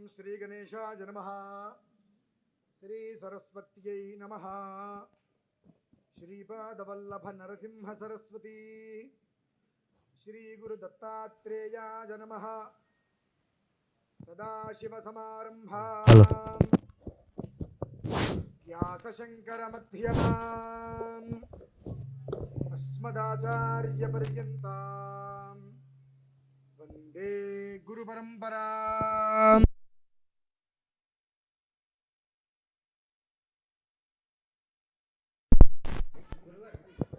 श्री गणेशाय नमः। श्री सरस्वत्यै नमः। श्रीपादवल्लभ नरसिंह सरस्वती श्री गुरु दत्तात्रेयाय नमः। सदाशिवसमारम्भां व्यासशङ्करमध्यमाम् अस्मदाचार्यपर्यन्तां वन्दे गुरुपरम्पराम्।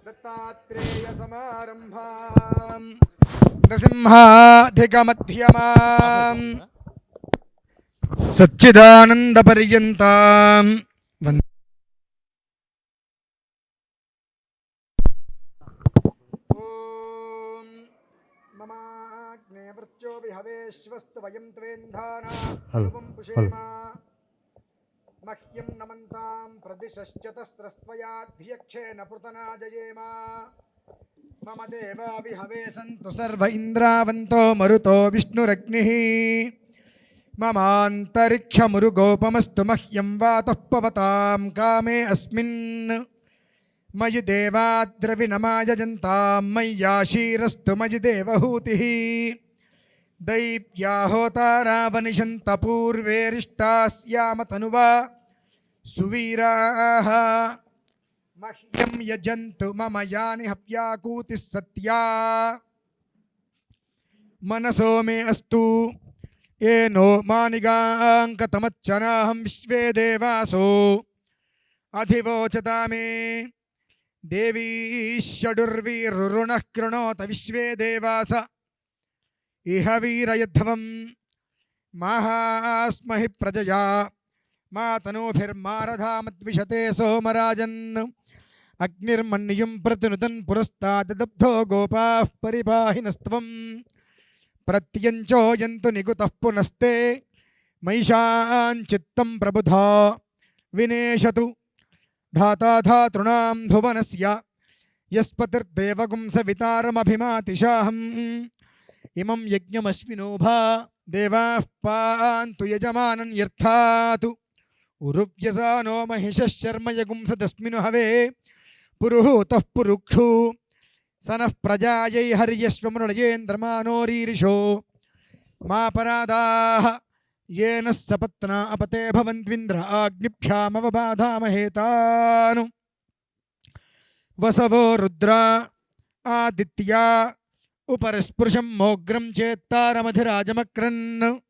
दत्तात्रेयसमारम्भां नरसिंहाधिकमध्यमाम् सच्चिदानन्दपर्यन्तां वन्दे। ओम ममाग्ने वृत्यो विहवेश्वस्तु वयं त्वेन्धानास्त्वं पुषेमा मह्यं नमन्तां प्रदिशश्चतस्रस्त्वयाध्यक्षेण पृतना जयेम। मम देवा विहवे सन्तु सर्व इन्द्रावन्तो मरुतो विष्णुरग्निः। ममान्तरिक्षमुरुगोपमस्तु मह्यं वातः पवतां कामे अस्मिन्। मयि देवाद्रविणमायजन्तां मय्याशीरस्तु मयि देवहूतिः। दैव्याहोतारावनिशन्त पूर्वेरिष्टास्याम तनुवा सुवीराः। मह्यं यजन्तु मम यानि हव्याकूतिः सत्या। मनसो मे अस्तु येनो मानिगाङ्कतमच्चनाहं विश्वे देवासो अधिवोचता मे। देवी षडुर्वीरुरुणः कृणोत विश्वे देवास इह वीरयध्वं। माहास्महि प्रजया मातनोभिर्मारधामद्विषते सोमराजन्। अग्निर्मन्युं प्रतिनुदन् पुरस्ताददब्धो गोपाः परिपाहिनस्त्वं। प्रत्यञ्चो यन्तु निकुतः पुनस्ते महिषाञ्चित्तं प्रबुधा विनेशतु। धाता धातॄणां भुवनस्य यस्पतिर्देवगुंसवितारमभिमातिशाहम्। इमं यज्ञमश्विनोभा देवाः पान्तु यजमानं यर्थातु। उरुव्यसानो महिषः शर्म यगुंसदस्मिनु हवे पुरुहूतः पुरुक्षु। सनः प्रजायै हर्यश्वमृळयेन्द्रमानोरीरिषो। मा परादाः येन सपत्ना अपते भवन्त्विन्द्र आग्निभ्यामवबाधामहेतानु। वसवो रुद्रा आदित्या उपरिस्पृशं मोग्रं चेत्तारमधिराजमक्रन्।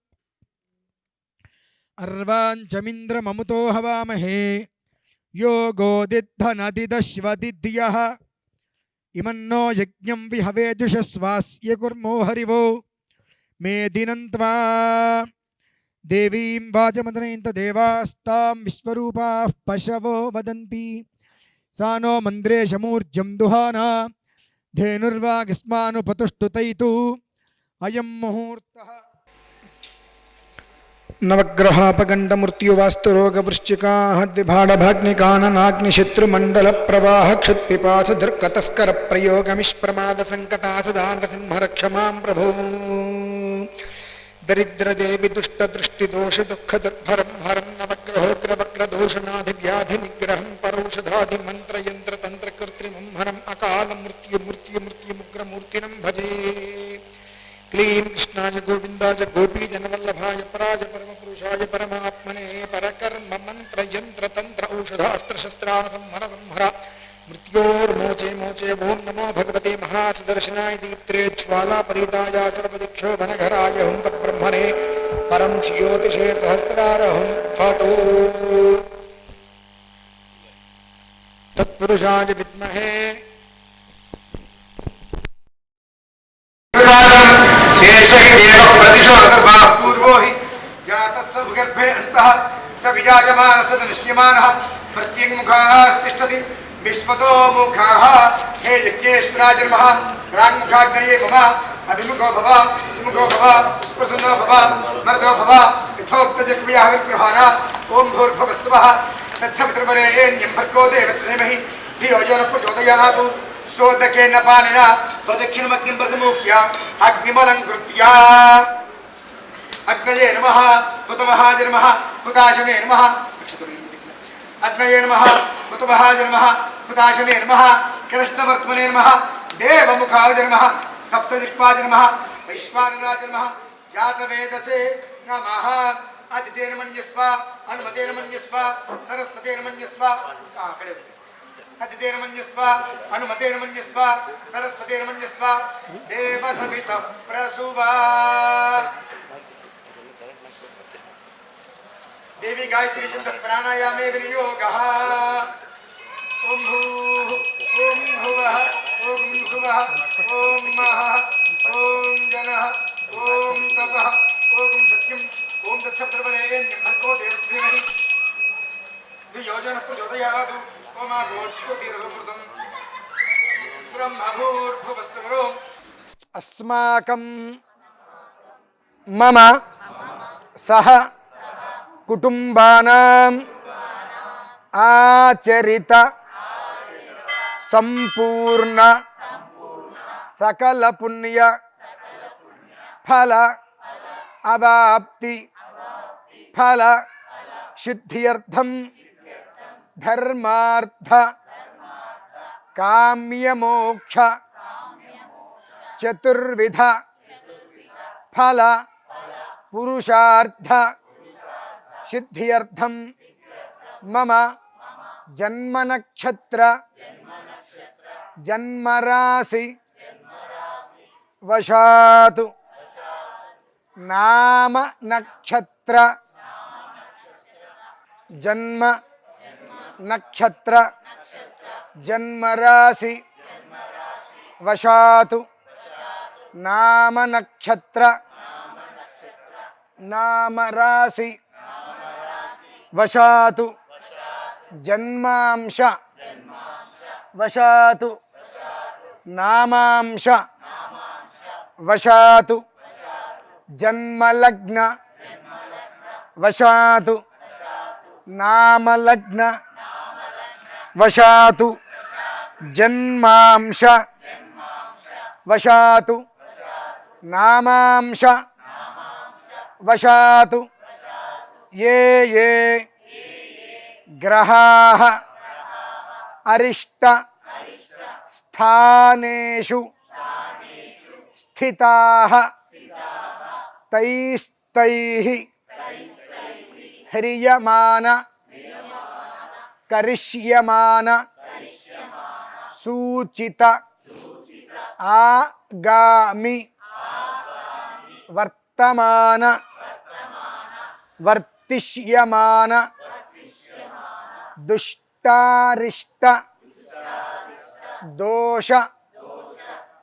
अर्वाञ्चमिन्द्रममुतो हवामहे यो गोदिद्धनदिदश्वदिद्यः। इमन्नो यज्ञं विहवेजुषस्वास्य कुर्मो हरिवो मेदिनन्त्वा। देवीं वाचमदनयन्त देवास्तां विश्वरूपाः पशवो वदन्ति। सा नो मन्द्रेशमूर्जं दुहाना धेनुर्वागिस्मानुपतुष्टुतैतु। अयं मुहूर्तः नवग्रहापगण्डमृत्युवास्तुरोगवृश्चिकाः द्विभाडभाग्निकाननाग्निशत्रुमण्डलप्रवाह क्षुत्पिपासधर्कतस्करप्रयोगमिष्प्रमादसङ्कटासदानरसिंहरक्ष मां प्रभो। दरिद्रदेवि दुष्टदृष्टिदोषदुःखदुर्भरं हरं नवग्रहोग्रवक्रदोषनाधिव्याधिनिग्रहं परोषधाधिमन्त्रयन्त्रतन्त्रकृत्रिमं हरम् अकालमृत्युमुग्रमूर्तिनं भजे। क्लीं कृष्णाय गोविन्दाय गोपीजनवल्लभाय पराय परमपुरुषाय परमात्मने परकर्म मन्त्रयन्त्रतन्त्र औषधास्त्रशस्त्राणसंहर संहर मृत्योर्मोचे मोचे। ओं नमो भगवते महासुदर्शनाय दीप्त्रे ज्वालापरीताय सर्वदिक्षोभनघराय हुं तद्ब्रह्मणे परं ज्योतिषे सहस्रार हुं फटो तत्पुरुषाय विद्महे पूर्वो हि जातस्य भूगर्भे अन्तः स विजायमानः दृश्यमानः प्रत्यङ्मुखास्तिष्ठति विश्वतो मुखाः। हे यज्ञेश्वराय नमः। प्राङ्मुखाग्नये मम अभिमुखो भव सुमुखो भव सुप्रसन्नो भव मर्दो भव यथोक्तजग्व्याः विग्रहाण। ॐ भूर्भुवः स्वः तत्सवितुर्वरेण्यं भर्गो देवस्य धीमहि धियो यो नः प्रचोदयात्। शोधकेन पाणिना प्रदक्षिणमग्निं प्रसमुख्य अग्निमलङ्कृत्य अग्नये नमः हुतमहाय नमः हुताशने नमः अग्नये नमः हुतमहाय नमः हुताशने नमः कृष्णवर्त्मने नमः देवमुखाय नमः सप्तदिक्पाय नमः वैश्वानराय नमः जातवेदसे नमः आदित्येन मन्यस्व अनुमतेन मन्यस्व सरस्वतेन मन्यस्व आदित्येन मन्यस्व अनुमतेन मन्यस्व सरस्वतेन मन्यस्व देवसवितः प्रसूवा देवी गायत्री छंद प्राणायामे विनियोगः ओम भूः ओम भुवः ओम सुवः ओम महः ओम जनः ओम तपः ओम सत्यम् ओम तत्सवितुर्वरेण्यं भर्गो देवस्य धीमहि धियोजनः प्रचोदयात् ओम गोच्योतिरसमृतं ब्रह्मभूर्भुवस्सुरो अस्माकं मम सह कुटुंबानां आचरित संपूर्ण सकल पुण्य फल अवाप्ति फल सिद्ध्यर्थम धर्मार्थ काम्य मोक्ष चतुर्विध फल पुरुषार्थ सिद्ध्यर्थम मम जन्म नक्षत्र जन्मराशि वशात् नाम नक्षत्र जन्म नक्षत्र जन्मराशि वशात् नाम नक्षत्र नाम राशि वशात् जन्मांश वशात् नामांश वशात् जन्मलग्न वशात् नामलग्न वशात् जन्मांश वशात् नामांश वशात् ये ये ग्रहाः अरिष्ट स्थानेषु स्थिताः तैस्तैः ह्रियमान करिष्यमान सूचित आगामि वर्तमान वर्तिष्यमान दुष्टारिष्ट दोष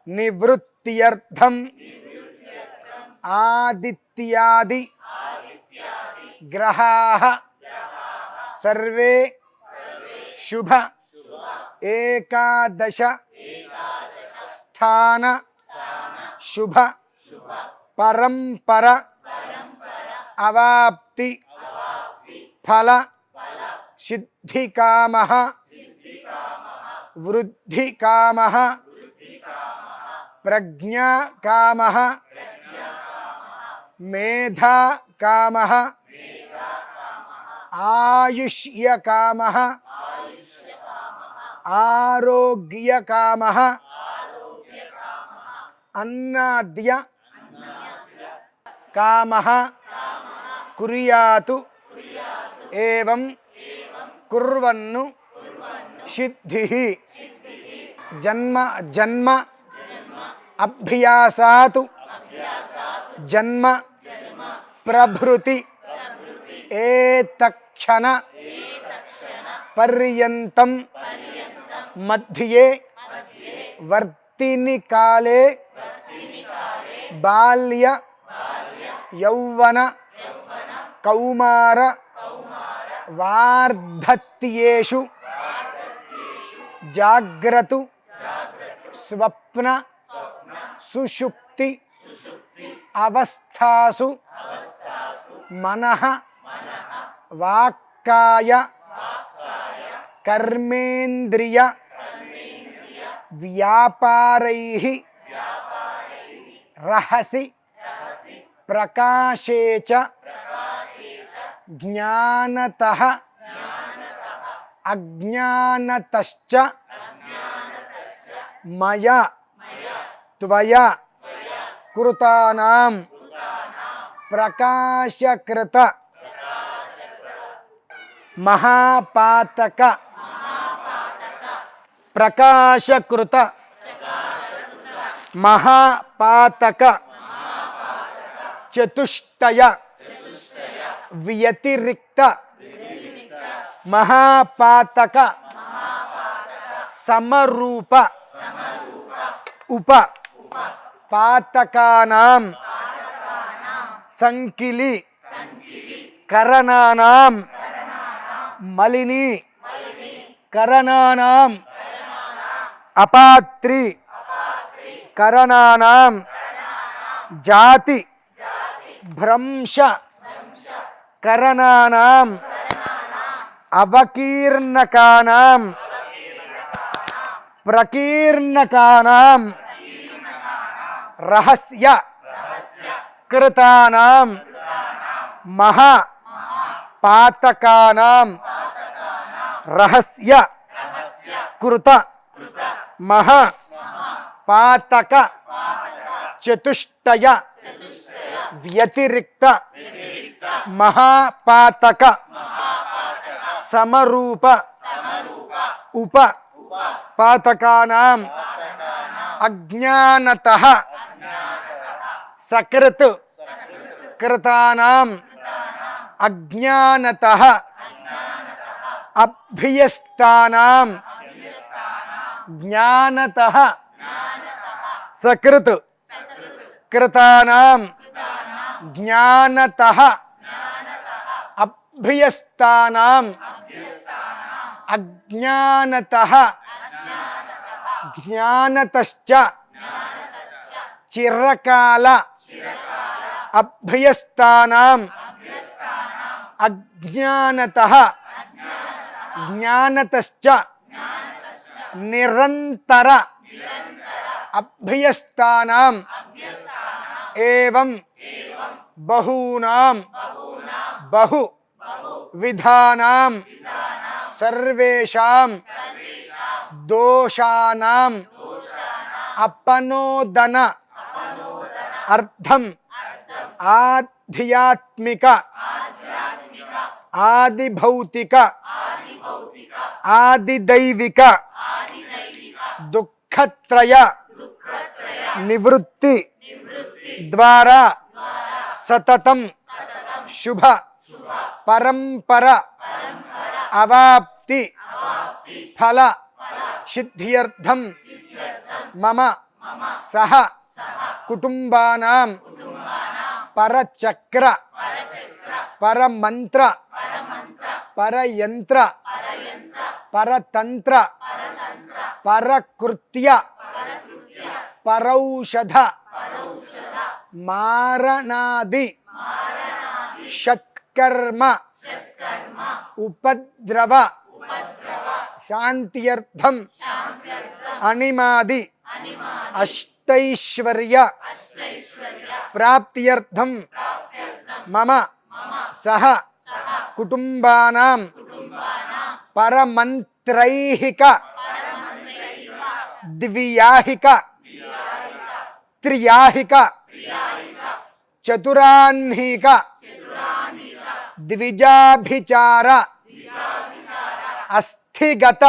निवृत्त्यर्थम आदित्यादि ग्रहाः सर्वे शुभ एकादश स्थान शुभ परंपर अवाप्ति फल सिद्धिकामः वृद्धिकामः प्रज्ञाकामः मेधाकामः आयुष्यकामः आरोग्यकामः अन्नाद्य कामः कुर्यातु एवं कुर्वन्नु सिद्धिः जन्म जन्म अभ्यासात् जन्म प्रभृति एतक्षण पर्यन्तं मध्ये वर्तिनि काले बाल्य यौवन कौमार वार्धत्येषु जाग्रतु स्वप्न सुषुप्ति अवस्थासु मनः वाक्काय कर्मेन्द्रिय व्यापारैः रहसि प्रकाशे च ज्ञानतः अज्ञानतश्च मया त्वया कृतानां प्रकाशकृत महापातक प्रकाशकृत महापातक चतुष्टय व्यतिरिक्त महापातक समरूप उप पातकानां संकिली करणानां मलिनी करणानां अपात्री करणानां जाति भ्रंश करणानां अवकीर्णकानां प्रकीर्णकानां रहस्य कृतानां महा पातकानां रहस्य कृत महा पातक चतुष्टय व्यतिरिक्त महापातक समरूप उप पातकानां अज्ञानतः सकृत कृतानां अज्ञानतः अभ्यस्तानां ज्ञानतः सकृत कृतानां ज्ञानतः अभ्यस्तानां अज्ञानतः ज्ञानतश्च चिरकाल अभ्यस्तानां अज्ञानतः ज्ञानतश्च निरंतर अभ्यस्तानां एवं बहूनां बहु विधानां सर्वेषां दोषानां अपनोदन अर्थम आध्यात्मिक आदिभौतिक आदिदैविक दुःखत्रय निवृत्ति द्वारा सततं शुभ परंपर अवाप्ति फल सिद्ध्यर्थम मम सह कुटुंबानां परचक्र परमंत्र परयंत्र परतंत्र परकृत्य परौषध मारणादि षट्कर्म उपद्रव शांत्यर्थम अनिमादि अष्टैश्वर्य प्राप्त्यर्थम मम सह कुटुंबानां परमंत्रैहिक द्वियाहिक त्रियाहिक चतुराह्निक द्विजाभिचार अस्थिगत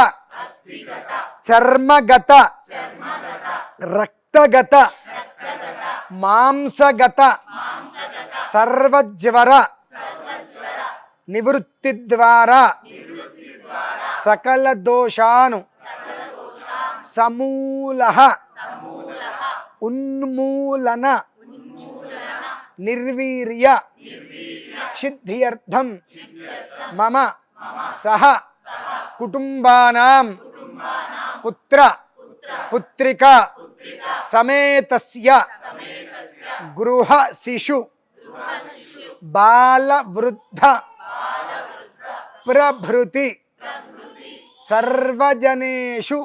चर्मगत रक्तगत मांसगत सर्वज्वर निवृत्ति द्वारा सकल दोषानु समूलः उन्मूलन निर्वीर्य सिद्ध्यर्थम मम सह कुटुंबानां पुत्र पुत्रिका समेतस्य गृह शिशु बाल वृद्ध प्रभृति सर्वजनेषु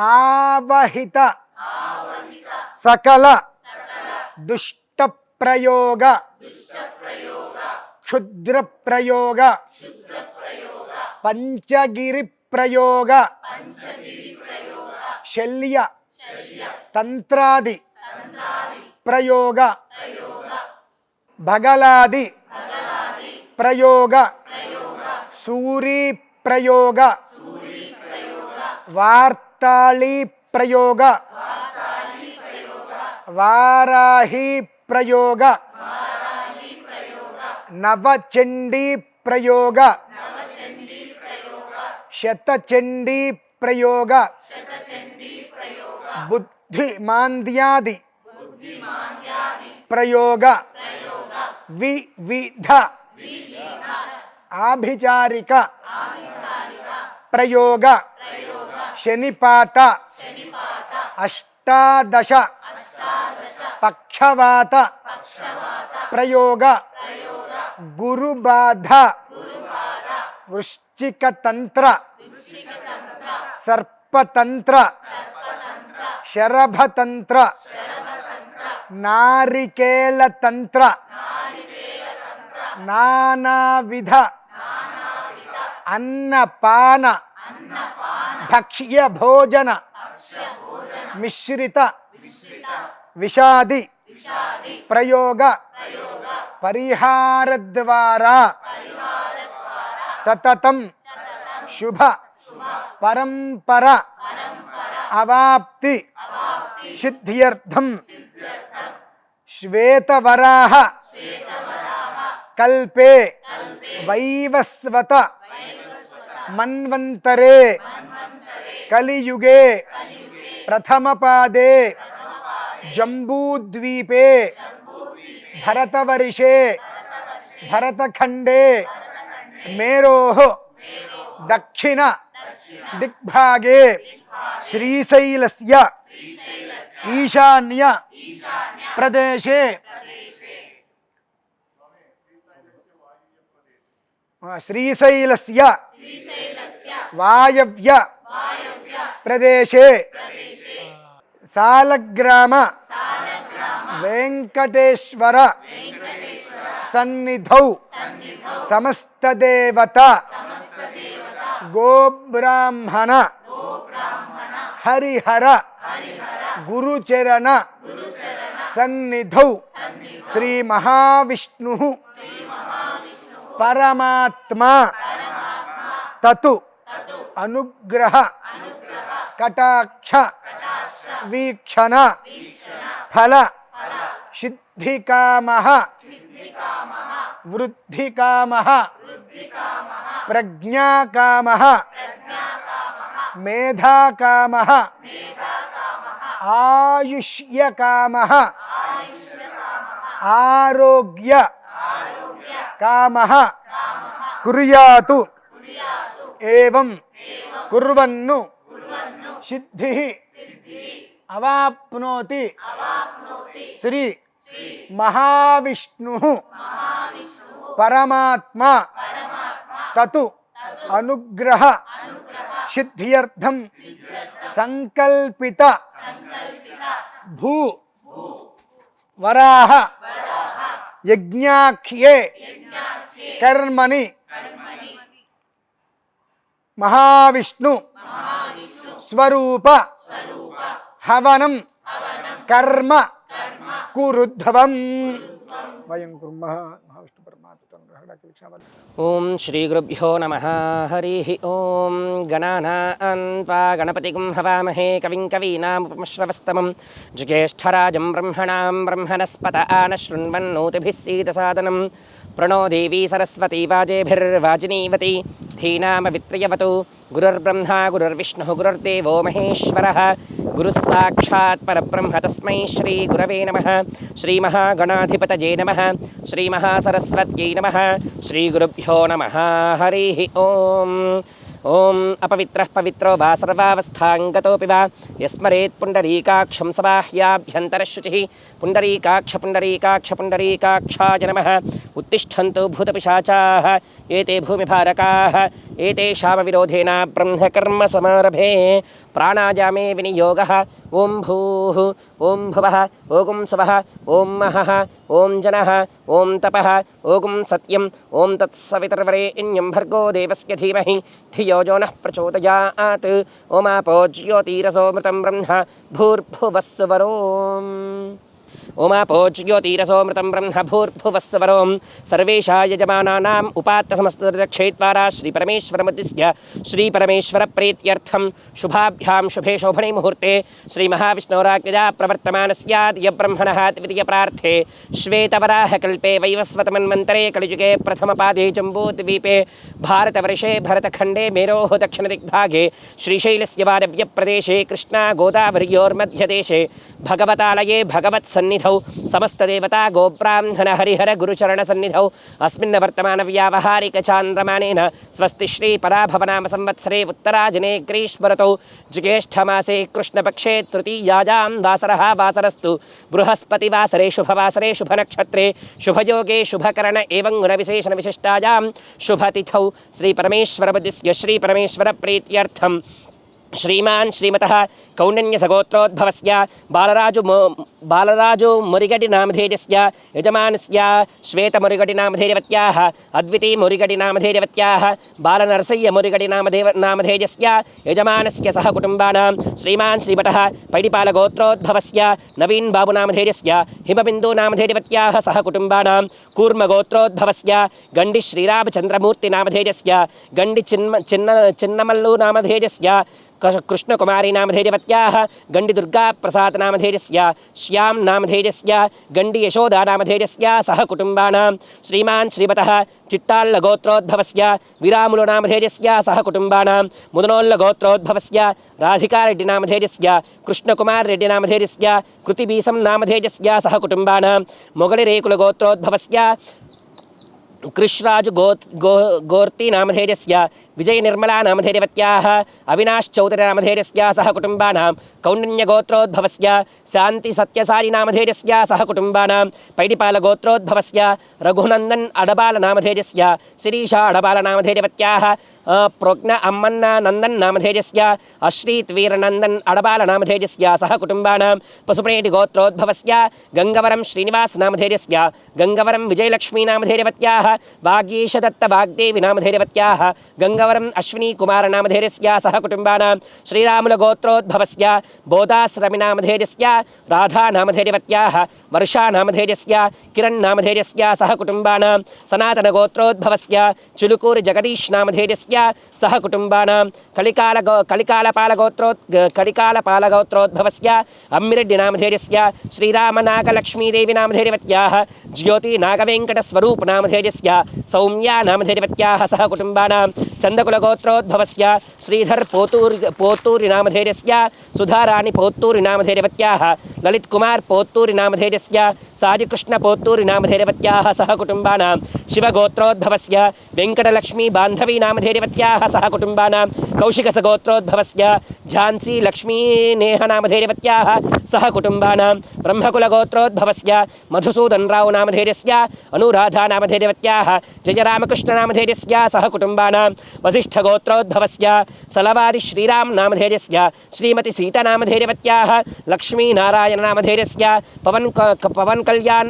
आवहित सकल दुष्ट ప్రయోగ క్షుద్ర ప్రయోగ పంచగిరి ప్రయోగ శల్య తంత్రాది ప్రయోగ భగలాది ప్రయోగ సూరీ ప్రయోగ వార్తాళీ ప్రయోగ వారాహి ప్రయోగ నవచండీ ప్రయోగ శతచండీ ప్రయోగ బుద్ధిమాంద్యాది ప్రయోగ వివిధ ఆభిచారిక ప్రయోగ శనిపాత అష్టాదశ పక్షవాత ప్రయోగ గురుబాధ వృశ్చికతంత్ర సర్పతంత్ర శరభతంత్ర నారికేళతంత్ర నానావిధ అన్నపాన భక్ష్య భోజన మిశ్రిత విషాది ప్రయోగ పరిహార ద్వారా సతతం శుభ పరంపర అవాప్తి సిద్ధ్యర్థం శ్వేతవరాహ కల్పే వైవస్వత మన్వంతరే కలియుగే ప్రథమపాదే జంబూద్వీపే భరతవర్షే భరతఖండే మేరోః దక్షిణ దిగ్భాగే శ్రీశైలస్య ఈశాన్య ప్రదేశే శ్రీశైలస్య వాయవ్య ప్రదేశే సాలగ్రామ వెంకటేశ్వర సన్నిధౌ సమస్తదేవత గోబ్రాహ్మణ హరిహర గురుచరణ సన్నిధౌ శ్రీ మహావిష్ణు పరమాత్మా తతు అనుగ్రహ కటాక్ష వీక్షణ ఫల సిద్ధికామః వృద్ధికామః ప్రజ్ఞాకామః మేధాకామః ఆయుష్యకామః ఆరోగ్య కామః కుర్యాతు ఏవం కుర్వన్ను సిద్ధిః అవాప్నోతి శ్రీ మహావిష్ణుః పరమాత్మా తతు అనుగ్రహ సిద్ధ్యర్థం సంకల్పిత భూ వరాహ యజ్ఞాఖ్యే కర్మణి మహావిష్ణు స్వరూప హవనం కర్మ కురుధ్వం వయం కుర్మః మహావిష్ణు పరమాత్మ గ్రహణ. ఓం శ్రీ గురుభ్యో నమః. హరి ఓం గణానాన్ త్వా గణపతిగుం హవామహే కవిం కవీనాముపమశ్రవస్తమం జ్యేష్ఠరాజం బ్రహ్మణాం బ్రహ్మణస్పత ఆన శృణ్వన్నోతిభిः सीदसादनं प्रणो देवी सरस्वती वाजेभिर्वाजिनीवती धीनामवित्रयवतु. गुरुर्ब्रह्मा गुरुर्विष्णुः गुरुर्देवो महेश्वरः गुरुः साक्षात् परब्रह्म तस्मै श्रीगुरवे नमः. श्रीमहागणाधिपतये नमः. श्रीमहासरस्वत्यै नमः. श्रीगुरुभ्यो नमः. हरिः ओम्. ओम अपवित्रः पवित्रो वा सर्वावस्थाङ्गतोऽपि वा यस्मरेत् पुण्डरीकाक्षं सबाह्याभ्यन्तरशुचिः पुण्डरीकाक्ष पुण्डरीकाक्ष पुण्डरीकाक्षाय नमः. उत्तिष्ठन्तु भूतपिशाचाः एते भूमिभारकाः एतेषामविरोधेन ब्रह्मकर्मसमारभे प्राणायामे विनियोगः. ओं भूः ఓం భువః ఓం స్వః ఓం మహః ఓం జనః ఓం తపః ఓం సత్యం ఓం తత్సవితుర్వరేణ్యం భర్గో దేవస్య ధీమహి ధియో యో నః ప్రచోదయాత్ ఓమాపో జ్యోతిరసోమృతం బ్రహ్మ భూర్భువస్సువరోం ओमापो ज्योतिरसोमृतं ब्रह्म भूर्भुवस्सवरों सर्वेषां यजमानानाम् उपात्तसमस्तक्षेत्वारा श्रीपरमेश्वरमुद्दिश्य श्रीपरमेश्वरप्रीत्यर्थं शुभाभ्यां शुभे शोभने मुहूर्ते श्रीमहाविष्णोराज्ञया प्रवर्तमानस्याद्यब्रह्मणः द्वितीयप्रार्थे श्वेतवराहकल्पे वैवस्वतमन्वन्तरे कलियुगे प्रथमपादे जम्बूद्वीपे भारतवर्षे भरतखण्डे मेरोः दक्षिणदिग्भागे श्रीशैलस्य वायव्यप्रदेशे कृष्णा गोदावर्योर्मध्यदेशे भगवतालये भगवत्सन्निधौ समस्तदेवता गोब्राह्मण हरिहर गुरुचरणसन्निधौ अस्मिन् वर्तमानव्यावहारिकचान्द्रमानेन स्वस्ति श्रीपराभवनाम संवत्सरे उत्तरायणे ग्रीष्मऋतौ ज्येष्ठमासे कृष्णपक्षे तृतीयायां वासरः वासरस्तु बृहस्पतिवासरे शुभवासरे शुभनक्षत्रे शुभयोगे शुभकरण एवं गुणविशेषणविशिष्टायां शुभतिथौ श्रीपरमेश्वरमुद्दिश्य श्रीपरमेश्वरप्रीत्यर्थं श्रीमान् श्रीमतः कौण्डिन्यसगोत्रोद्भवस्य बालराजु मुरिगडि नामधेयस्य यजमानस्य श्वेतमुरिगडि नामधेयवत्याः अद्विती मुरिगडि नामधेयवत्याः बालनरसय्य मुरिगडि नामधेयस्य यजमानस्य सह कुटुम्बानां श्रीमान् श्रीमतः पैडिपालगोत्रोद्भवस्य नवीन बाबु नामधेयस्य हिमबिन्दु नामधेयवत्याः सह कुटुम्बानां कूर्मगोत्रोद्भवस्य गण्डि श्रीरामचन्द्रमूर्ति नामधेयस्य गण्डि चिन्नमल्लु नामधेयस्य कृष्णकुमारी नामधेयवत्याः गण्डि दुर्गा प्रसाद नामधेयस्य श्याम नामधेयस्य गण्डि यशोदा नामधेयस्य सह कुटुम्बानां श्रीमान् श्रीमतः चिट्टाल्लगोत्रोद्भवस्य विरामुलु नामधेयस्य सह कुटुम्बानां मुदनोल्लगोत्रोद्भवस्य राधिकारेड्डि नामधेयस्य कृष्णकुमार रेड्डि नामधेयस्य कृतिबीसं नामधेयस्य सह कुटुम्बानां मोगलिरेकुलगोत्रोद्भवस्य कृष्णराजु गोर्ति नामधेयस्य विजय निर्मला नामधेयवत्याः अविनाश चौधरी नामधेयस्य सह कुटुम्बानां कौण्डिन्यगोत्रोद्भवस्य शान्ति सत्यसारी नामधेयस्य सह कुटुम्बानां पैडिपालगोत्रोद्भवस्य रघुनन्दन अडबाल नामधेयस्य शिरीषा अडबाल नामधेयवत्याः प्रोज्ञ अम्मन्न नन्दन नामधेयस्य अश्रीत वीरनन्दन अडबाल नामधेयस्य सह कुटुम्बानां पशुप्रेटि गोत्रोद्भवस्य गंगवरम श्रीनिवास नामधेयस्य गंगवरम विजयलक्ष्मी नामधेयवत्याः वागीशदत्त वाग्देवी नामधेयवत्याः गंगवरम अश्विनी कुमार नामधेयस्य सह कुटुम्बानां श्रीरामुलगोत्रोद्भवस्य बोधाश्रमी नामधेयस्य राधा नामधेयवत्याः वर्षा नामधेयस्य किरण नामधेयस्य सह कुटुम्बानां सनातनगोत्रोद्भवस्य चिलुकूरि जगदीश नामधेयस्य सह कुटुम्बानां कलिकालपालगोत्रोद्भवस्य अम्मिरेड्डि नामधेयस्य श्रीरामनागलक्ष्मीदेवी नामधेयवत्याः ज्योति नागवेङ्कटस्वरूप नामधेयस्य सौम्या नामधेयवत्याः सह कुटुम्बानां चन्दकुलगोत्रोद्भवस्य श्रीधर पोत्तूरि नामधेयस्य सुधाराणि पोत्तूरि नामधेयवत्याः ललित कुमार पोत्तूरि नामधेयस्य साजिकृष्ण पोत्तूरि नामधेयवत्याः सह कुटुम्बानां शिवगोत्रोद्भवस्य वेङ्कटलक्ष्मी बान्धवी नामधेयवत्याः सह कुटुम्बानां कौशिकसगोत्रोद्भवस्य झान्सी लक्ष्मी नेह नामधेयवत्याः सह कुटुम्बानां ब्रह्मकुलगोत्रोद्भवस्य मधुसूदनराव नामधेयस्य अनुराधा नामधेयवत्याः जयरामकृष्ण नामधेयस्य सह कुटुम्बानां वसिष्ठगोत्रोद्भवस्य सलवादि श्रीराम नामधेयस्य श्रीमती सीता नामधेयवत्याः लक्ष्मीनारायण नामधेयस्य पवन कल्याण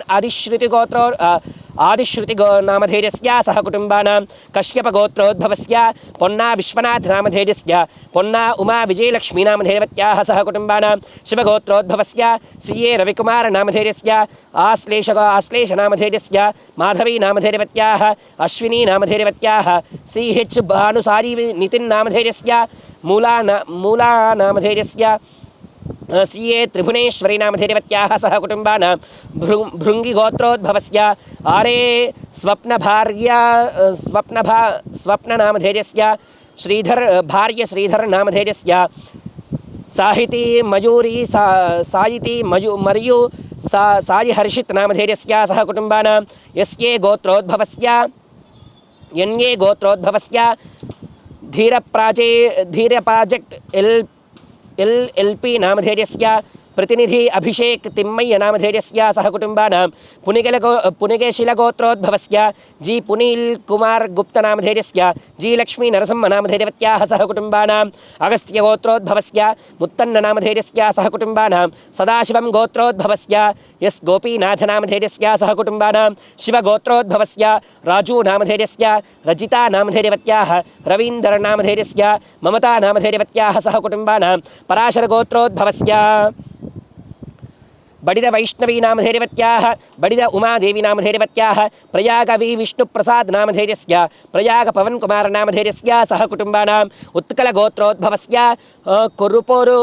आदिश्रुति नामधेयस्य सह कुटुम्बानां कश्यपगोत्रोद्भवस्य पोन्ना विश्वनाथ नामधेयस्य पोन्ना उमा विजयलक्ष्मी नामधेयवत्याः सह कुटुम्बानां शिवगोत्रोद्भवस्य श्रीये रविकुमार नामधेयस्य आश्लेष नामधेयस्य माधवी नामधेयवत्याः अश्विनी नामधेयवत्याः श्री एच भानुसारी नितिन नामधेयस्य मूला नामधेयस्य सीए त्रिभुवनेश्वरी नामधेयवत्याः सह कुटुम्बानां भृङ्गिगोत्रोद्भवस्य आरे स्वप्न नामधेयस्य श्रीधर भार्य श्रीधर नामधेयस्य साहिती मयूरी सायिती मर्यु साई हर्षित नामधेयस्य सह कुटुम्बानां एस्के गोत्रोद्भवस्य धीर प्राजेक्ट LLP नामधेयस्य प्रतिनिधि अभिषेक तिम्मय्य नामधेयस्य सह कुटुम्बानां पुनिगेशिलगोत्रोद्भवस्य जी पुनील कुमार गुप्त नामधेयस्य जी लक्ष्मी नरसिंह नामधेयवत्याः सह कुटुम्बानाम् अगस्त्यगोत्रोद्भवस्य मुत्तन्न नामधेयस्य सह कुटुम्बानां सदाशिवं गोत्रोद्भवस्य एस् गोपीनाथ नामधेयस्य सह कुटुम्बानां शिवगोत्रोद्भवस्य राजू नामधेयस्य रजिता नामधेयवत्याः रवीन्द्र नामधेयस्य ममता नामधेयवत्याः सह कुटुम्बानां पराशरगोत्रोद्भवस्य बडिद वैष्णवी नामधेयवत्याः बडिद उमादेवी नामधेयवत्याः प्रयाग वी विष्णुप्रसाद नामधेयस्य प्रयाग पवनकुमार नामधेयस्य सह कुटुम्बानाम् उत्कलगोत्रोद्भवस्य कुरुपोरु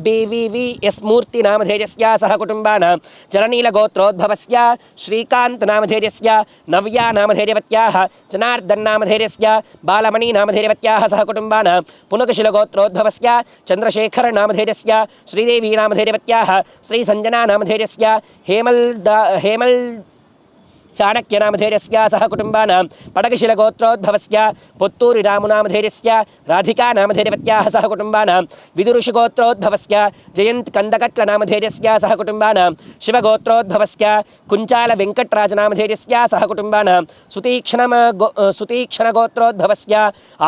BVV एस् मूर्ति नामधेयस्य सह कुटुम्बानां जलनीलगोत्रोद्भवस्य श्रीकान्त नामधेयस्य नव्या नामधेयवत्याः जनार्दन नामधेयस्य बालमणि नामधेयवत्याः सह कुटुम्बानां पुनकशिलगोत्रोद्भवस्य चन्द्रशेखर नामधेयस्य श्रीदेवी नामधेयवत्याः श्री संजना नामधेयस्य हेमल चाणक्य नामधेयस्य सह कुटुम्बानां पडकशिलगोत्रोद्भवस्य पुत्तूरि रामु नामधेयस्य राधिका नामधेयवत्याः सह कुटुम्बानां विदुरुषिगोत्रोद्भवस्य जयन्त कंदकट्ल नामधेयस्य सह कुटुम्बानां शिवगोत्रोद्भवस्य कुञ्चाल वेङ्कटराज नामधेयस्य सह कुटुम्बानां सुतीक्ष्णगोत्रोद्भवस्य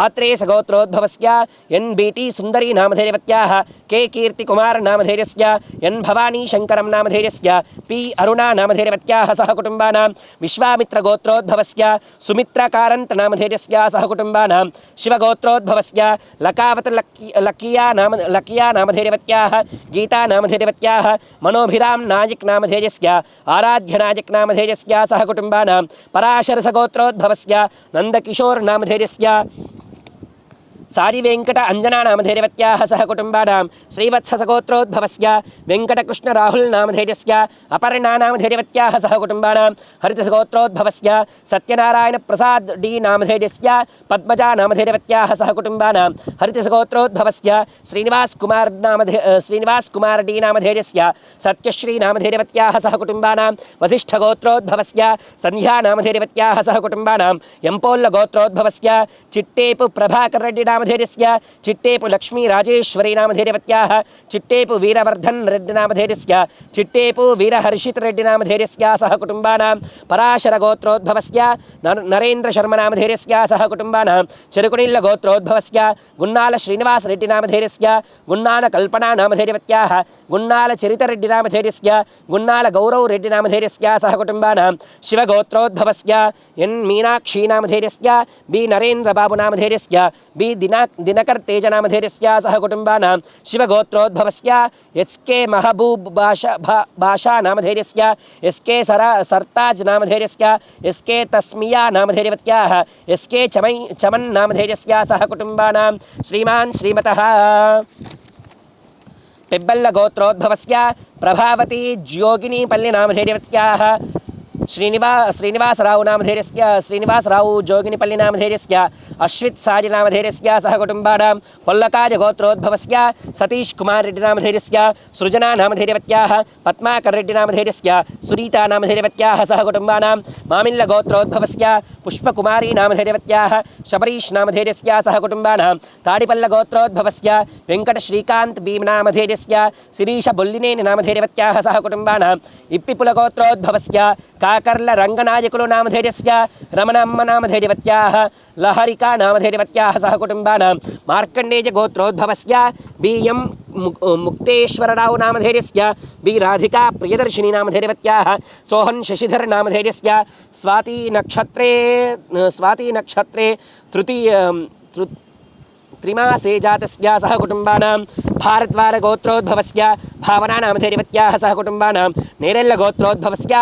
आत्रेय गोत्रोद्भवस्य NBT सुन्दरी नामधेयवत्याः के कीर्तिकुमार नामधेयस्य N भवानी शङ्करं नामधेयस्य P अरुणा नामधेयवत्याः सह कुटुम्बानां विश्वामित्र गोत्रोद्भवस्य सुमित्राकारंत नामधेयस्य सह कुटुम्बानां शिवगोत्रोद्भवस्य लकावत लकिया नामधेयवत्याः गीता नामधेयवत्याः मनोभिराम नायक नामधेयस्य आराध्य नायक नामधेयस्य सह कुटुम्बानां पराशरस गोत्रोद्भवस्य नंदकिशोर नामधेयस्य सारी वेंकट अंजना नामधेयवत्याः सह कुटुम्बानां श्रीवत्सगोत्रोद्भवस्य वेंकटकृष्ण राहुल नामधेयस्य अपर्णा नामधेयवत्याः सह कुटुम्बानां हरितसगोत्रोद्भवस्य सत्यनारायण प्रसाद डी नामधेयस्य पद्मजा नामधेयवत्याः सह कुटुम्बानां हरितसगोत्रोद्भवस्य श्रीनिवास कुमार डी नामधेयस्य सत्यश्री नामधेयवत्याः सह कुटुम्बानां वसिष्ठगोत्रोद्भवस्य संध्या नामधेयवत्याः सह कुटुम्बानां यंपोल्ल गोत्रोद्भवस्य चिट्टेपु प्रभाकर रेड्डी नामधेयस्य चिट्टेपु लक्ष्मी राजेश्वरी नामधेयवत्याः चिट्टेपु वीरवर्धन रेड्डी नामधेयस्य चिट्टेपु वीरहर्षित रेड्डी नामधेयस्य सह कुटुम्बानां पराशर गोत्रोद्भवस्य नरेंद्र शर्मा नामधेयस्य सह कुटुम्बानां चिरुकुनिल्ल गोत्रोद्भवस्य गुन्नाल श्रीनिवास रेड्डी नामधेयस्य गुन्नाल कल्पना नामधेयवत्याः गुन्नाल चरित रेड्डी नामधेयस्य गुन्नाल गौरव रेड्डी नामधेयस्य सह कुटुम्बानां शिवगोत्रोद्भवस्य एन् मीनाक्षी नामधेयस्य बी नरेंद्र बाबू नामधेयस्य बी दिनकर तेज नामधेयस्य सह कुटुम्बानां शिवगोत्रोद्भवस्य SK महबूब बाशा नामधेयस्य SK सरताज नामधेयस्य SK तस्मिया नामधेयवत्याः SK चमन नामधेयस्य सह कुटुम्बानां श्रीमान् श्रीमतः पेब्बल्ल गोत्रोद्भवस्य प्रभावती ज्योगिनीपल्ली नामधेयवत्याः श्रीनिवासराव नामधेयस्य श्रीनिवासराव जोगिनीपल्ली नामधेयस्य अश्वित साजि नामधेयस्य सह कुटुम्बानां पोल्लकाज गोत्रोद्भवस्य सतीश कुमार रेड्डी नामधेयस्य सृजना नामधेयवत्याः पद्माकर रेड्डी नामधेयस्य सुनीता नामधेयवत्याः सह कुटुम्बानां मामिल्ल गोत्रोद्भवस्य पुष्पकुमारी नामधेयवत्याः शबरीश नामधेयस्य सह कुटुम्बानां ताडिपल्ल गोत्रोद्भवस्य वेंकट श्रीकांत भीम नामधेयस्य शिरीष बुल्लिनेनि नामधेयवत्याः सह कुटुम्बानां इप्पिपुल गोत्रोद्भवस्य काकर्ल रंगनायकुलु नामधेयस्य रमणम्म नामधेयवत्याः लहरिका नामधेयवत्याः सह कुटुम्बानां मार्कण्डेय गोत्रोद्भवस्य BM मुक्तेश्वरराव नामधेयस्य बी राधिका प्रियदर्शिनी नामधेयवत्याः सोहन शशिधर नामधेयस्य स्वाति नक्षत्रे त्रिमासे जातस्य सह कुटुम्बानां भारद्वार गोत्रोद्भवस्य भावना नामधेयवत्याः सह कुटुम्बानां नेरेल्ल गोत्रोद्भवस्य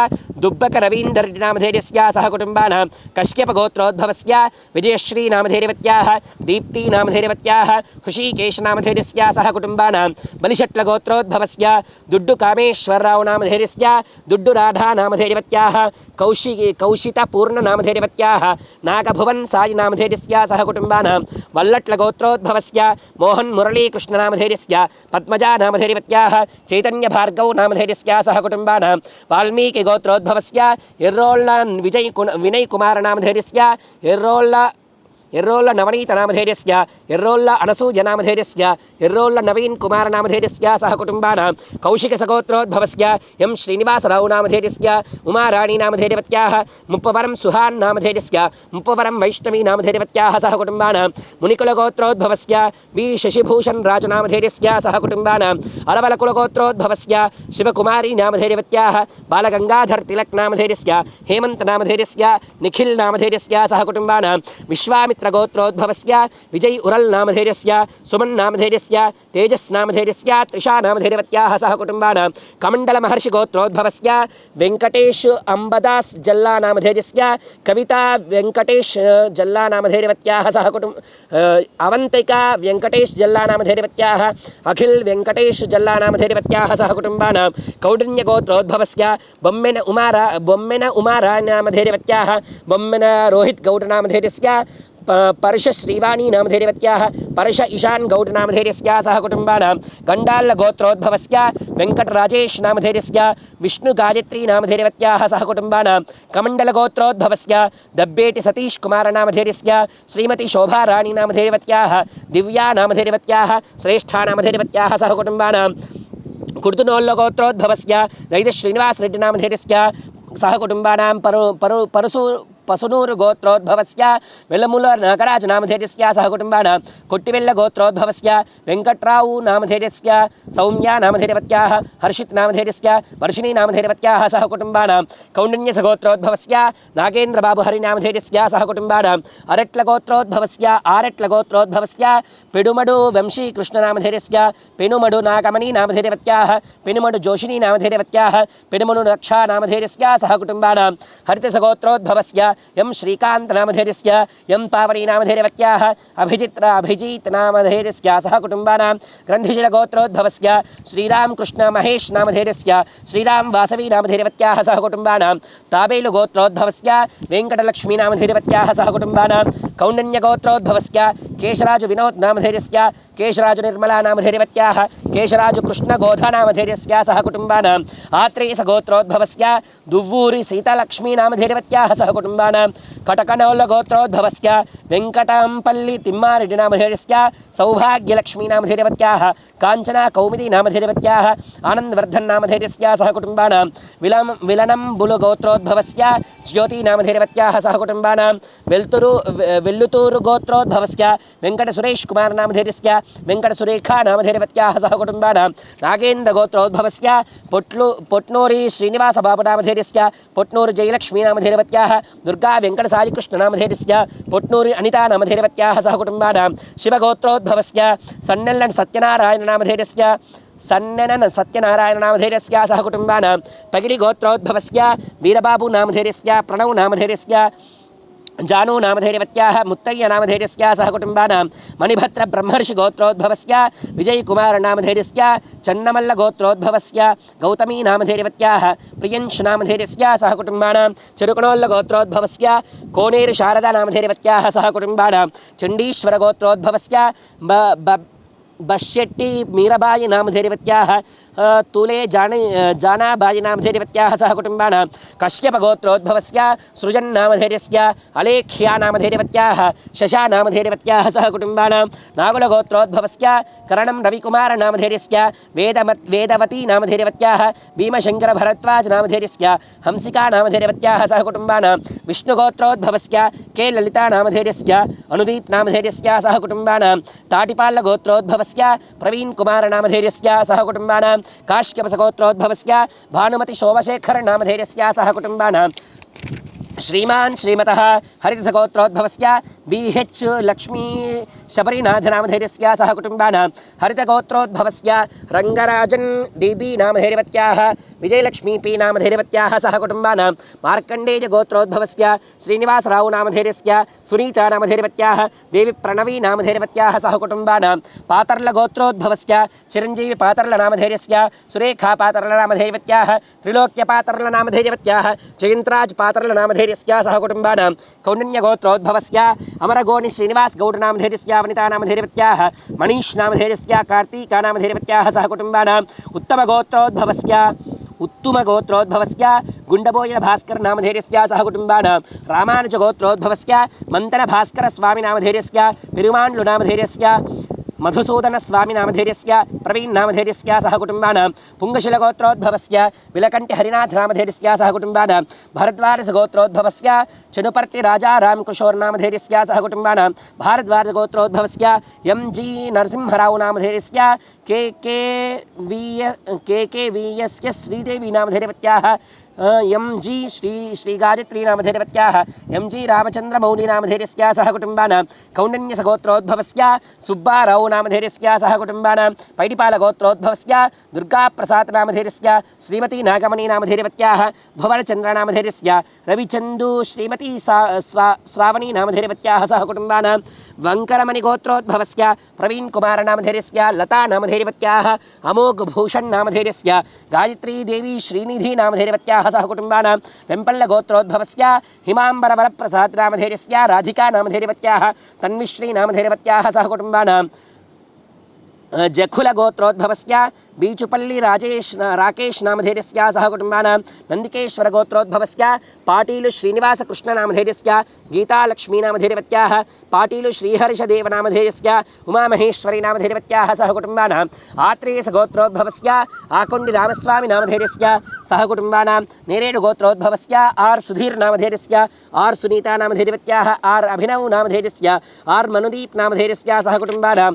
दुब्बक रवीन्द्र नामधेयस्य सह कुटुम्बानां कश्यप गोत्रोद्भवस्य विजयश्री नामधेयवत्याः दीप्ति नामधेयवत्याः हृषिकेश नामधेयस्य सह कुटुम्बानां बलिशट्ल गोत्रोद्भवस्य दुड्डु कामेश्वरराव नामधेयस्य दुड्डु राधा नामधेयवत्याः कौशिता पूर्ण नामधेयवत्याः नागभुवन साई नामधेयस्य सह कुटुम्बानां वल्लट्ल गोत्रोद्भवस्य मोहन मुरली कृष्ण नामधेयस्य पद्मजा नामधेयवत्याः चैतन्य भार्गव नामधेयस्य सह कुटुम्बानां वाल्मीकि गोत्रोद्भवस्य एर्रोल्ल विनय कुमार नामधेयस्य एर्रोल्ल ఎర్రోళ్ళ నవనీత నామధేయస్య ఎర్రోళ్ళ అనసూయ నామధేయస్య ఎర్రోళ్ళ నవీన్ కుమార నామధేయస్య సహ కుటుంబానాం కౌశిక సగోత్రోద్భవస్య ఎం శ్రీనివాసరావు నామధేయస్య ఉమారాణి నామధేయవత్యాః ముప్పవరం సుహాన్ నామధేయస్య ముప్పవరం వైష్ణవి నామధేయవత్యాః సహ కుటుంబానాం మునికుల గోత్రోద్భవస్య వి శశిభూషణ్ రాజు నామధేయస్య సహ కుటుంబానాం అరవల కుల గోత్రోద్భవస్య శివకుమారి నామధేయవత్యాః బాలగంగాధర్ తిలక్ నామధేయస్య హేమంత్ నామధేయస్య నిఖిల్ నామధేయస్య సహ కుటుంబానాం విశ్వామిత్ర గోత్రోద్భవస్య విజయ్ ఉరల్ నామధేయస్య సుమన్ నామధేయస్య తేజస్ నామధేయస్య త్రిషా నామధేయవత్యాః సహ కుటుంబానాం కమండల మహర్షి గోత్రోద్భవస్య వెంకటేష్ అంబదాస్ జల్లా నామధేయస్య కవితా వెంకటేష్ జల్లా నామధేయవత్యాః సహ అవంతిక వెంకటేష్ జల్లా నామధేయవత్యాః అఖిల్ వెంకటేష్ జల్లా నామధేయవత్యాః సహ కుటుంబానాం కౌండిన్య గోత్రోద్భవస్య బొమ్మెన ఉమారా నామధేయవత్యాః బొమ్మెన రోహిత్ గౌడ నామధేయస్య పరుష శ్రీవాణి నామధేయవత్యాః పరుష ఇషాన్ గౌడ్ నామధేయస్య సహ కుటుంబానాం గండాల్ల గోత్రోద్భవస్య వెంకట రాజేష్ నామధేయస్య విష్ణు గాయత్రి నామధేయవత్యాః సహ కుటుంబానాం కమండల గోత్రోద్భవస్య దబ్బేటి సతీష్ కుమార నామధేయస్య శ్రీమతి శోభారాణి నామధేయవత్యాః దివ్యా నామధేయవత్యాః శ్రేష్ఠా నామధేయవత్యాః సహ కుటుంబానాం కుర్దునోల్ల గోత్రోద్భవస్య దైద శ్రీనివాస్ రెడ్డి నామధేయస్య సహ కుటుంబానాం పసునూరు గోత్రోద్భవస్య వెల్లమూల నాగరాజ నామధేయస్య సహ కుటుంబానాం కొట్టివెల్ల గోత్రోద్భవస్య వెంకట్రావు నామధేయస్య సౌమ్య నామధేయవత్యాః హర్షిత్ నామధేయస్య వర్షిణి నామధేయవత్యాః సహ కుటుంబానాం కౌండిన్య సగోత్రోద్భవస్య నాగేంద్ర బాబు హరి నామధేయస్య సహ కుటుంబానాం అరెట్ల గోత్రోద్భవస్య పెడుమడు వంశీ కృష్ణ నామధేయస్య పెనుమడు నాగమణి నామధేయవత్యాః పెనుమడు జోషిని నామధేయవత్యాః పెనుమడు రక్షా నామధేయస్య సహ కుటుంబానాం హరిత సగోత్రోద్భవస్య ఎం శ్రీకాంత్ నామధేయస్య ఎం పావని నామధేయవత్యాః అభిజిత్ నామధేయస్య సహ కుటుంబానాం గ్రంథిశిల గోత్రోద్భవస్య శ్రీరామ్ కృష్ణ మహేష్ నామధేయస్య శ్రీరామ్ వాసవి నామధేయవత్యాః సహ కుటుంబానాం తాబేలు గోత్రోద్భవస్య వెంకటలక్ష్మీ నామధేయవత్యాః సహ కుటుంబానాం కౌండిన్య గోత్రోద్భవస్య కేశరాజు వినోద్ నామధేయస్య కేశరాజు నిర్మలా నామధేయవత్యాః కేశరాజు కృష్ణ గోధ నామధేయస్య సహ కుటుంబానాం ఆత్రేయ గోత్రోద్భవస్య దువ్వూరి సీతాలక్ష్మీ నామధేయవత్యాః సహ కుటుంబానాం కటకనౌల గోత్రోద్భవస్య వెంకటాంపల్లి తిమ్మారెడ్డి నామధేయస్య సౌభాగ్యలక్ష్మీ నామధేయవత్యాః కాంచనా కౌముది నామధేయవత్యాః ఆనందవర్ధన్ నామధేయస్య సహ కుటుంబానాం విలనంబులు గోత్రోద్భవస్య జ్యోతి నామధేయవత్యాః సహ కుటుంబానాం వెల్లుతూరు గోత్రోద్భవస్య వెంకట సురేష్ కుమార్ నామధేయస్య వెంకట సురేఖా నామధేయవత్యాః సహ కుటుంబానాం నాగేంద్ర గోత్రోద్భవస్య పొట్నూరి శ్రీనివాస బాబు నామధేయస్య పొట్నూరు జయలక్ష్మీ నామధేయవత్యాః దుర్గా వెంకట సాయికృష్ణ నామధేయస్య పొట్నూరి అనితా నామధేయవత్యాః సహ కుటుంబానాం శివగోత్రోద్భవస్య సన్నెల్లన్ సత్యనారాయణ నామధేయస్య సహ కుటుంబానాం పగిడి గోత్రోద్భవస్య వీరబాబు నామధేయస్య ప్రణవ్ నామధేయస్య జాను నామధేయవత్యాః ముత్తయ్య నామధేయస్య సహ కుటుంబానాం మణిభద్ర బ్రహ్మర్షి గోత్రోద్భవస్య విజయ్ కుమార్ నామధేయస్య చన్నమల్ల గోత్రోద్భవస్య గౌతమీ నామధేయవత్యాః ప్రియంష్ నామధేయస్య సహ కుటుంబానాం చెరుకునోల్ల గోత్రోద్భవస్య కోనేరు శారదా నామధేయవత్యాః సహ కుటుంబానాం చండీశ్వర గోత్రోద్భవస్య బశ్యట్టి మీరబాయి నామధేయవత్యాః तूले जानाबाई नामधेयवत्याः सह कुटुम्बानां कश्यपगोत्रोद्भवस्य सृजन् नामधेयस्य अलेख्या नामधेयवत्याः शशा नामधेयवत्याः सह कुटुम्बानां नागुलगोत्रोद्भवस्य करणं रविकुमार नामधेयस्य वेदवती नामधेयवत्याः भीमशंकर भरद्वाज नामधेयस्य हंसिका नामधेयवत्याः सह कुटुम्बानां विष्णुगोत्रोद्भवस्य के ललिता नामधेयस्य अनुदीप नामधेयस्य सह कुटुम्बानां ताटिपाल गोत्रोद्भवस्य प्रवीण कुमार नामधेयस्य सह कुटुम्बानां काश्यपसगोत्रोद्भवस्य भानुमति शोभशेखर नामधेयस्य सह कुटुम्बानां श्रीमान श्रीमतः हरितसगोत्रोद्भवस्य BH लक्ष्मी शबरीनाथ नामधेयस्य सह कुटुम्बानां हरितगोत्रोद्भवस्य रंगराजन DB नामधेयवत्याः विजयलक्ष्मी P नामधेयवत्याः सह कुटुम्बानां मार्कण्डेय गोत्रोद्भवस्य श्रीनिवासराव नामधेयस्य सुनीता नामधेयवत्याः देवी प्रणवी नामधेयवत्याः सह कुटुम्बानां पातर्ल गोत्रोद्भवस्य चिरंजीवी पातर्ल नामधेयस्य सुरेखा पातर्ल नामधेयवत्याः त्रिलोक्य पातर्ल नामधेयवत्याः जयंतराज पातर्ल नामधेयस्य सह कुटुम्बानां कौंडिन्य गोत्रोद्भवस्य अमरगोनि श्रीनिवास गौड नामधेयस्य वनिता नामधेयवत्याः मनीष नामधेयस्य कार्तिका नामधेयवत्याः सह कुटुम्बानां उत्तम गोत्रोद्भवस्य उत्तुमगोत्रोद्भवस्य गुण्डबोयभास्करनामधेयस्य सह कुटुम्बानां रामानुजगोत्रोद्भवस्य मन्तनभास्करस्वामिनामधेयस्य पेरुमाण्डुनामधेयस्य मधुसूदनस्वामिनामधेयस्य प्रवीणनामधेयस्य सह कुटुम्बानां पुङ्गशिलगोत्रोद्भवस्य विलकण्ठिहरिनाथनामधेयस्य सह कुटुम्बानां भरद्वाजगोत्रोद्भवस्य चनुपर्तिराजा रामकिशोरनामधेयस्य सह कुटुम्बानां भारद्वाजगोत्रोद्भवस्य एम जी नरसिंहरावनामधेयस्य के वीयस्य श्रीदेवीनामधेयवत्याः एम जी श्रीगायत्रीनामधेयवत्याः एम जी रामचन्द्रमौलिनामधेयस्य सह कुटुम्बानां कौण्डिन्यसगोत्रोद्भवस्य सुब्बारावनामधेयस्य सह कुटुम्बानां पैडिपालगोत्रोद्भवस्य दुर्गाप्रसादनामधेयस्य श्रीमती नागमणीनामधेयवत्याः भुवनचन्द्रनामधेयस्य रविचन्दु श्रीमती श्रावणीनामधेयवत्याः सह कुटुम्बानां वङ्करमणिगोत्रोद्भवस्य प्रवीणकुमारनामधेयस्य लतानामधेयवत्याः अमोघभूषणनामधेयस्य गायत्रीदेवी श्रीनिधिनामधेयवत्याः सह कुटुम्बानां वेम्पल्लगोत्रोद्भवस्य हिमाम्बरवरप्रसादनामधेयस्य राधिकानामधेयवत्याः तन्विश्रीनामधेयवत्याः सह कुटुम्बानां जखुलगोत्रोद्भवस्य बीचुपल्ली राकेश नामधेयस्य सह कुटुम्बानां नन्दिकेश्वरगोत्रोद्भवस्य पाटीलु श्रीनिवासकृष्णनामधेयस्य गीतालक्ष्मीनामधेयवत्याः पाटीलु श्रीहर्षदेवनामधेयस्य उमामहेश्वरीनामधेयवत्याः सह कुटुम्बानाम् आत्रेयसगोत्रोद्भवस्य आकोण्डिरामस्वामिनामधेयस्य सह कुटुम्बानां नेरेडुगोत्रोद्भवस्य आर् सुधीर्नामधेयस्य आर् सुनीतानामधेयवत्याः आर् अभिनवनामधेयस्य आर् मनुदीप्नामधेयस्य सह कुटुम्बानां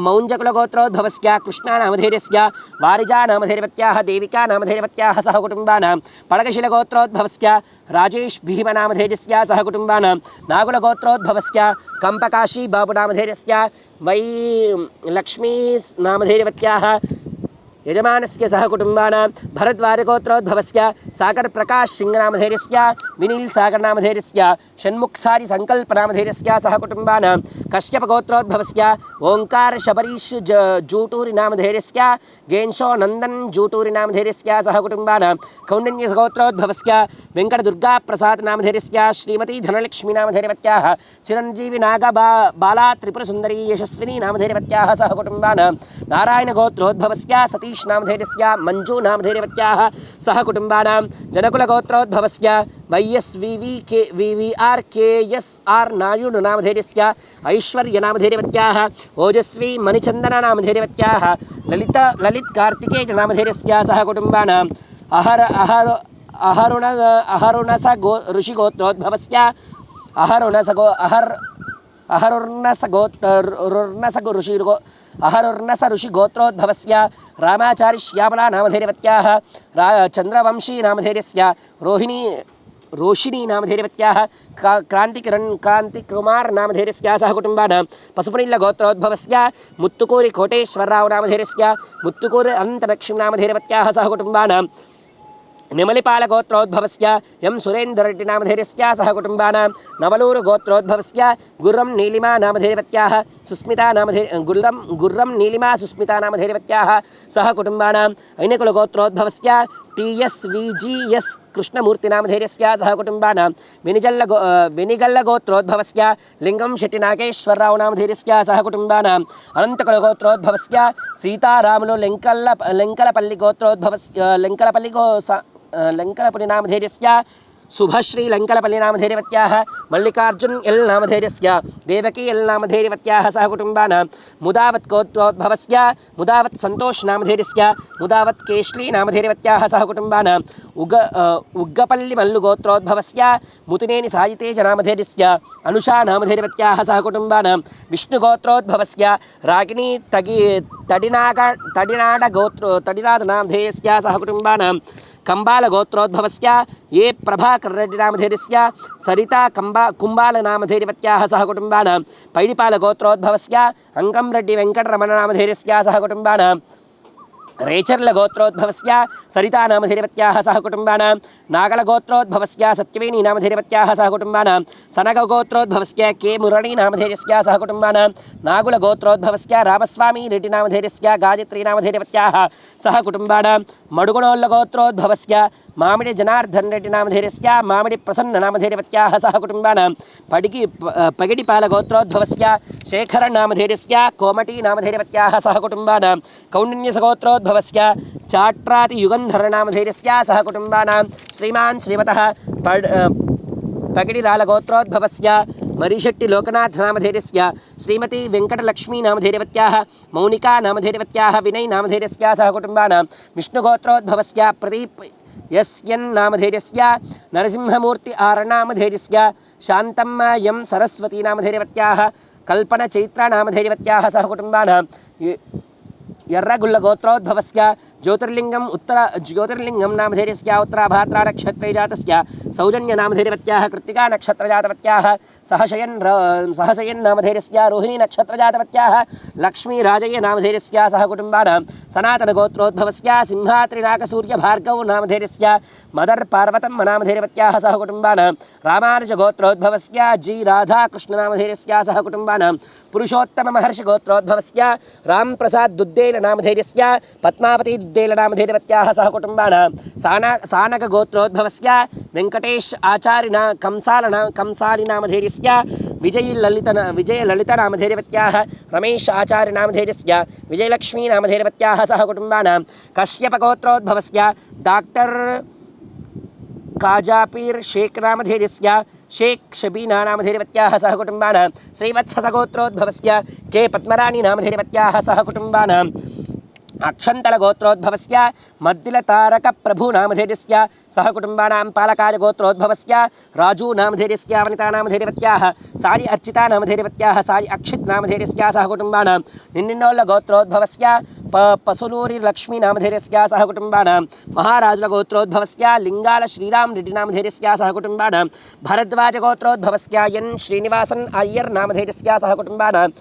मौञ्जकुलगोत्रोद्भवस्य कृष्णानामधेयस्य वारिजानामधेयवत्याः देविकानामधेयवत्याः सह कुटुम्बानां पडगशिलगोत्रोद्भवस्य राजेश भीमनामधेयस्य सह कुटुम्बानां नागुलगोत्रोद्भवस्य कम्पकाशी बाबुनामधेयस्य वै लक्ष्मीनामधेयवत्याः यजमानस्य सह कुटुम्बानां भरद्वाजगोत्रोद्भवस्य सागर प्रकाश सिंहनामधेयस्य विनील सागरनामधेयस्य षण्मुखसारि संकल्पनामधेयस्य सह कुटुम्बानां कश्यपगोत्रोद्भवस्य ओंकार शबरीश जूटूरिनामधेयस्य गेन्शो नंदन जूटूरिनामधेयस्य सह कुटुम्बानां कौण्डिन्यसगोत्रोद्भवस्य वेङ्कटदुर्गाप्रसादनामधेयस्य श्रीमती धनलक्ष्मीनामधेयवत्याः चिरञ्जीवी बाला त्रिपुरसुन्दरी यशस्विनी नामधेयवत्याः सह कुटुम्बानां नारायणगोत्रोद्भवस्य सतीश नामधेयस्य मंजू नामधेयवत्याः सह कुटुम्बानां जनकुलगोत्रोद्भवस्य VSVVRKSR नायुडु नामधेयस्य ऐश्वर्यनामधेयवत्याः ओजस्वी मणिचन्दननामधेयवत्याः ललित कार्तिकेय नामधेयस्य सह कुटुम्बानां अहरुणस ऋषिगोत्रोद्भवस्य अहरुर्नस ऋषिगोत्रोद्भवस्य रामाचारि श्यामला नामधेयवत्याः चन्द्रवंशी नामधेयस्य रोहिणी नामधेयवत्याः क्रांतिकुमार नामधेयस्य सह कुटुम्बानां पशुपनिल्लगोत्रोद्भवस्य मुत्तुकूरि कोटेश्वरराव नामधेयस्य मुत्तुकूरि अनन्तलक्ष्मी नामधेयवत्याः सह कुटुम्बानां निमलिपालगोत्रोद्भवस्य एम सुरेन्द्ररेड्डी नामधेयस्य सह कुटुम्बानां नवलूरु गोत्रोद्भवस्य गुर्रं नीलिमा नामधेयवत्याः सुस्मिता गुर्रं नीलिमा सुस्मिता नामधेयवत्याः सह कुटुम्बानां ऐनकुलगोत्रोद्भवस्य TSVGS कृष्णमूर्तिनामधेयस्य सह कुटुम्बानां वेनिगल्लगोत्रोद्भवस्य लिंगं शेट्टिनागेश्वरराव नामधेयस्य सह कुटुम्बानां अनन्तकुलगोत्रोद्भवस्य सीतारामुलु लेङ्कलपल्लिगोत्रोद्भवस्य लेङ्कलपल्ली नामधेयस्य शुभश्री लङ्कलपल्ली नामधेयवत्याः मल्लिकार्जुन एल नामधेयस्य देवकी एल नामधेयवत्याः सह कुटुम्बानां मुदावत् गोत्रोद्भवस्य मुदावत् सन्तोष नामधेयस्य मुदावत् केश्री नामधेयवत्याः सह कुटुम्बानां उग्गपल्ली मल्लु गोत्रोद्भवस्य मुतिनेनि सायितेज नामधेयस्य अनुषा नामधेयवत्याः सह कुटुम्बानां विष्णुगोत्रोद्भवस्य रागिणी तडिनाड नामधेयस्य सह कुटुम्बानां कंबालगोत्रोद्भवस्य ये प्रभाकररेड्डी नामधेयस्य सरिता कुंबाल नामधेयवत्याः सह कुटुम्बानां पैडिपालगोत्रोद्भवस्य अंगमरेड्डी वेङ्कटरमण नामधेयस्य सह कुटुम्बानां रेचर्लगोत्रोद्भवस्य सरिता नामधेयवत्याः सह कुटुम्बानां नागलगोत्रोद्भवस्य सत्यवेणी नामधेयवत्याः सह कुटुम्बानां सनगगोत्रोद्भवस्य के मुरळी नामधेयस्य सह कुटुम्बानां नागुलगोत्रोद्भवस्य रामस्वामी रेड्डी नामधेयस्य गायत्री नामधेयवत्याः सह कुटुम्बानां मडुगुणोल्लगोत्रोद्भवस्य మామిడి జనార్దన్ రెడ్డి నామధేయస్య మామిడి ప్రసన్న నామధేయవత్యాः సహ కుటుంబానాం పగిడిపాల గోత్రోద్భవస్య శేఖర నామధేయస్య కోమటి నామధేయవత్యాः సహ కుటుంబానాం కౌండిన్య సగోత్రోద్భవస్య చాట్రాతి యుగంధర నామధేయస్య సహ కుటుంబానాం శ్రీమాన్ శ్రీమతः పగిడిలాల గోత్రోద్భవస్య మరిశెట్టి లోకనాథ్ నామధేయస్య శ్రీమతి వెంకటలక్ష్మీ నామధేయవత్యాः మౌనికా నామధేయవత్యాः వినయ్ నామధేయస్య సహ కుటుంబానాం విష్ణుగోత్రోద్భవస్య ప్రదీప్ ఎస్ఎన్ నామధేయస్య నరసింహమూర్తి ఆర్ నామధేయస్య శాంతమ్మ ఎం సరస్వతి నామధేయవత్యాः కల్పన చైత్ర నామధేయవత్యాः సహ కుటుంబానాం ఎర్రగుల్ల గోత్రోద్భవస్య జ్యోతిర్లింగం నామధేయస్య ఉత్తరాభాద్రా నక్షత్రే జాతస్య సౌజన్య నామధేయవత్యాः కృత్తికా నక్షత్ర జాతవత్యాः సహశయన్ నామధేయస్య రోహిణీ నక్షత్ర జాతవత్యాः లక్ష్మీ రాజయ్య నామధేయస్య సహ కుటుంబానాం సనాతన గోత్రోద్భవస్య సింహాద్రి నాగసూర్య భార్గవ్ నామధేయస్య మదర్ పార్వతమ్మ నామధేయవత్యాः సహ కుటుంబానాం రామానుజ గోత్రోద్భవస్య జి రాధాకృష్ణ నామధేయస్య సహ కుటుంబానాం పురుషోత్తమ మహర్షి గోత్రోద్భవస్య రామ్ ప్రసాద్ దుద్దేల నామధేయస్య పద్మావతి దుద్దేల నామధేయవత్యాः సహ కుటుంబానాం సానక గోత్రోద్భవస్య వెంకటేష్ ఆచార్య కంసాలి నామధేయస్య విజయ లలిత నామధేయవత్యాः రమేష్ ఆచార్య నామధేయస్య విజయలక్ష్మీ నామధేయవత్యాः సహ కుటుంబానాం కశ్యప గోత్రోద్భవస్య డాక్టర్ కాజాపీర్ షేక్ నామధేయస్య షేక్ షబీనా నామధేయవత్యాः సహ కుటుంబానాం శ్రీవత్ససగోత్రోద్భవస్య కే పద్మరాణి నామధేయవత్యాः సహ కుటుంబానాం అక్షంతల గోత్రోద్భవస్య మద్దిల తారక ప్రభు నామధేయస్య సహ కుటుంబానాం పాలకాయ గోత్రోద్భవస్య రాజు నామధేయస్య వనితా నామధేయవత్యాः సాయి అర్చితా నామధేయవత్యాः సాయి అక్షిత్ నామధేయస్య సహ కుటుంబానాం నిన్నిన్నోళ్ళ గోత్రోద్భవస్య పసులూరి లక్ష్మీ నామధేయస్య సహ కుటుంబానాం మహారాజుల గోత్రోద్భవస్య లింగాల శ్రీరామ్ రెడ్డి నామధేయస్య సహ కుటుంబానాం భరద్వాజ గోత్రోద్భవస్య ఎన్ శ్రీనివాసన్ అయ్యర్ నామధేయస్య సహ కుటుంబానాం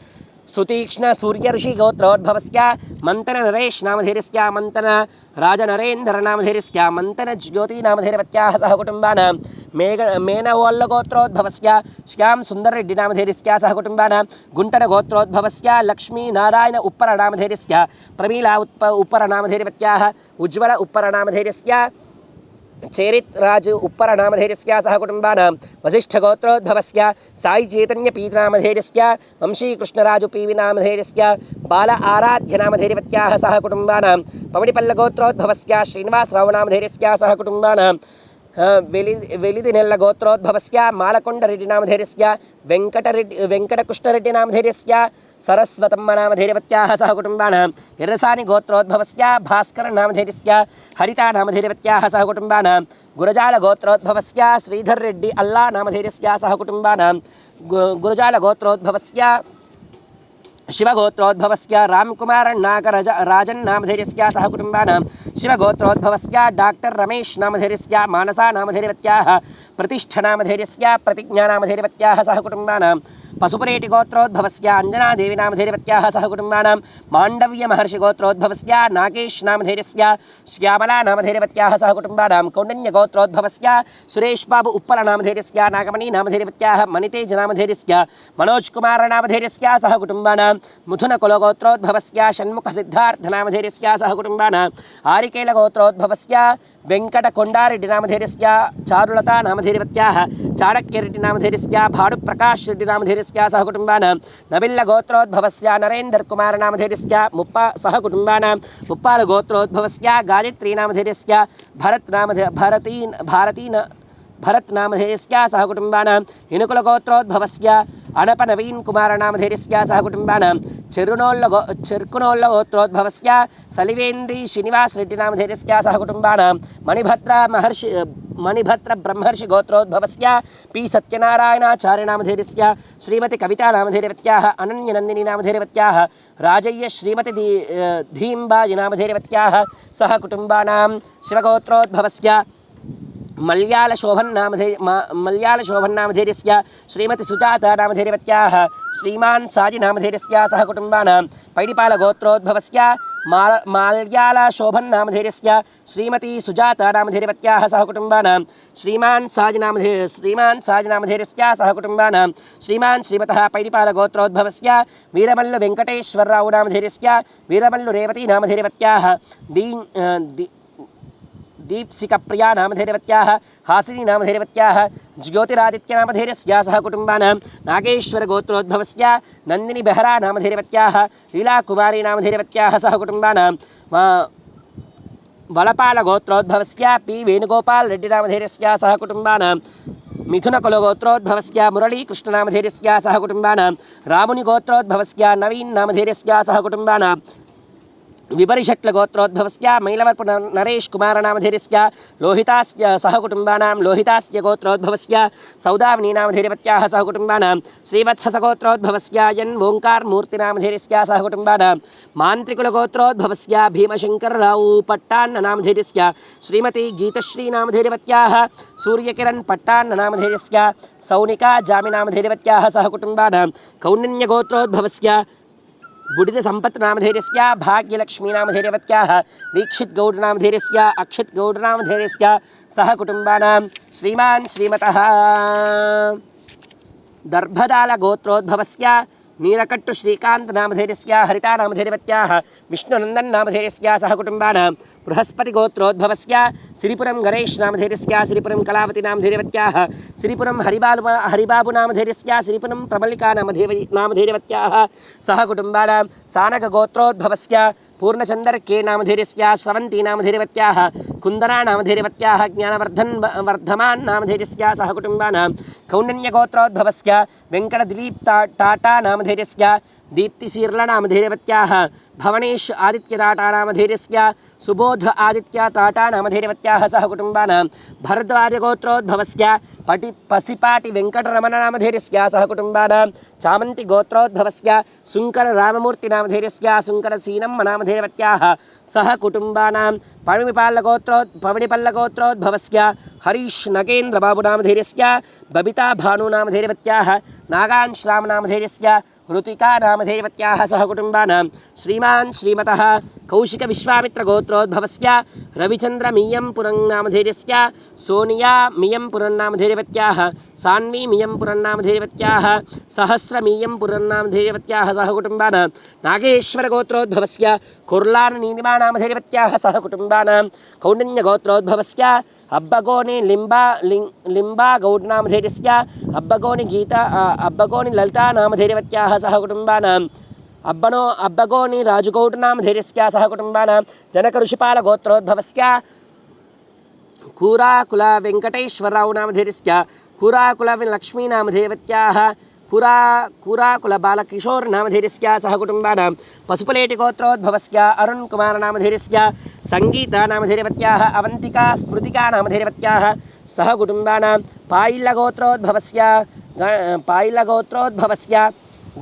సుతీక్ష్ణ సూర్య ఋషి గోత్రోద్భవస్య మంతన నరేష్ నామధేయస్య మంతన రాజనరేంద్ర నామధేయస్య మంతన జ్యోతి నామధేయవత్యాः సహ కుటుంబానాం మేనవోళ్ళ గోత్రోద్భవస్య శ్యామ్ సుందర్ రెడ్డి నామధేయస్య సహ కుటుంబానాం గుంటన గోత్రోద్భవస్య లక్ష్మీ నారాయణ ఉప్పర నామధేయస్య ప్రమీలా ఉప్పర నామధేయవత్యాः ఉజ్వల ఉప్పర నామధేయస్య చేరిత్ రాజు ఉప్పర నామధేయస్య సహ కుటుంబానాం వశిష్ఠ గోత్రోద్భవస్య సాయి చైతన్య పీత నామధేయస్య వంశీకృష్ణరాజు పీవి నామధేయస్య బాల ఆరాధ్య నామధేయవత్యాः సహ కుటుంబానాం పమిడిపల్ల గోత్రోద్భవస్య శ్రీనివాసరావు నామధేయస్య సహ కుటుంబానాం వెలిదినెల్ల గోత్రోద్భవస్య మాలకొండరెడ్డి నామధేయస్య వెంకటకృష్ణరెడ్డి నామధేయస్య సరస్వతమ్మ నామధేయవత్యాः సహ కుటుంబానాం ఎర్రసాని గోత్రోద్భవస్య భాస్కర నామధేయస్య హరితా నామధేయవత్యాः సహ కుటుంబానాం గురజాల గోత్రోద్భవస్య శ్రీధర్ రెడ్డి అల్లా నామధేయస్య సహ కుటుంబానాం గురజాల గోత్రోద్భవస్య శివగోత్రోద్భవస్య రామ్కుమార్ రాజన్ నామధేయస్య సహ కుటుంబానాం శివగోత్రోద్భవస్య డాక్టర్ రమేష్ నామధేయస్య మానసా నామధేయవత్యాः ప్రతిష్ఠ నామధేయస్య ప్రతిజ్ఞా నామధేయవత్యాः సహ కుటుంబానాం పశుపురేటి గోత్రోద్భవస్య అంజనాదేవి నామధేయవత్యాः సహ కుటుంబానాం మాండవ్య మహర్షి గోత్రోద్భవస్య నాగేష్ నామధేయస్య శ్యామలా నామధేయవత్యాः సహ కుటుంబానాం కౌండిన్య గోత్రోద్భవస్య సురేష్ బాబు ఉప్పల నామధేయస్య నాగమణి నామధేయవత్యాः మణితేజ నామధేయస్య మనోజ్ కుమార్ నామధేయస్య సహ కుటుంబానాం ముథున కులగోత్రోద్భవస్య షణ్ముఖ సిద్ధార్థ నామధేయస్య సహ కుటుంబానాం ఆరికేల గోత్రోద్భవస్య వెంకట కొండారెడ్డి నామధేయస్య చారులతా నామధేయవత్యాः చాణక్యరెడ్డి నామధేయస్య భాడు ప్రకాష్ రెడ్డి నామధేయస్య సహ కుటుంబానాం నబిల్ల గోత్రోద్భవస్య నరేందర్ కుమార్ నామధేయస్య సహ కుటుంబానాం ముప్పాల గోత్రోద్భవస్య గాయత్రీ నామధేయస్య భరత్ నామధేయస్య సహ కుటుంబానాం ఇనుకుల గోత్రోద్భవస్య అనప నవీన్ కుమార నామధేయస్య సహ కుటుంబానాం చెర్కునోళ్ళ గోత్రోద్భవస్య సలివేంద్రి శ్రీనివాస్ రెడ్డి నామధేయస్య సహ కుటుంబానాం మణిభద్ర బ్రహ్మర్షి గోత్రోద్భవస్య పి సత్యనారాయణాచార్య నామధేయస్య శ్రీమతి కవితా నామధేయవత్యాः అనన్యనందిని నామధేయవత్యాः రాజయ్య శ్రీమతి ధీంబాయి నామధేయవత్యాः సహ కుటుంబానాం శివగోత్రోద్భవస్య మల్యాల శోభన్ నామధేయస్య శ్రీమతి సుజాత నామధేయవత్యాः శ్రీమాన్ సాజి నామధేయస్య సహ కుటుంబానాం పైడిపాల గోత్రోద్భవస్య మాల్యాల శోభన్ నామధేయస్య శ్రీమతి సుజాత నామధేయవత్యాः సహ కుటుంబానాం శ్రీమాన్ సాజి నామధేయస్య సహ కుటుంబానాం శ్రీమాన్ శ్రీమతः పైడిపాల గోత్రోద్భవస్య వీరమల్లు వెంకటేశ్వరరావు నామధేయస్య వీరమల్లు రేవతి నామధేయవత్యాः दीप्सिकप्रिया नामधेयवत्याः हासिनी नामधेयवत्याः ज्योतिरादित्यनामधेयस्या सह कुटुम्बानां नागेश्वरगोत्रोद्भवस्य नन्दिनी बेहरा नामधेयवत्याः लीलाकुमारी नामधेयवत्याः सह कुटुम्बानां वलपालगोत्रोद्भवस्य पी वेणुगोपाल रेड्डी नामधेयस्य सह कुटुम्बानां मिथुनकुलगोत्रोद्भवस्य मुरलीकृष्णनामधेयस्य सह कुटुम्बानां रामुनिगोत्रोद्भवस्य नवीन नामधेयस्य सह कुटुम्बानां विपरिषट्लगोत्रोद्भवस्य मैलवर्प नरेश कुमार नामधेयस्य लोहितास्य सह कुटुम्बानां लोहितास्य गोत्रोद्भवस्य सौदावनी नामधेयवत्याः सह कुटुम्बानां श्रीवत्सगोत्रोद्भवस्य यन् ओङ्कारमूर्ति नामधेयस्य सह कुटुम्बानां मान्त्रिकुलगोत्रोद्भवस्य भीमशङ्करराव पट्टान्न नामधेयस्य श्रीमती गीतश्री नामधेयवत्याः सूर्यकिरण पट्टान्न नामधेयस्य सौनिका जामि नामधेयवत्याः सह कुटुम्बानां कौण्डिन्यगोत्रोद्भवस्य बुडिद संपत् नामधेयस्य भाग्यलक्ष्मी नामधेयवत्याः दीक्षित गौड नामधेयस्य अक्षित गौड नामधेयस्य सह कुटुम्बानां श्रीमान् श्रीमतः दर्भदाल गोत्रोद्भवस्य नीलकट्टु श्रीकांत नामधेयस्य हरिता नामधेयवत्याः विष्णुनंदन नामधेयस्य सह कुटुम्बानां बृहस्पति गोत्रोद्भवस्य श्रीपुरं गणेश नामधेयस्य श्रीपुरं कलावती नामधेयवत्याः श्रीपुरं हरिबाबु नामधेयस्य श्रीपुरं प्रमलिका नामधेयवत्याः सह कुटुम्बानां सानक गोत्रोद्भवस्य पूर्णचंदर के नामधेयस्य स्रवंती नामधेयवत्याः कुंदरा नामधेयवत्याः वर्धमान नामधेयस्य सह कुटुम्बानां कौण्डिन्यगोत्रोद्भवस्य वेंकटदिलीप टाटा नामधेयस्य दीप्तिशीर्ल नामधेयवत्याः भवनेश आदित्य टाटा नामधेयस्य सुबोध आदित्य टाटा नामधेयवत्याः सह कुटुम्बानां भरद्वाजगोत्रोद्भवस्य पसिपाटि वेंकटरमण नामधेयस्य सह कुटुम्बानां चामंति गोत्रोद्भवस्य सुंकर राममूर्ति नामधेयस्य सुंकर सीनम्म नामधेयवत्याः सह कुटुम्बानां पवनिपल्लगोत्रोद्भवस्य हरीश नगेन्द्र बाबू नामधेयस्य बबिता भानु नामधेयवत्याः नागान श्राम नामधेयस्य ऋतिका नामधेयवत्याः सह कुटुम्बानां श्रीमान् श्रीमतः कौशिक विश्वामित्र गोत्रोद्भवस्य रविचंद्र मियंपुरं नामधेयस्य सोनिया मियंपुरं नामधेयवत्याः सान्वी मियंपुरं नामधेयवत्याः सहस्र मियंपुरं नामधेयवत्याः सह कुटुम्बानां नागेश्वर गोत्रोद्भवस्य कुर्लान नीलिमा नामधेयवत्याः सह कुटुम्बानां कौण्डिन्य गोत्रोद्भवस्य अब्बगोनि लिम्बा गौड नामधेयस्य अब्बगोनि गीता अब्बगोनि ललिता नामधेयवत्याः सह कुटुम्बानां अब्बगोनि राजगौड नामधेयस्य सह कुटुम्बानां जनक ऋषिपाल गोत्रोद्भवस्य कूराकुल वेंकटेश्वरराव नामधेयस्य कूराकुल लक्ष्मी नामधेयवत्याः कूराकुल बालकिशोर नामधेयस्य सह कुटुम्बानां पशुपलेटि गोत्रोद्भवस्य अरुण कुमार नामधेयस्य संगीता नामधेयवत्याः अवंतिका स्मृतिका नामधेयवत्याः सह कुटुम्बानां पायिलगोत्रोद्भवस्य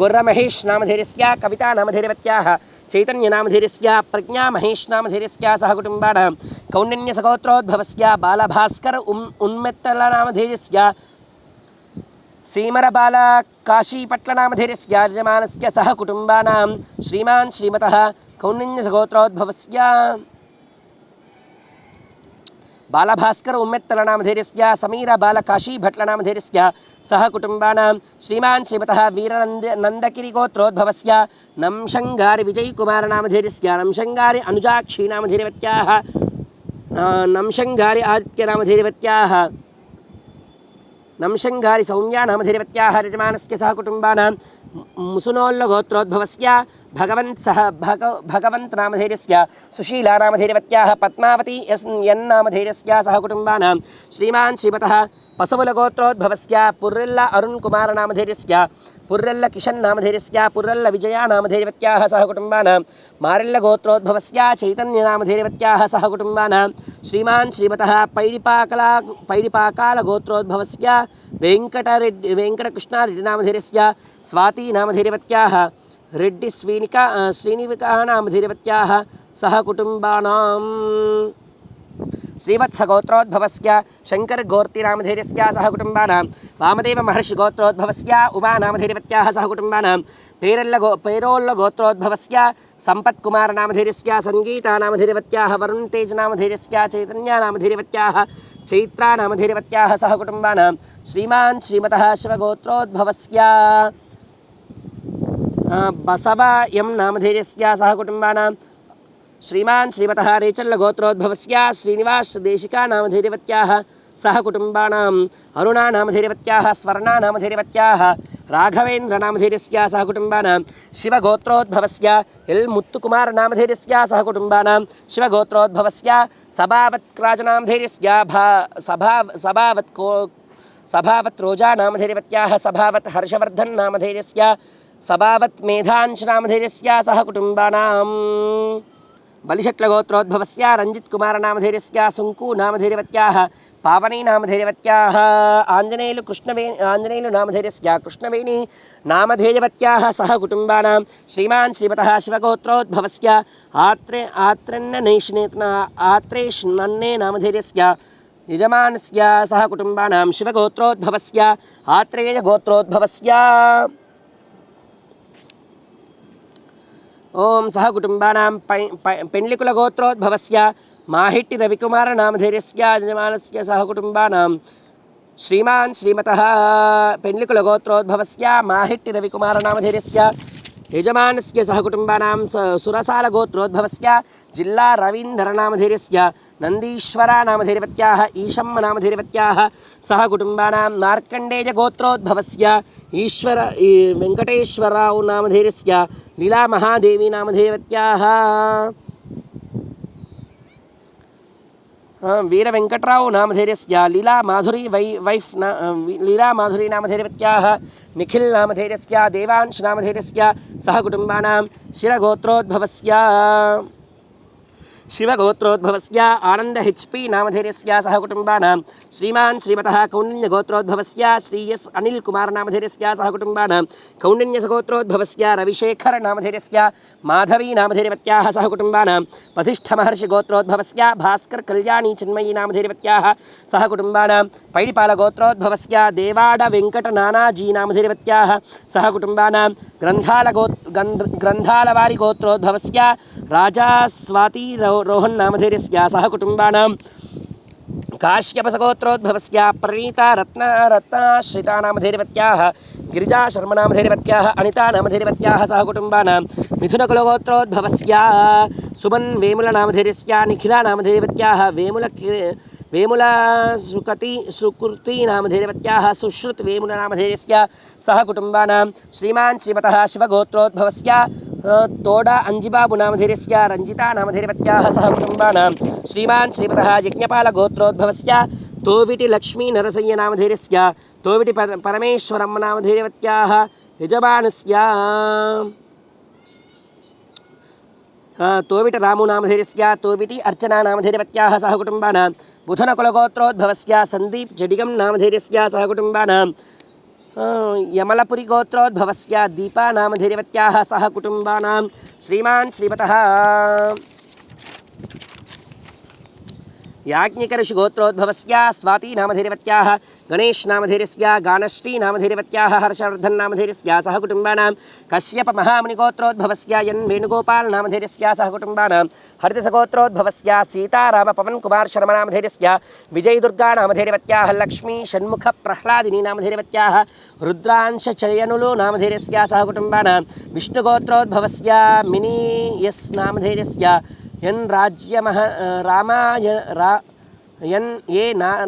गुर्रमहेश नामधेयस्य कविता नामधेयवत्याः चैतन्य नामधेयस्य प्रज्ञा महेश नामधेयस्य सह कुटुम्बानां कौण्डिन्यसगोत्रोद्भवस्य बालभास्कर उन्मेत्तल नामधेयस्य सीमरबाल काशीपट्ल नामधेयस्य यजमानस्य सह कुटुम्बानां श्रीमान् श्रीमतः कौण्डिन्यसगोत्रोद्भवस्य बालभास्कर उम्मेत्तल नामधेयस्य समीर बाल काशी भट्ल नामधेयस्य सह कुटुम्बानां श्रीमान् श्रीमतः वीरनन्दगिरि गोत्रोद्भवस्य नंशंगारि विजय कुमार नामधेयस्य नंशंगारि अनुजाक्षी नामधेयवत्याः नंशंगारि आदित्य नामधेयवत्याः नंशंगारि सौम्या नामधेयवत्याः यजमानस्य सह कुटुम्बानां मुसुनोल्ल गोत्रोद्भवस्य भगवन्त नामधेयस्य सुशीला नामधेयवत्याः पद्मावती एन् नामधेयस्य सह कुटुम्बानां श्रीमान् श्रीमतः पसवल गोत्रोद्भवस्य पुर्रेल्ल अरुण कुमार नामधेयस्य पुर्रेल्ल किशन नामधेयस्य पुर्रेल्ल विजया नामधेयवत्याः सह कुटुम्बानां मारेल्ल गोत्रोद्भवस्य चैतन्य नामधेयवत्याः सह कुटुम्बानां श्रीमान् श्रीमतः पैडिपाकाल गोत्रोद्भवस्य वेंकटकृष्णारेड्डी नामधेयस्य स्वाती नामधेयवत्याः रेड्डी श्रीनिविका नामधेयवत्याः सह कुटुम्बानां श्रीवत्सगोत्रोद्भवस्य शंकर गोर्ति नामधेयस्य सह कुटुम्बानां वामदेव महर्षि गोत्रोद्भवस्य उमा नामधेयवत्याः सह कुटुम्बानां पेरोल्ल गोत्रोद्भवस्य संपत् कुमार नामधेयस्य संगीता नामधेयवत्याः वरुण तेज नामधेयस्य चैतन्य नामधेयवत्याः चैत्रा नामधेयवत्याः सह कुटुम्बानां श्रीमान् श्रीमतः शिवगोत्रोद्भवस्य बसव एम नामधेयस्य सह कुटुम्बानां श्रीमान् श्रीमतः रेचल्लगोत्रोद्भवस्य श्रीनिवासदेशिकानामधैर्यवत्याः सह कुटुम्बानाम् अरुणानामधैर्यवत्याः स्वर्णानामधैर्यवत्याः राघवेन्द्रनामधैर्यस्य सह कुटुम्बानां शिवगोत्रोद्भवस्य एल् मुत्तुकुमारनामधैर्यस्य सह कुटुम्बानां शिवगोत्रोद्भवस्य सभावत्क्राजनामधैर्यस्य सभावत् रोजानामधैर्यवत्याः सभावत् हर्षवर्धन्नामधैर्यस्य सभावत् मेधांशनामधैर्यस्य सह कुटुम्बानाम् बलिशट्लगोत्रोद्भवस्य रञ्जित्कुमारनामधैर्यस्य सुङ्कूनामधैर्यवत्याः पावनीनामधैर्यवत्याः आञ्जनेयुलु नामधैर्यस्य कृष्णवेणी नामधेयवत्याः सह कुटुम्बानां श्रीमान् श्रीमतः शिवगोत्रोद्भवस्य आत्रेष्णन्ने नामधैर्यस्य यजमानस्य सह कुटुम्बानां शिवगोत्रोद्भवस्य आत्रेयगोत्रोद्भवस्य ओम सह कुटुम्बानां पेण्लिकुलगोत्रोद्भवस्य माहिट्टि रविकुमारनामधैर्यस्य यजमानस्य सह कुटुम्बानां श्रीमान् श्रीमतः पेण्लिकुलगोत्रोद्भवस्य माहिट्टि रविकुमारनामधैर्यस्य यजमानस्य सह कुटुम्बानां सुरसालगोत्रोद्भवस्य जिल्ला रवीन्द्रनामधैर्यस्य नन्दीश्वरानामधैर्यवत्याः ईशम्मनामधैर्यवत्याः सह कुटुम्बानां मार्कण्डेयगोत्रोद्भवस्य वेङ्कटेश्वरराव् नामधैर्यस्य लीलामहादेवी नामधैर्यवत्याः वीरवेङ्कटराव् नामधैर्यस्य लीलामाधुरी नामधैर्यवत्याः निखिल नामधैर्यस्य देवांश नामधैर्यस्य सह कुटुम्बानां शिवगोत्रोद्भवस्य आनन्द HP नामधैर्यस्य सह कुटुम्बानां श्रीमान् श्रीमतः कौण्डिन्यगोत्रोद्भवस्य श्री एस् अनिल कुमार नामधैर्यस्य सह कुटुम्बानां कौण्डिन्यसगोत्रोद्भवस्य रविशेखर नामधैर्यस्य माधवी नामधैर्यवत्याः सह कुटुम्बानां वसिष्ठमहर्षिगोत्रोद्भवस्य भास्कर कल्याणी चिन्मयी नामधैर्यवत्याः सह कुटुम्बानां पैडिपालगोत्रोद्भवस्य देवाड वेङ्कट नानाजी नामधैर्यवत्याः सह कुटुम्बानां ग्रन्थालवारी गोत्रोद्भवस्य राजा स्वाति रोहन नामधैर्यस्य सह कुटुम्बानां काश्यपसगोत्रोद्भवस्य प्रणीता रत्नाश्रिता नामधैर्यवत्याः गिरिजा शर्मा नामधैर्यवत्याः अनिता नामधैर्यवत्याः सह कुटुम्बानां मिथुनकुलगोत्रोद्भवस्य सुमन वेमुल नामधैर्यस्य निखिला नामधैर्यवत्याः वेमुला सुकृति नामधैर्यवत्याः सुश्रुत वेमुल नामधैर्यस्य सह कुटुम्बानां श्रीमान् श्रीमतः शिवगोत्रोद्भवस्य तोडा अंजिबाबु नामधैर्यस्य रञ्जिता नामधैर्यवत्याः सह कुटुम्बानां श्रीमान् श्रीमतः यज्ञपालगोत्रोद्भवस्य तोविटि लक्ष्मी नरसय्य नामधैर्यस्य तोविटि परमेश्वरम्म नामधैर्यवत्याः यजमानस्य तोविट रामु नामधैर्यस्य तोविटि अर्चना नामधैर्यवत्याः सह कुटुम्बानां बुधनकुलगोत्रोद्भवस्य सन्दीप जडिगं नामधैर्यस्य सह कुटुम्बानां यमलपुरी गोत्रोद्भवस्य दीपा नामधैर्यवत्याः सह कुटुम्बानां श्रीमान् श्रीमतः याज्ञिकऋषि गोत्रोद्भवस्य स्वाति नामधैर्यवत्याः गणेश नामधैर्यस्य गानश्री नामधैर्यवत्याः हर्षवर्धन नामधैर्यस्य सह कुटुम्बानां कश्यप महामुनि गोत्रोद्भवस्य एन् वेणुगोपाल नामधैर्यस्य सह कुटुम्बानां हरितसगोत्रोद्भवस्य सीताराम पवन कुमार शर्मा नामधैर्यस्य विजयदुर्गा नामधैर्यवत्याः लक्ष्मी षण्मुख प्रह्लादिनी नामधैर्यवत्याः रुद्रांश चयनुलु नामधैर्यस्य सह कुटुम्बानां विष्णुगोत्रोद्भवस्य मिनी एस् नामधैर्यस्य यन्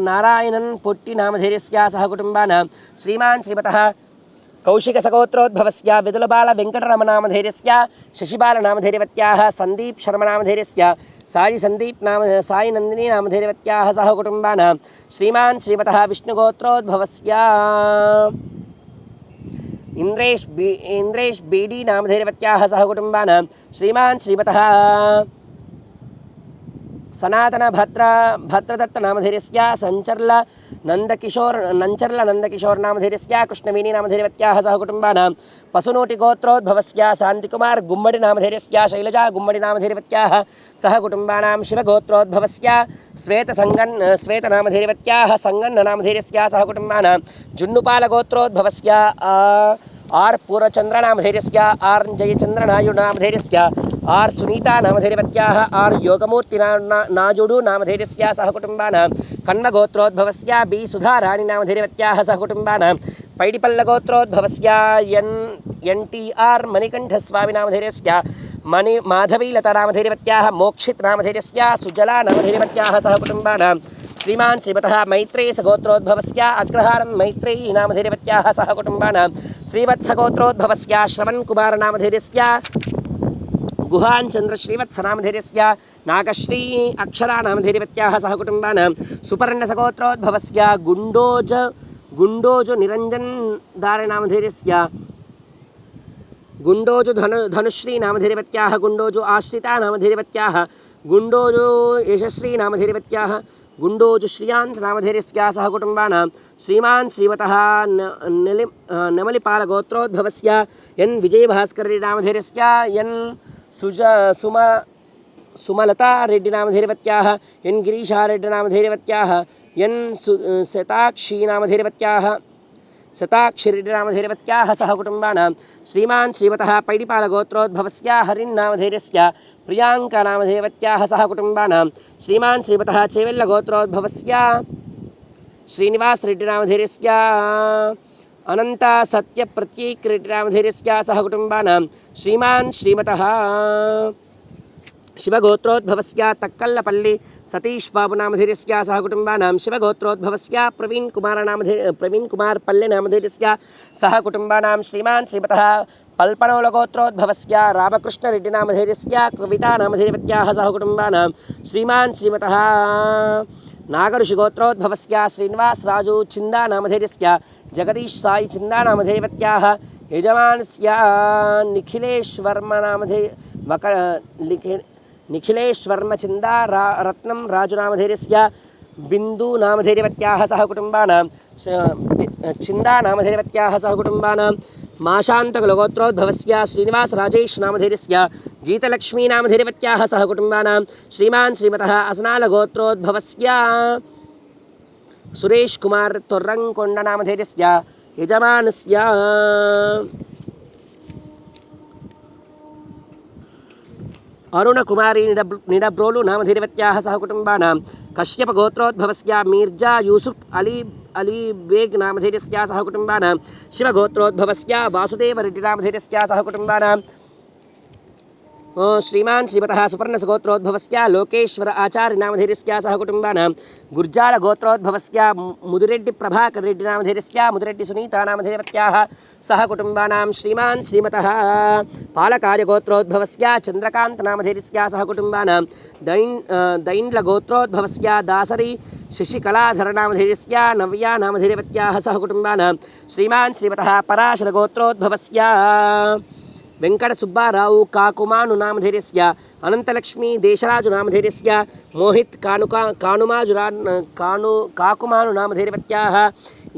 नारायणन पोट्टि नामधैर्यस्य सह कुटुम्बानां श्रीमान् श्रीमतः कौशिकसगोत्रोद्भवस्य विदुलबाल वेङ्कटरमण नामधैर्यस्य शशिबाल नामधैर्यवत्याः सन्दीप शर्मा नामधैर्यस्य साई नन्दिनी नामधैर्यवत्याः सह कुटुम्बानां श्रीमान् श्रीमतः विष्णुगोत्रोद्भवस्य इन्द्रेश बीडी नामधैर्यवत्याः सह कुटुम्बानां श्रीमान् श्रीमतः सनातन भद्रदत्त नामधैर्यस्य नंचर्ल नंदकिशोर नामधैर्यस्य कृष्णवेणी नामधैर्यवत्याः सह कुटुम्बानां पसुनोटि गोत्रोद्भवस्य शान्तिकुमार गुम्मडि नामधैर्यस्य शैलजा गुम्मडि नामधैर्यवत्याः सह कुटुम्बानां शिवगोत्रोद्भवस्य श्वेत नामधैर्यवत्याः संगन्न नामधैर्यस्य सह कुटुम्बानां जुन्नुपाल गोत्रोद्भवस्य आर पूर्णचंद्र नामधैर्यस्य आर जयचंद्र नायुडु नामधैर्यस्य आर सुनीता नामधैर्यवत्याः आर योगमूर्ति नायुडु नामधैर्यस्य सह कुटुम्बानां कण्वगोत्रोद्भवस्य बी सुधाराणि नामधैर्यवत्याः सह कुटुम्बानां पैडिपल्लगोत्रोद्भवस्य NTR मणिकण्ठस्वामी नामधैर्यस्य मणि माधवीलता नामधेयवत्याः मोक्षित नामधेयस्य सुजला नामधेयवत्याः सह कुटुम्बानां श्रीमान् श्रीमतः मैत्रेयसगोत्रोद्भवस्य अग्रहारं मैत्रेयी नामधेयवत्याः सह कुटुम्बानां श्रीवत्सगोत्रोद्भवस्य श्रवणकुमार नामधेयस्य गुहाञ्चन्द्र श्रीवत्सनामधेयस्य नागश्री अक्षरा नामधेयवत्याः सह कुटुम्बानां सुपर्णसगोत्रोद्भवस्य गुण्डोज निरञ्जन दारे नामधेयस्य गुण्डोजु धनुश्री नामधेयवत्याः गुण्डोजु आश्रिता नामधेयवत्याः गुण्डोजु यशस्वी नामधेयवत्याः गुण्डोजु श्रियांश नामधेयस्या सह कुटुम्बानां श्रीमान् श्रीमतः नमलिपालगोत्रोद्भवस्य एन् विजयभास्कररेड्डी नामधेयस्य एन् सुमलता रेड्डी नामधेयवत्याः एन् गिरीशारेड्डी नामधेयवत्याः एन् शताक्षी नामधेयवत्याः शताक्षिरेड्डी नामधेयवत्याः सह कुटुम्बानां श्रीमान् श्रीमतः पैडिपालगोत्रोद्भवस्य हरिन्नामधेयस्य प्रियांका नामधेयवत्याः सह कुटुम्बानां श्रीमान् श्रीमतः चेवेल्लगोत्रोद्भवस्य श्रीनिवासरेड्डी नामधेयस्य अनन्ता सत्यप्रत्येकरेड्डी नामधेयस्य सह कुटुम्बानां श्रीमान् श्रीमतः शिवगोत्रोद्भवस्य तक्कल्लपल्ली सतीश बाबू नामधेयस्य सह कुटुम्बानां शिवगोत्रोद्भवस्य प्रवीण कुमार पल्ले नामधेयस्य सह कुटुम्बानां श्रीमान् श्रीमतः पल्पनोलगोत्रोद्भवस्य रामकृष्णरेड्डी नामधेयस्य कविता नामधेयवत्याः सह कुटुम्बानां श्रीमान् श्रीमतः नागऋषिगोत्रोद्भवस्य श्रीनिवास राजू चिन्दा नामधेयस्य जगदीश साई चिन्दा नामधेयवत्याः यजमानस्य निखिलेश्वर्म चिन्दा रत्नं राजु नामधेयस्य बिन्दु नामधेयवत्याः सह कुटुम्बानां चिन्दा नामधेयवत्याः सह कुटुम्बानां माशान्तकुलगोत्रोद्भवस्य श्रीनिवास राजेश नामधेयस्य गीतलक्ष्मी नामधेयवत्याः सह कुटुम्बानां श्रीमान् श्रीमतः असनालगोत्रोद्भवस्य सुरेश कुमार तोर्रंकोंड नामधेयस्य यजमानस्य अरुणकुमारी निडब्रोलु नामधेयवत्याः सह कुटुम्बानां कश्यपगोत्रोद्भवस्य मीर्जा यूसुफ अली बेग नामधेयस्य सह कुटुम्बानां शिवगोत्रोद्भवस्य वासुदेवरेड्डी नामधेयस्य सह कुटुम्बानां श्रीमान् श्रीमतः सुपर्णसगोत्रोद्भवस्य लोकेश्वर आचार्य नामधेयस्य सह कुटुम्बानां गुर्जालगोत्रोद्भवस्य मुदिरेड्डी प्रभाकररेड्डी नामधेयस्य मुदिरेड्डी सुनीता नामधेयवत्याः सह कुटुम्बानां श्रीमान् श्रीमतः पालकार्यगोत्रोद्भवस्य चन्द्रकान्त नामधेयस्य सह कुटुम्बानां दैन्लगोत्रोद्भवस्य दासरी शशिकलाधर नामधेयस्य नव्या नामधेयवत्याः सह कुटुम्बानां श्रीमान् श्रीमतः पराशरगोत्रोद्भवस्य वेंकटसुब्बाराव काकुमानु नामधेयस्य अनंतलक्ष्मी देशराजु नामधेयस्य मोहित काकुमानु नामधेयवत्याः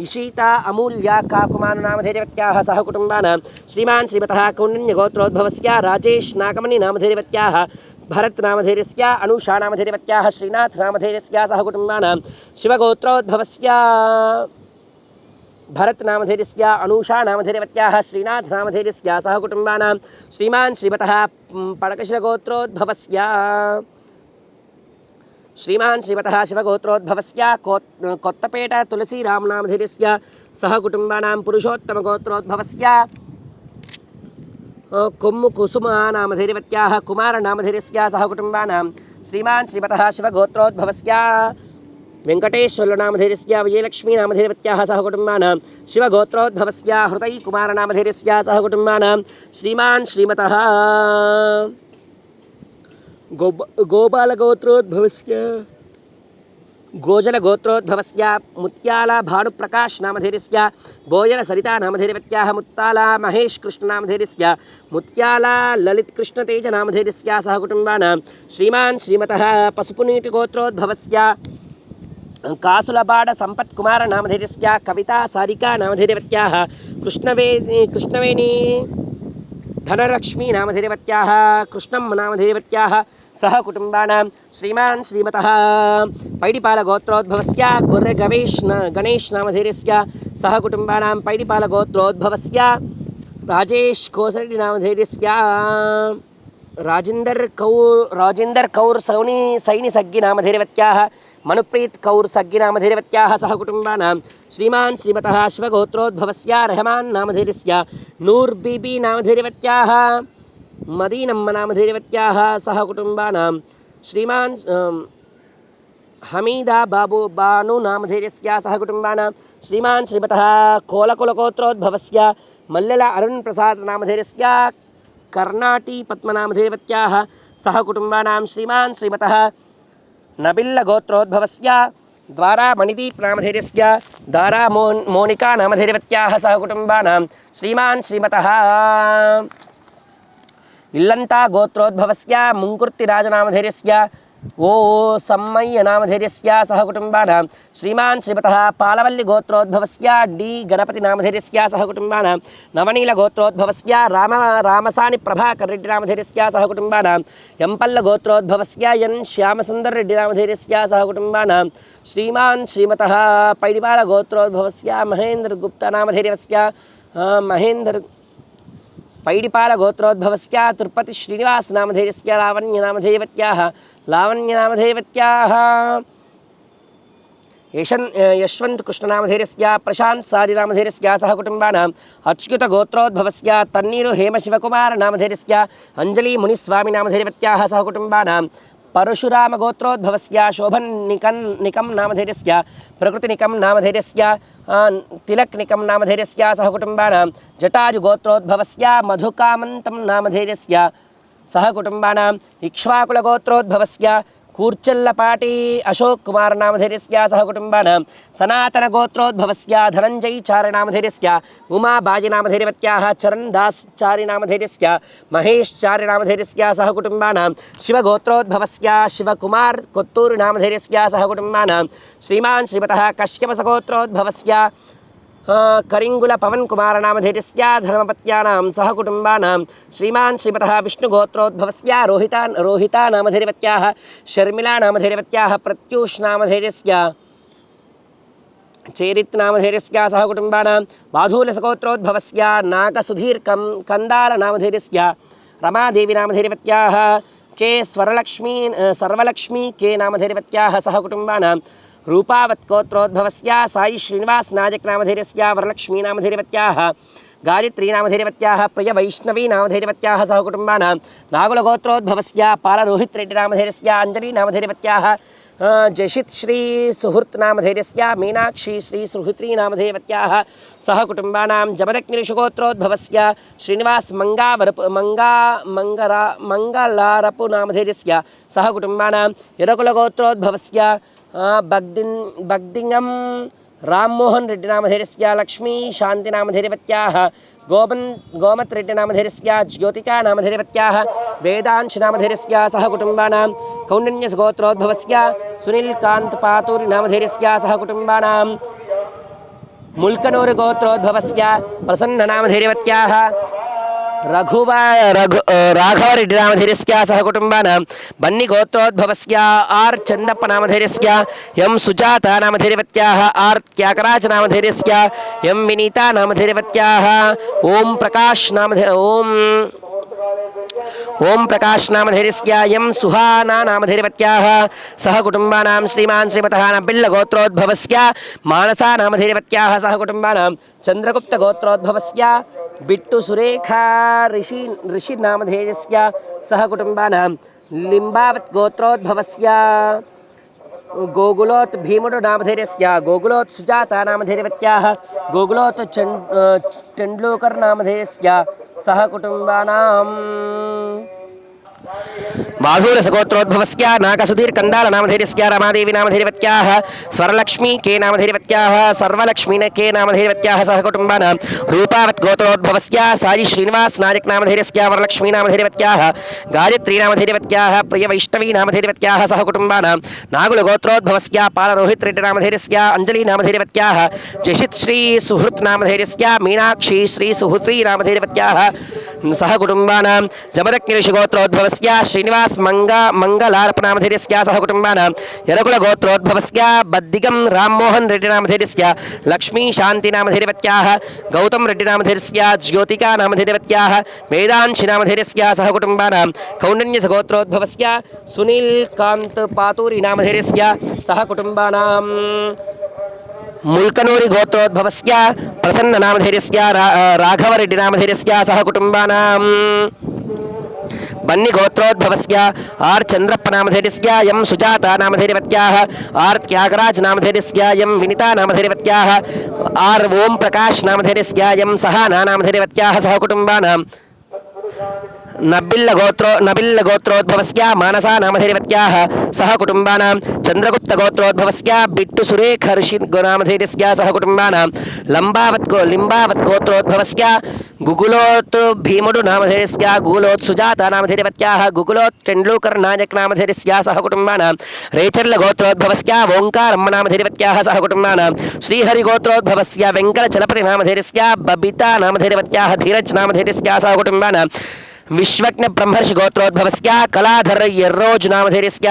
इशिता अमूल्या काकुमानु नामधेयवत्याः सह कुटुम्बानां श्रीमान् श्रीमतः कौण्डिन्यगोत्रोद्भवस्य राजेश नागमणि नामधेयवत्याः भरत नामधेयस्य अनुषा नामधेयवत्याः श्रीनाथ नामधेयस्य सह कुटुम्बानां शिवगोत्रोद्भवस्य भरत नामधेयस्य अनुषा नामधेयवत्याः श्रीनाथ नामधेयस्य सह कुटुम्बानां श्रीमान् श्रीमतः पडकशिलगोत्रोद्भवस्य श्रीमान् श्रीमतः शिवगोत्रोद्भवस्य कोत्तपेट तुलसीराम नामधेयस्य सह कुटुम्बानां पुरुषोत्तमगोत्रोद्भवस्य कोम्मु कुसुमा नामधेयवत्याः कुमार नामधेयस्य सह कुटुम्बानां श्रीमान् श्रीमतः शिवगोत्रोद्भवस्य वेंकटेश्वर नामधेयस्य विजयलक्ष्मी नामधेयवत्याः सह कुटुम्बानां शिवगोत्रोद्भवस्य हृदय कुमार नामधेयस्य सह कुटुम्बानां श्रीमान् श्रीमतः गोपालगोत्रोद्भवस्य गोजलगोत्रोद्भवस्य मुत्याला भानुप्रकाश नामधेयस्य बोयल सरिता नामधेयवत्याः मुत्ताला महेश कृष्ण नामधेयस्य मुत्याला ललित कृष्णतेज नामधेयस्य सह कुटुम्बानां श्रीमान् श्रीमतः पशुपुनीटिगोत्रोद्भवस्य कासुलबाड संपत् कुमार नामधेयस्य कविता सारिका नामधेयवत्याः कृष्णवेणी धनलक्ष्मी नामधेयवत्याः कृष्णम् नामधेयवत्याः सह कुटुम्बानां श्रीमान् श्रीमतः पैडिपालगोत्रोद्भवस्य गणेश नामधेयस्य सह कुटुम्बानां पैडिपालगोत्रोद्भवस्य राजेश कोसरेड्डी नामधेयस्य राजेंदर कौर सैनी सग्गी नामधेयवत्याः मनुप्रीत कौर सग्गी नामधेयवत्याः सह कुटुम्बानां श्रीमान् श्रीमतः शिवगोत्रोद्भवस्य रहमान नामधेयस्य नूर बीबी नामधेयवत्याः मदीनम्म नामधेयवत्याः सह कुटुम्बानां श्रीमान् हमीदा बाबू बानु नामधेयस्य सह कुटुम्बानां श्रीमान् श्रीमतः कोलकुलगोत्रोद्भवस्य मल्लल अरुण प्रसाद नामधेयस्य कर्णाटी पद्मनामधेयवत्याः सह कुटुम्बानां श्रीमान् श्रीमतः नबिल्ल गोत्रोद्भवस्य द्वारा मणिदीप नामधेयस्य दारा मोनिका नामधेयवत्याः सह कुटुम्बानां श्रीमान् श्रीमतः इल्लंता गोत्रोद्भवस्य मुंकुर्तिराजनामधेयस्य ओ सम्मय्य नामधेयस्य सह कुटुम्बानां श्रीमान् श्रीमतः पालवल्ली गोत्रोद्भवस्य डी गणपति नामधेयस्य सह कुटुम्बानां नवनील गोत्रोद्भवस्य रामसानि प्रभाकर रेड्डी नामधेयस्य सह कुटुम्बानां यंपल्ल गोत्रोद्भवस्य एन श्यामसुंदर रेड्डी नामधेयस्य सह कुटुम्बानां श्रीमान् श्रीमतः पैडिपाल गोत्रोद्भवस्य महेंद्र गुप्ता नामधेयस्य महेंद्र पैडिपाल गोत्रोद्भवस्य तिरुपति श्रीनिवास नामधेयस्य लावण्य नामधेयवत्याः यशवंत कृष्ण नामधेयस्य प्रशांत सारी नामधेयस्य सह कुटुम्बानां अच्युत गोत्रोद्भवस्य तन्नीरु हेम शिवकुमार नामधेयस्य अंजलि मुनिस्वामी नामधेयवत्याः सह कुटुम्बानां परशुराम गोत्रोद्भवस्य शोभन निकम नामधेयस्य प्रकृति निकम नामधेयस्य तिलक निकम नामधेयस्य सह कुटुम्बानां जटाजु गोत्रोद्भवस्य मधुकामन्तं नामधेयस्य सह कुटुम्बानां इक्ष्वाकुल गोत्रोद्भवस्य कूर्चल्लपाटी अशोक कुमार नामधेयस्य सह कुटुम्बानां सनातन गोत्रोद्भवस्य धनंजय चार्य नामधेयस्य उमा बाजी नामधेयवत्याः चरण दास चार्य नामधेयस्य महेश चार्य नामधेयस्य सह कुटुम्बानां शिव गोत्रोद्भवस्य शिवकुमार कोत्तूरु नामधेयस्य सह कुटुम्बानां श्रीमान् श्रीमतः कश्यप गोत्रोद्भवस्य करिंगुल पवन कुमार नामधेयस्य धर्मपत्यानां सह कुटुम्बानां श्रीमान् श्रीमतः विष्णुगोत्रोद्भवस्य रोहिता नामधेयवत्याः शर्मिला नामधेयवत्याः प्रत्यूष नामधेयस्य चेरित् नामधेयस्य सह कुटुम्बानां वाधूलसगोत्रोद्भवस्य नागसुधीर कंदार नामधेयस्य रमादेवी नामधेयवत्याः के सर्वलक्ष्मी के नामधेयवत्याः सह कुटुम्बानां रूपावत् गोत्रोद्भवस्य साई श्रीनिवास नायक नामधेयस्य वरलक्ष्मी नामधेयवत्याः गायत्री नामधेयवत्याः प्रिय वैष्णवी नामधेयवत्याः सह कुटुम्बानां नागुल गोत्रोद्भवस्य पालरोहित रेड्डी नामधेयस्य अंजलि नामधेयवत्याः जशित श्री सुहृत् नामधेयस्य मीनाक्षी श्री सुहृत्री नामधेयवत्याः सह कुटुम्बानां जमदग्निषुगोत्रोद्भवस्य श्रीनिवास मंगलारपु नामधेयस्य सह कुटुम्बानां यदकुल गोत्रोद्भवस्य बग्दिंगम राममोहन रेड्डी नामधेयस्य लक्ष्मी शांति नामधेयवत्याः गोमत रेड्डी नामधेयस्य ज्योतिका नामधेयवत्याः वेदांश नामधेयस्य सह कुटुम्बानां कौंडिन्यस गोत्रोद्भवस्य सुनील कांत पातूरी नामधेयस्य सह कुटुम्बानां मुल्कनूर गोत्रोद्भवस्य प्रसन्न नामधेयवत्याः राघव रेड्डी नामधेयस्य सह कुटुम्बानां बन्नी गोत्रोद्भवस्य आर चंदप्प नामधेयस्य एम सुजाता नामधेयवत्याः आर त्यागराज नामधेयस्य एम विनीता नामधेयवत्याः ओम प्रकाश नामधेयस्य एम सुहाना नामधेयवत्याः सह कुटुम्बानां श्रीमान् श्रीमतः नबिल्ल गोत्रोद्भवस्य मानसा नामधेयवत्याः सह कुटुम्बानां चंद्रगुप्त गोत्रोद्भवस्य बिट्टु सुरेखा ऋषि नामधेयस्य सह कुटुम्बानां लिम्बावत् गोत्रोद्भवस्य गोकुलोत् भीमुडु नामधेयस्य गोकुलोत् सुजाता नामधेयवत्याः गोकुलोत् तेंडुलकर नामधेयस्य सह कुटुम्बानां माधुरसगोत्रोद्भवस्य नागसुधीर कंदाल नामधेयस्य रमादेवी नामधेयवत्याः स्वरलक्ष्मी के नामधेयवत्याः सर्वलक्ष्मी के नामधेयवत्याः सह कुटुम्बानां रूपावत् गोत्रोद्भवस्य साई श्रीनिवास नायक नामधेयस्य वरलक्ष्मी नामधेयवत्याः गायत्री नामधेयवत्याः प्रिय वैष्णवी नामधेयवत्याः सह कुटुम्बानां नागुल गोत्रोद्भवस्य पालरोहित रेड्डी नामधेयस्य अंजलि नामधेयवत्याः जशित श्री सुहृत् नामधेयस्य मीनाक्षी श्री सुहृत्री नामधेयवत्याः सह कुटुम्बानां जमदग्निषि गोत्रोद्भवस्य श्रीनिवास मंगलारप नामधेयस्य सह कुटुम्बानां यरकुल गोत्रोद्भवस्य बद्दिगम राममोहन रेड्डी नामधेयस्य लक्ष्मी शांति नामधेयवत्याः गौतम रेड्डी नामधेयस्य ज्योतिका नामधेयवत्याः वेदांश नामधेयस्य सह कुटुम्बानां कौंडिन्यस गोत्रोद्भवस्य सुनील कांत पातूरी नामधेयस्य सह कुटुम्बानां मुल्कनूरी गोत्रोद्भवस्य प्रसन्न नामधेयस्य राघव रेड्डी नामधेयस्य सह कुटुम्बानां बन्नी गोत्रोद्भवस्य आर् चन्द्रप्प नामधेयस्य यं सुजाता नामधेयवत्याः आर् त्यागराज नामधेयस्य यं विनिता नामधेयवत्याः आर् ओम प्रकाश नामधेयस्य यं सहाना नामधेयवत्याः सह कुटुम्बानां नबिल्ल गोत्रोद्भवस्य मानसा नामधेयवत्याः सह कुटुम्बानां चंद्रगुप्त गोत्रोद्भवस्य बिट्टु सुरेख ऋषि नामधेयस्य सह कुटुम्बानां लिम्बावत् गोत्रोद्भवस्य गुगुलोत् भीमुडु नामधेयस्य गुगुलोत् सुजाता नामधेयवत्याः गुगुलोत् तेण्डुलकर् नायक नामधेयस्य सह कुटुम्बानां रेचर्ल गोत्रोद्भवस्य ओंकारम्म नामधेयवत्याः सह कुटुम्बानां श्रीहरि गोत्रोद्भवस्य वेङ्कटचलपति नामधेयस्य बबिता नामधेयवत्याः धीरज नामधेयस्य सह कुटुम्बानां विश्वज्ञ ब्रह्मर्षि गोत्रोद्भवस्य कलाधर यर्रोज नामधेयस्य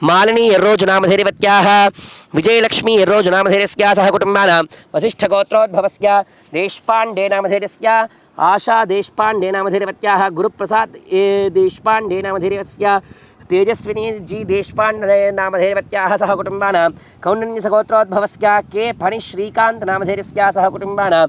मालिनी यर्रोज नामधेयवत्याः विजयलक्ष्मी यर्रोज नामधेयस्य सह कुटुम्बानां वसिष्ठ गोत्रोद्भवस्य देशपाण्डे नामधेयस्य आशा देशपाण्डे नामधेयवत्याः गुरुप्रसाद देशपाण्डे नामधेयस्य तेजस्विनी जी देशपाण्डे नामधेयवत्याः सह कुटुम्बानां कौण्डिन्य गोत्रोद्भवस्य के फणि श्रीकान्त नामधेयस्य सह कुटुम्बानां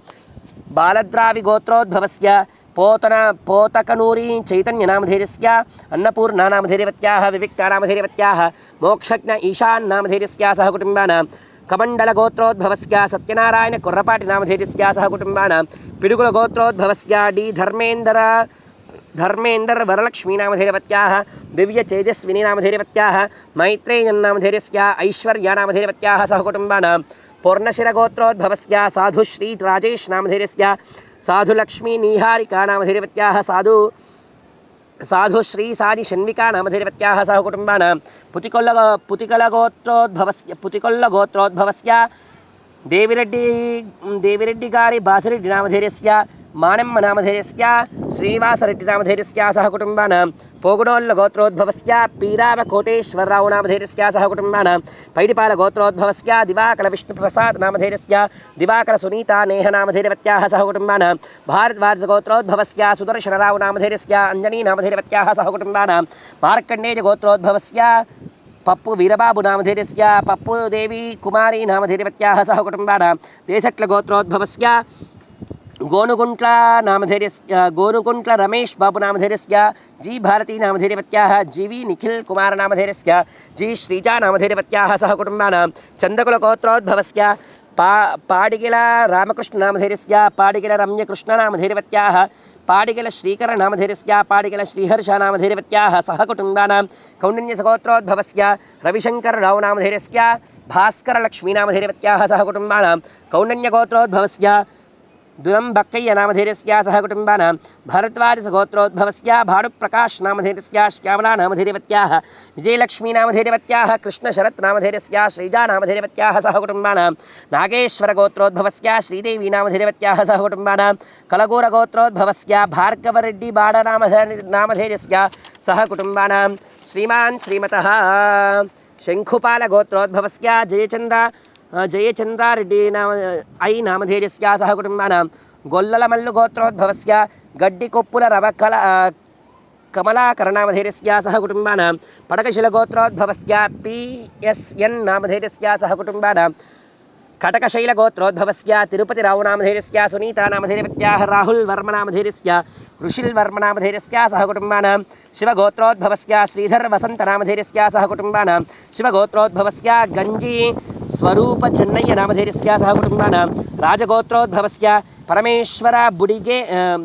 बालद्रावि गोत्रोद्भवस्य पोतकनूरी चैतन्य नामधेयस्य अन्नपूर्णा नामधेयवत्याः विविक्ता नामधेयवत्याः मोक्षज्ञ ईशान नामधेयस्य सह कुटुम्बानां कमण्डल गोत्रोद्भवस्य सत्यनारायण कुर्रपाटि नामधेयस्य सह कुटुम्बानां पिडुकुल गोत्रोद्भवस्य डी धर्मेन्द्र वरलक्ष्मी नामधेयवत्याः दिव्य तेजस्विनी नामधेयवत्याः मैत्रेयन् नामधेयस्य ऐश्वर्या नामधेयवत्याः सह कुटुम्बानां पूर्णशिर गोत्रोद्भवस्य साधुश्री राजेश नामधेयस्य साधु लक्ष्मी नीहारिका नामधेयवत्याः साधु श्री सारी षण्विका नामधेयवत्याः सह कुटुम्बानां पुतिकोल्ल गोत्रोद्भवस्य देविरेड्डी गारी बासिरेड्डी नामधेयस्य मानम्म नामधेयस्य श्रीनिवासरेड्डी नामधेयस्य सह कुटुम्बानां पोगुडोल्ल गोत्रोद्भवस्य पीराव कोटेश्वरराव नामधेयस्य सह कुटुम्बानां पैडिपाल गोत्रोद्भवस्य दिवाकर विष्णुप्रसाद नामधेयस्य दिवाकर सुनीता नेह नामधेयवत्याः सह कुटुम्बानां भारद्वाज गोत्रोद्भवस्य सुदर्शनराव नामधेयस्य अंजनी नामधेयवत्याः सह कुटुम्बानां मार्कण्डेय गोत्रोद्भवस्य पप्पु वीरबाबु नामधेयस्य पप्पु देवी कुमारी नामधेयवत्याः सह कुटुम्बानां देशक्ल गोत्रोद्भवस्य गोनुकुंट्ल रमेश बाबू नामधेयस्य जी भारती नामधेयवत्याः जीवी निखिल कुमार नामधेयस्य जी श्रीजा नामधेयवत्याः सह कुटुम्बानां चंदकुल गोत्रोद्भवस्य पाडिगिल रामकृष्ण नामधेयस्य पाडिगिल रम्यकृष्ण नामधेयवत्याः पाडिगिल श्रीकर नामधेयस्य पाडिगिल श्रीहर्ष नामधेयवत्याः सह कुटुम्बानां कौण्डिन्य गोत्रोद्भवस्य रविशंकर राव नामधेयस्य भास्कर लक्ष्मी नामधेयवत्याः सह कुटुम्बानां कौण्डिन्य गोत्रोद्भवस्य दुरंबक्कय्य नामधेयस्य सह कुटुम्बानां भरद्वाज गोत्रोद्भवस्य भानुप्रकाश नामधेयस्य श्यामला नामधेयवत्याः विजयलक्ष्मी नामधेयवत्याः कृष्णशरत् नामधेयस्य श्रीजा नामधेयवत्याः सह कुटुम्बानां नागेश्वर गोत्रोद्भवस्य श्रीदेवी नामधेयवत्याः सह कुटुम्बानां कलगूर गोत्रोद्भवस्य भार्गवरेड्डी बाड नामधेयस्य सह कुटुम्बानां श्रीमान् श्रीमतः शंखुपाल गोत्रोद्भवस्य जयचंद्रारेड्डी नामधेयस्य सह कुटुम्बानां गोल्लमल्लु गोत्रोद्भवस्य गड्डिकोप्पुल कमलाकर नामधेयस्य सह कुटुम्बानां पडकशिल गोत्रोद्भवस्य PSN नामधेयस्य सह कुटुम्बानां कटकशैल गोत्रोद्भवस्य तिरुपति राव नामधेयस्य सुनीता नामधेयवत्याः राहुल वर्म नामधेयस्य ऋषिल वर्म नामधेयस्य सह कुटुम्बानां शिवगोत्रोद्भवस्य श्रीधर वसंत नामधेयस्य सह कुटुम्बानां शिवगोत्रोद्भवस्य गंजी स्वरूप चन्नय्य नामधेयस्य सह कुटुम्बानां राजगोत्रोद्भवस्य परमेश्वर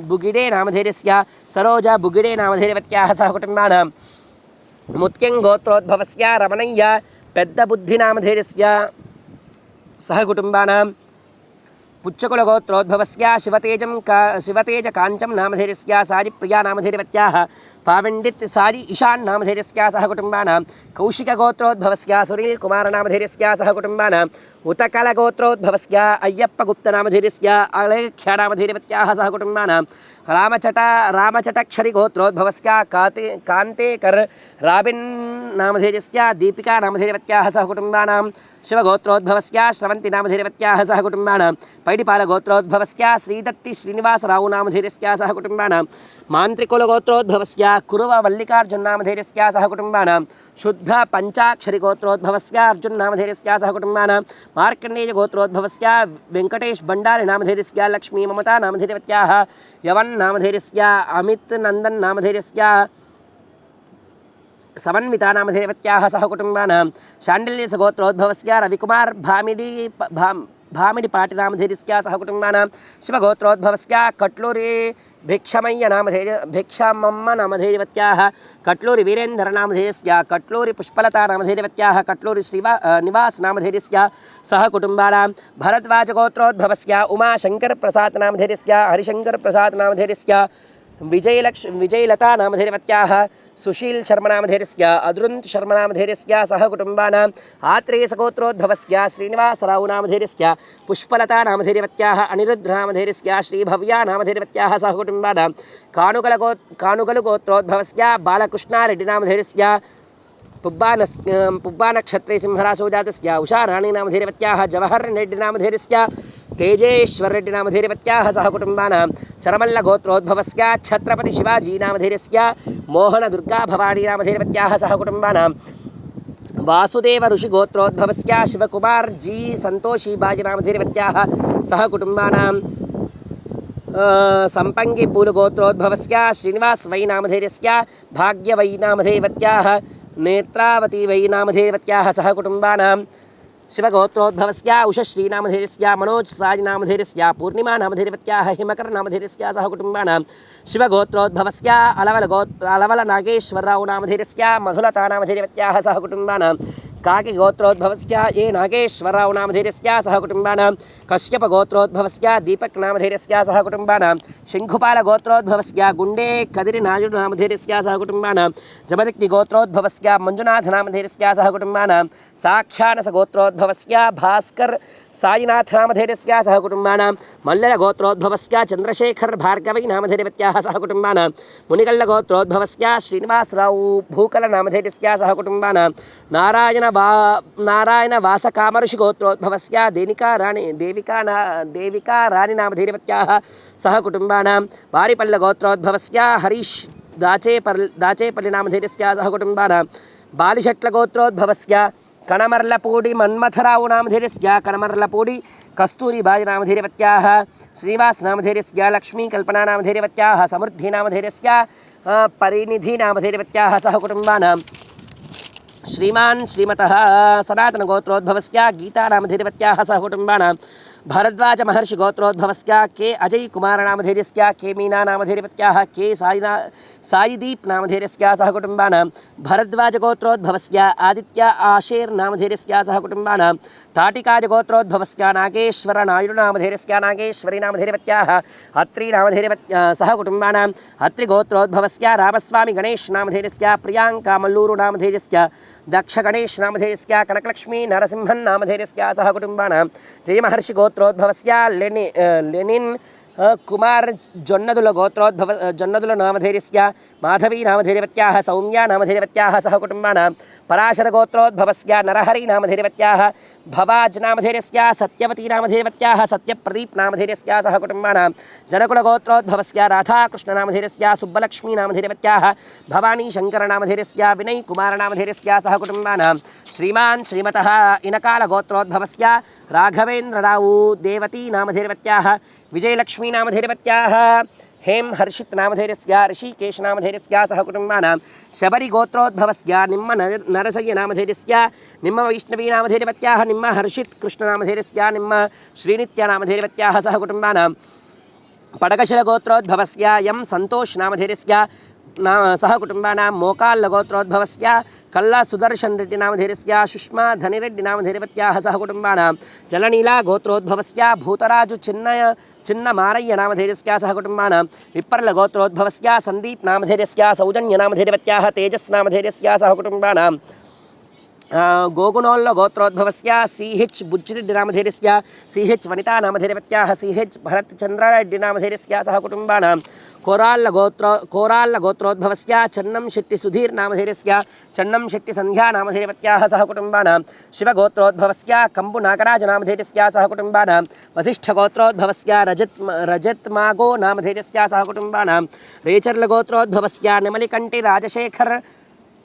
बुगिडे नामधेयस्य सरोजा बुगिडे नामधेयवत्याः सह कुटुम्बानां मुत्यं गोत्रोद्भवस्य रमणय्य पेद्दबुद्धि नामधेयस्य सह कुटुम्बानां पुच्चकुल गोत्रोद्भवस्य शिवतेज कांचम नामधेयस्य सारिप्रिया नामधेयवत्याः पावंडित सारी ईशान नामधेयस्य सह कुटुम्बानां कौशिक गोत्रोद्भवस्य सुनील कुमार नामधेयस्य सह कुटुम्बानां उतकल गोत्रोद्भवस्य अय्यप्प गुप्त नामधेयस्य अलेख्या नामधेयवत्याः सह कुटुम्बानां रामचटक्षरी गोत्रोद्भवस्य कांतेकर राबिन् नामधेयस्य दीपिका नामधेयवत्याः सह कुटुम्बानां शिवगोत्रोद्भवस्य श्रवंती नामधेयवत्याः सह कुटुम्बानां पैडिपाल गोत्रोद्भवस्य श्रीदत्ति श्रीनिवासराव नामधेयस्य सह कुटुम्बानां मान्त्रिकुल गोत्रोद्भवस्य कुरुव मल्लिकार्जुन नामधेयस्य सह कुटुम्बानां शुद्ध पंचाक्षरी गोत्रोद्भवस्य अर्जुन नामधेयस्य सह कुटुम्बानां मार्कण्डेय गोत्रोद्भवस्य वेंकटेश भंडारी नामधेयस्य लक्ष्मी ममता नामधेयवत्याः यवन नामधेयस्य अमित नंदन नामधेयस्य समन्विता नामधेयवत्याः सह कुटुम्बानां शाण्डिल्यसगोत्रोद्भवस्य रविकुमार भामिडिपाटि नामधेयस्य सह कुटुम्बानां शिवगोत्रोद्भवस्य कट्लूरि भिक्षामम्म नामधेयवत्याः कट्लूरि वीरेन्द्र नामधेयस्य कट्लूरि पुष्पलता नामधेयवत्याः कट्लूरि निवास नामधेयस्य सह कुटुम्बानां भरद्वाजगोत्रोद्भवस्य उमाशङ्करप्रसाद नामधेयस्य हरिशङ्करप्रसाद नामधेयस्य विजयलता नामधेयवत्याः सुशील शर्मा नामधेयस्य अदृन्त शर्मा नामधेयस्य सह कुटुम्बानां आत्रेयसगोत्रोद्भवस्य श्रीनिवासराव नामधेयस्य पुष्पलता नामधेयवत्याः अनिरुद्ध नामधेयस्य श्रीभव्या नामधेयवत्याः सह कुटुम्बानां कानुगलगोत्रोद्भवस्य बालकृष्णारेड्डी नामधेयस्य पुब्बा नक्षत्रे सिंहराशौ जातस्य उषा राणी नामधेयवत्याः जवाहर रेड्डी नामधेयस्य तेजेश्वर रेड्डी नामधेयवत्याः सह कुटुम्बानां चरमल्लगोत्रोद्भवस्य छत्रपति शिवाजी नामधेयस्य मोहन दुर्गा भवानी नामधेयवत्याः सह कुटुम्बानां वासुदेव ऋषिगोत्रोद्भवस्य शिवकुमार जी संतोषी बाजी नामधेयवत्याः सह कुटुम्बानां संपंगी पूलगोत्रोद्भवस्य श्रीनिवास वै नामधेयस्य भाग्य वै नामधेयवत्याः नेत्रावती वै नामधेयवत्याः सह कुटुम्बानां शिवगोत्रोद्भवस्य उषश्री नामधेयस्य मनोज साज नामधेयस्य पूर्णिमा नामधेयवत्याः हिमकर नामधेयस्य सह कुटुम्बानां शिवगोत्रोद्भवस्य अलवल नागेश्वरराव नामधेयस्य मधुलता नामधेयवत्याः सह कुटुम्बानां काकिगोत्रोद्भवस्य ए नागेश्वरराव नामधेयस्य सह कुटुम्बानां कश्यपगोत्रोद्भवस्य दीपक नामधेयस्य सह कुटुम्बानां शिङ्खुपालगोत्रोद्भवस्य गुण्डे कदिरि नायुडु नामधेयस्य सह कुटुम्बानां जमदग्निगोत्रोद्भवस्य मञ्जुनाथ नामधेयस्य सह कुटुम्बानां साख्यानसगोत्रोद्भवस्य भास्कर साईनाथ नामधेयस्य सह कुटुम्बानां मल्लगोत्रोद्भवस्य चन्द्रशेखर भार्गवी नामधेयवत्याः सह कुटुम्बानां मुनिकल्लगोत्रोद्भवस्य श्रीनिवासराव भूकल नामधेयस्य सह कुटुम्बानां नारायण वासकामऋषि गोत्रोद्भवस्य देविका राणी नामधेयवत्याः सह कुटुम्बानां वारिपल्लगोत्रोद्भवस्य हरीश दाचेपल्ली नामधेयस्य सह कुटुम्बानां बालिशट्लगोत्रोद्भवस्य कणमर्लपूडी मन्मथराव नामधेयस्य कणमर्लपूडी कस्तूरीबाई नामधेयवत्याः श्रीनिवास नामधेयस्य लक्ष्मी कल्पना नामधेयवत्याः समृद्धि नामधेयस्य परिनिधि नामधेयवत्याः सह कुटुम्बानां श्रीमान श्रीमतः सनातन गोत्रोद्भवस्य गीता नामधेयवत्याः सह कुटुम्बानां भरद्वाज महर्षि गोत्रोद्भवस्य के अजय कुमार नामधेयस्य के मीना नामधेयवत्याः के साईदीप नामधेयस्य सह कुटुम्बानां भरद्वाज गोत्रोद्भवस्य आदित्य आशेर नामधेयस्य सह कुटुम्बानां ताटिकाज गोत्रोद्भवस्य नागेश्वर नायुडु नामधेयस्य नागेश्वरी नामधेयवत्याः अत्रि सह कुटुम्बानां अत्रि गोत्रोद्भवस्य रामस्वामी गणेश नामधेयस्य प्रियांका मल्लूरु नामधेयस्य दक्ष गणेश नामधेयस्य कनकलक्ष्मी नरसिंहन् नामधेयस्य सह कुटुम्बानां जयमहर्षि गोत्रोद्भवस्य लेनिन कुमार जोन्नदुल नामधेयस्य माधवी नामधेयवत्याः सौम्या नामधेयवत्याः सह कुटुम्बानां पराशर गोत्रोद्भवस्य नरहरि नामधेयवत्याः भवाज नामधेयस्य सत्यवती नामधेयवत्याः सत्यप्रदीप नामधेयस्य सह कुटुम्बानां जनकुल गोत्रोद्भवस्य राधाकृष्ण नामधेयस्य सुब्बलक्ष्मी नामधेयवत्याः भवानी शंकर नामधेयस्य विनय कुमार नामधेयस्य सह कुटुम्बानां श्रीमान श्रीमतः इनकाल गोत्रोद्भवस्य राघवेन्द्रराव देवती नामधेयवत्याः विजयलक्ष्मी नामधेयवत्याः हेम हर्षित नामधेयस्य ऋषिकेश नामधेयस्य सह कुटुम्बानां शबरी गोत्रोद्भवस्य निम्म नरसय्य नामधेयस्य निम्म वैष्णवी नामधेयवत्याः निम्म हर्षित कृष्ण नामधेयस्य निम्म श्रीनित्य नामधेयवत्याः सह कुटुम्बानां पडकशिल गोत्रोद्भवस्य यम संतोष नामधेयस्य सह कुटुम्बानां मोकाल्ल गोत्रोद्भवस्य कल्ला सुदर्शन रेड्डी नामधेयस्य सुष्मा धनिरेड्डी नामधेयवत्याः सह कुटुम्बानां जलनीला गोत्रोद्भवस्य भूतराजु चिन्न मारय्य नामधेयस्य सह कुटुम्बानां विप्पर्ल गोत्रोद्भवस्य संदीप नामधेयस्य सौजन्य नामधेयवत्याः तेजस् नामधेयस्य सह कुटुम्बानां गोगुनोल्ल गोत्रोद्भवस्य CH बुज्जिरेड्डी नामधेयस्य CH वनिता नामधेयवत्याः CH भरतचन्द्ररेड्डी नामधेयस्य सह कुटुम्बानां कोराल्ल गोत्रोद्भवस्य चन्नं शेट्टी सुधीर नामधेयस्य चन्नं शेट्टी संध्या नामधेयवत्याः सह कुटुम्बानां शिवगोत्रोद्भवस्य कंबु नागराज नामधेयस्य सह कुटुम्बानां वसिष्ठ गोत्रोद्भवस्य रजत मागो नामधेयस्य सह कुटुम्बानां रेचर्ल गोत्रोद्भवस्य निमलिकंटि राजशेखर